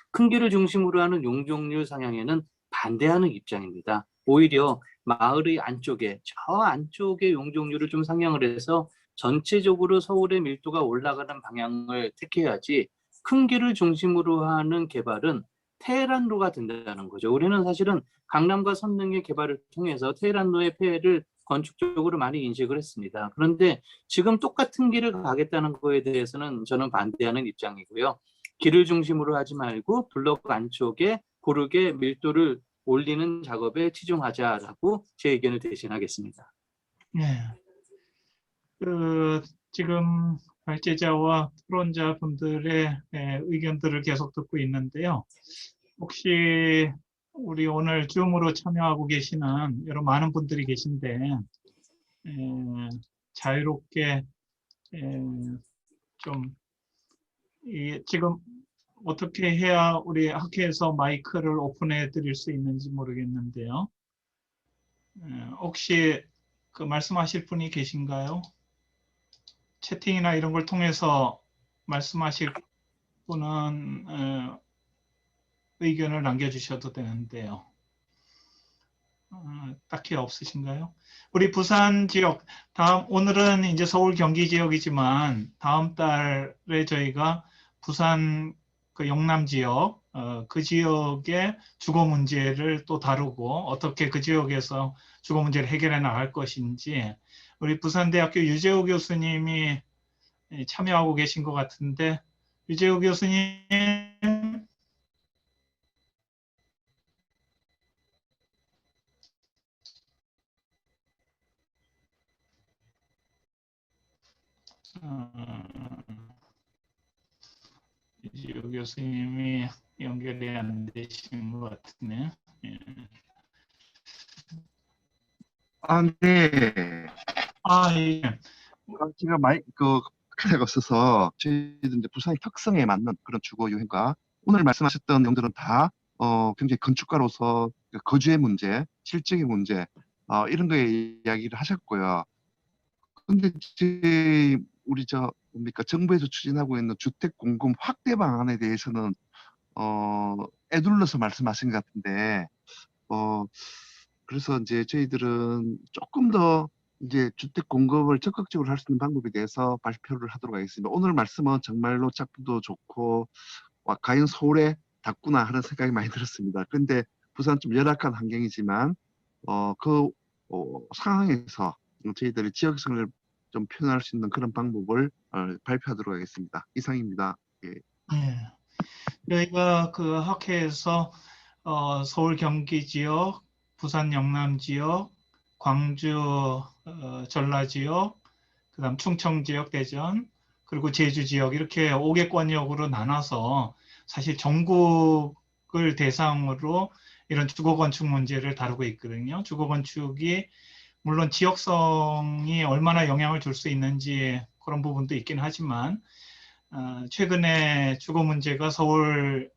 큰 길을 중심으로 하는 용적률 상향에는 반대하는 입장입니다. 오히려 마을의 안쪽에 저 안쪽에 용적률을 좀 상향을 해서 전체적으로 서울의 밀도가 올라가는 방향을 택해야지 큰 길을 중심으로 하는 개발은 테헤란로가 된다는 거죠. 우리는 사실은 강남과 선릉의 개발을 통해서 테헤란로의 폐해를 건축적으로 많이 인식을 했습니다. 그런데 지금 똑같은 길을 가겠다는 거에 대해서는 저는 반대하는 입장이고요. 길을 중심으로 하지 말고 블록 안쪽에 고르게 밀도를 올리는 작업에 치중하자라고 제 의견을 대신하겠습니다. 네. 지금 발제자와 토론자 분들의 의견들을 계속 듣고 있는데요. 혹시 우리 오늘 줌으로 참여하고 계시는 여러 많은 분들이 계신데 자유롭게 좀 지금 어떻게 해야 우리 학회에서 마이크를 오픈해 드릴 수 있는지 모르겠는데요. 혹시 그 말씀하실 분이 계신가요? 채팅이나 이런 걸 통해서 말씀하실 분은 의견을 남겨주셔도 되는데요. 딱히 없으신가요? 우리 부산 지역, 오늘은 이제 서울 경기 지역이지만 다음 달에 저희가 부산 그 영남 지역, 그 지역의 주거 문제를 또 다루고 어떻게 그 지역에서 주거 문제를 해결해 나갈 것인지 우리 부산대학교 유재호 교수님이 참여하고 계신 것 같은데 유재호 교수님 유재호 교수님이 연결이 안 되신 것 같으네. 예. 네. 예. 제가 카드가 없어서 저희들 이제 부산의 특성에 맞는 그런 주거 유형과 오늘 말씀하셨던 내용들은 다 굉장히 건축가로서 거주의 문제, 실적의 문제 이런 거에 이야기를 하셨고요. 근데 우리 뭡니까 정부에서 추진하고 있는 주택 공급 확대 방안에 대해서는 애둘러서 말씀하신 것 같은데 그래서 이제 저희들은 조금 더 이제 주택 공급을 적극적으로 할 수 있는 방법에 대해서 발표를 하도록 하겠습니다. 오늘 말씀은 정말로 작품도 좋고 과연 서울에 닿구나 하는 생각이 많이 들었습니다. 그런데 부산 좀 열악한 환경이지만 상황에서 저희들이 지역성을 좀 표현할 수 있는 그런 방법을 발표하도록 하겠습니다. 이상입니다. 예. 예. 저희가 그 학회에서 서울 경기 지역, 부산 영남 지역, 광주 전라 지역, 그다음 충청 지역 대전, 그리고 제주 지역 이렇게 5개권역으로 나눠서 사실 전국을 대상으로 이런 주거 건축 문제를 다루고 있거든요. 주거 건축이 물론 지역성이 얼마나 영향을 줄 수 있는지 그런 부분도 있긴 하지만 최근에 주거 문제가 서울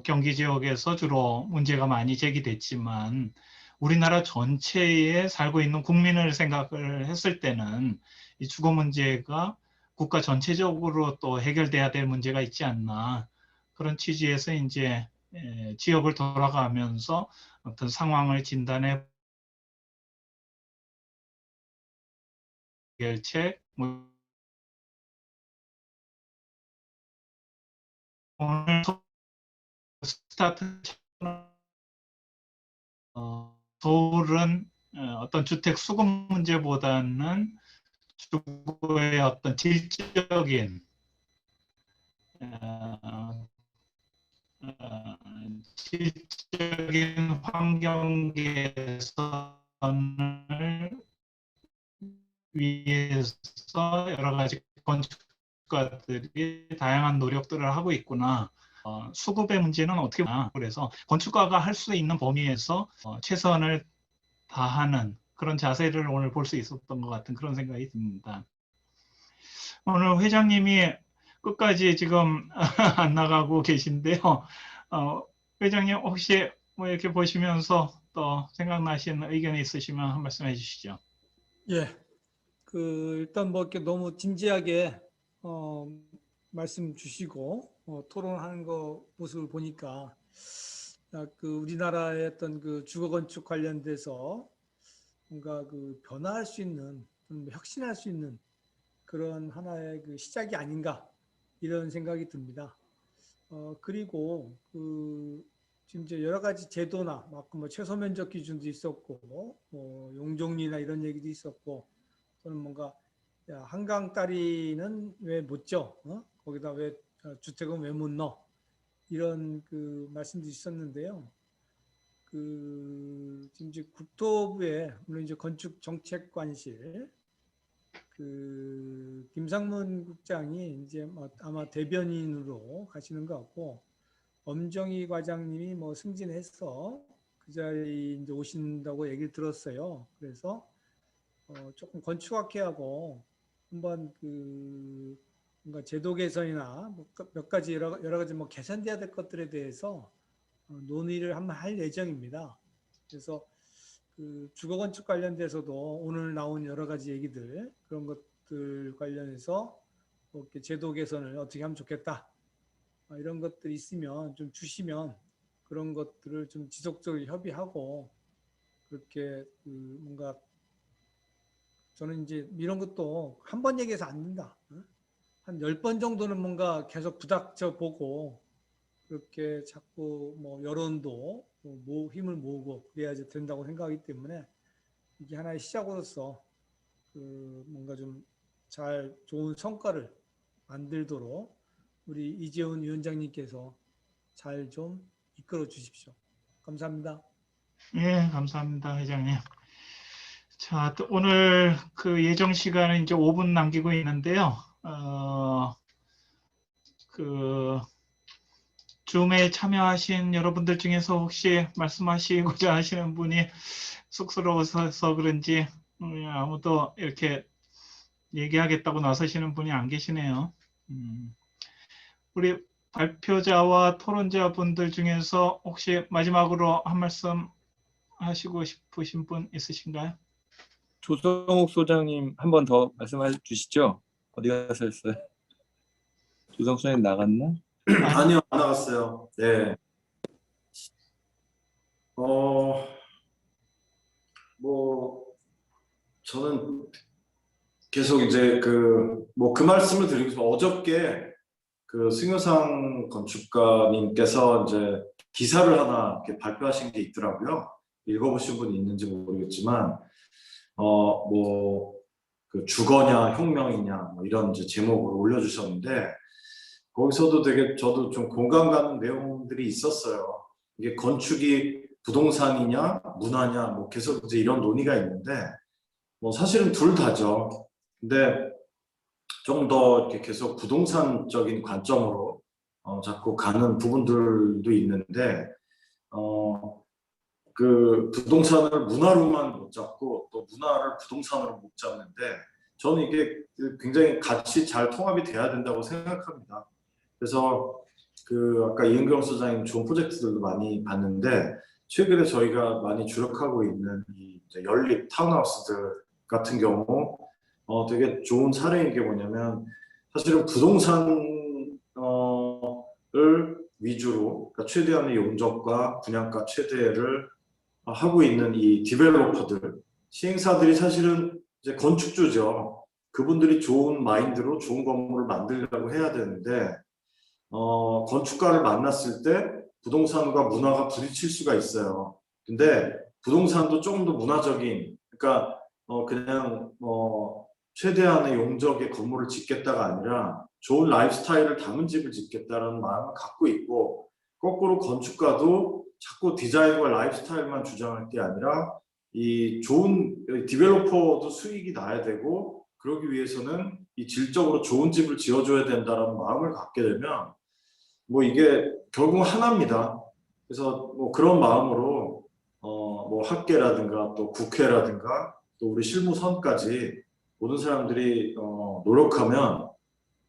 경기 지역에서 주로 문제가 많이 제기됐지만 우리나라 전체에 살고 있는 국민을 생각을 했을 때는 이 주거 문제가 국가 전체적으로 또 해결돼야 될 문제가 있지 않나 그런 취지에서 이제 지역을 돌아가면서 어떤 상황을 진단해 해결책 오늘 스타트 서울은 어떤 주택 수급 문제보다는 주거의 어떤 질적인 환경 개선을 위해서 여러 가지 건축가들이 다양한 노력들을 하고 있구나. 수급의 문제는 어떻게 보나 그래서 건축가가 할 수 있는 범위에서 최선을 다하는 그런 자세를 오늘 볼 수 있었던 것 같은 그런 생각이 듭니다. 오늘 회장님이 끝까지 지금 안 나가고 계신데요. 회장님 혹시 이렇게 보시면서 또 생각나시는 의견이 있으시면 한 말씀 해주시죠. 예. 일단 이렇게 너무 진지하게 말씀 주시고 토론하는 거 모습을 보니까 우리나라의 어떤 주거 건축 관련돼서 뭔가 변화할 수 있는 혁신할 수 있는 그런 하나의 시작이 아닌가 이런 생각이 듭니다. 그리고 지금 이제 여러 가지 제도나 최소 면적 기준도 있었고 용적률이나 이런 얘기도 있었고 또는 뭔가 한강 다리는 왜 못 져? 거기다 왜 주택은 왜 못 넣어? 이런 말씀도 있었는데요. 지금 이제 국토부에 물론 이제 건축정책관실 그 김상문 국장이 이제 아마 대변인으로 가시는 것 같고, 엄정희 과장님이 뭐 승진해서 그 자리에 이제 오신다고 얘기를 들었어요. 그래서 조금 건축학회하고 한번 그 뭔가 제도 개선이나 몇 가지 여러 가지 뭐 개선돼야 될 것들에 대해서 논의를 한번 할 예정입니다. 그래서 그 주거건축 관련돼서도 오늘 나온 여러 가지 얘기들, 그런 것들 관련해서 이렇게 제도 개선을 어떻게 하면 좋겠다, 이런 것들이 있으면 좀 주시면 그런 것들을 좀 지속적으로 협의하고, 그렇게 그 뭔가 저는 이제 이런 것도 한 번 얘기해서 안 된다. 한 10번 정도는 뭔가 계속 부닥쳐 보고, 그렇게 자꾸 뭐 여론도 힘을 모으고 그래야지 된다고 생각하기 때문에, 이게 하나의 시작으로서 그 뭔가 좀 잘 좋은 성과를 만들도록 우리 이재훈 위원장님께서 잘 좀 이끌어 주십시오. 감사합니다. 예, 감사합니다, 회장님. 자, 또 오늘 그 예정 시간은 이제 5분 남기고 있는데요. 그 줌에 참여하신 여러분들 중에서 혹시 말씀하시고자 하시는 분이 쑥스러워서 그런지 아무도 이렇게 얘기하겠다고 나서시는 분이 안 계시네요. 우리 발표자와 토론자 분들 중에서 혹시 마지막으로 한 말씀 하시고 싶으신 분 있으신가요? 조성욱 소장님 한 번 더 말씀해 주시죠. 어디 가셨어요? 조성욱 소장님 나갔나? 아니요, 안 나갔어요. 네. 뭐 저는 계속 이제 그 말씀을 드리고 싶어요. 어저께 그 승효상 건축가님께서 이제 기사를 하나 이렇게 발표하신 게 있더라고요. 읽어보신 분이 있는지 모르겠지만, 그 주거냐 혁명이냐 뭐 이런 이제 제목으로 올려주셨는데, 거기서도 되게 저도 좀 공감 가는 내용들이 있었어요. 이게 건축이 부동산이냐 문화냐 뭐 계속 이제 이런 논의가 있는데, 뭐 사실은 둘 다죠. 근데 좀 더 이렇게 계속 부동산적인 관점으로 자꾸 가는 부분들도 있는데, 그 부동산을 문화로만 못 잡고 또 문화를 부동산으로 못 잡는데, 저는 이게 굉장히 같이 잘 통합이 돼야 된다고 생각합니다. 그래서 그 아까 이은경 소장님 좋은 프로젝트들도 많이 봤는데, 최근에 저희가 많이 주력하고 있는 이 이제 연립 타운하우스들 같은 경우 되게 좋은 사례인 게 뭐냐면, 사실은 부동산을 위주로, 그러니까 최대한의 용적과 분양가 최대를 하고 있는 이 디벨로퍼들, 시행사들이 사실은 이제 건축주죠. 그분들이 좋은 마인드로 좋은 건물을 만들려고 해야 되는데, 건축가를 만났을 때 부동산과 문화가 부딪힐 수가 있어요. 근데 부동산도 조금 더 문화적인, 그러니까 그냥 최대한의 용적의 건물을 짓겠다가 아니라 좋은 라이프스타일을 담은 집을 짓겠다라는 마음을 갖고 있고, 거꾸로 건축가도 자꾸 디자인과 라이프스타일만 주장할 게 아니라 이 좋은 디벨로퍼도 수익이 나야 되고, 그러기 위해서는 이 질적으로 좋은 집을 지어줘야 된다는 마음을 갖게 되면 뭐 이게 결국 하나입니다. 그래서 뭐 그런 마음으로 뭐 학계라든가 또 국회라든가 또 우리 실무선까지 모든 사람들이 노력하면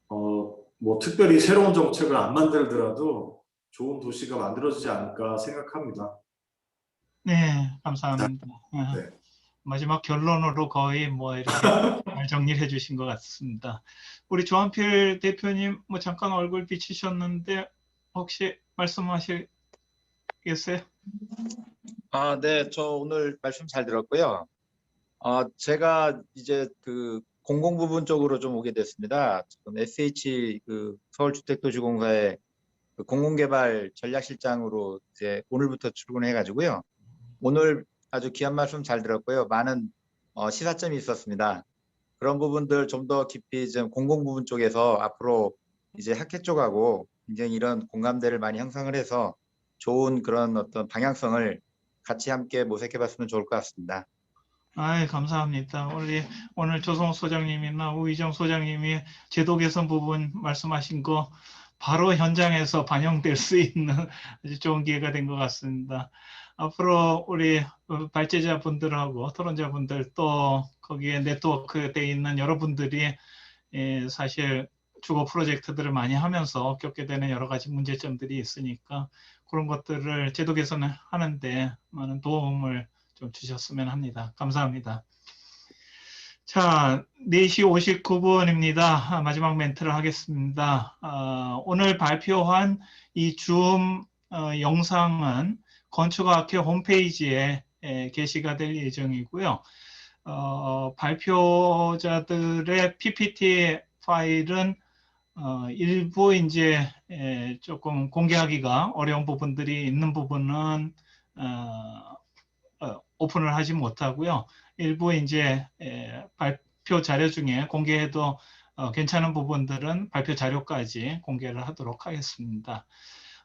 뭐 특별히 새로운 정책을 안 만들더라도 좋은 도시가 만들어지지 않을까 생각합니다. 네, 감사합니다. 네. 마지막 결론으로 거의 뭐 이렇게 잘 정리를 해주신 것 같습니다. 우리 조한필 대표님 뭐 잠깐 얼굴 비치셨는데 혹시 말씀하시겠어요? 네, 저 오늘 말씀 잘 들었고요. 제가 이제 그 공공 부분 쪽으로 좀 오게 됐습니다. 지금 SH 그 서울주택도시공사의 그 공공개발 전략실장으로 이제 오늘부터 출근해가지고요. 오늘 아주 귀한 말씀 잘 들었고요. 많은 시사점이 있었습니다. 그런 부분들 좀 더 깊이 좀 공공 부분 쪽에서 앞으로 이제 학회 쪽하고 굉장히 이런 공감대를 많이 형성을 해서 좋은 그런 어떤 방향성을 같이 함께 모색해봤으면 좋을 것 같습니다. 아이, 감사합니다. 오늘 조성 소장님이나 우희정 소장님이 제도 개선 부분 말씀하신 거 바로 현장에서 반영될 수 있는 아주 좋은 기회가 된 것 같습니다. 앞으로 우리 발제자분들하고 토론자분들 또 거기에 네트워크되어 있는 여러분들이 사실 주거 프로젝트들을 많이 하면서 겪게 되는 여러 가지 문제점들이 있으니까 그런 것들을 제도 개선을 하는데 많은 도움을 좀 주셨으면 합니다. 감사합니다. 자, 4시 59분입니다. 마지막 멘트를 하겠습니다. 오늘 발표한 이 줌 영상은 건축학회 홈페이지에 게시가 될 예정이고요. 발표자들의 PPT 파일은 일부 이제 조금 공개하기가 어려운 부분들이 있는 부분은 오픈을 하지 못하고요. 일부 이제 발표 자료 중에 공개해도 괜찮은 부분들은 발표 자료까지 공개를 하도록 하겠습니다.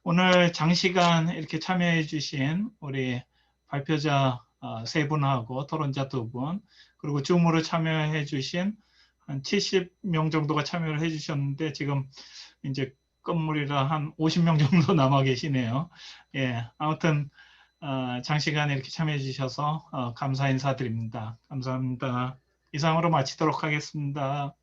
오늘 장시간 이렇게 참여해 주신 우리 발표자 3분하고 토론자 2분, 그리고 줌으로 참여해 주신 한 70명 정도가 참여를 해 주셨는데 지금 이제 건물이라 한 50명 정도 남아 계시네요. 예, 아무튼 장시간 이렇게 참여해 주셔서 감사 인사드립니다. 감사합니다. 이상으로 마치도록 하겠습니다.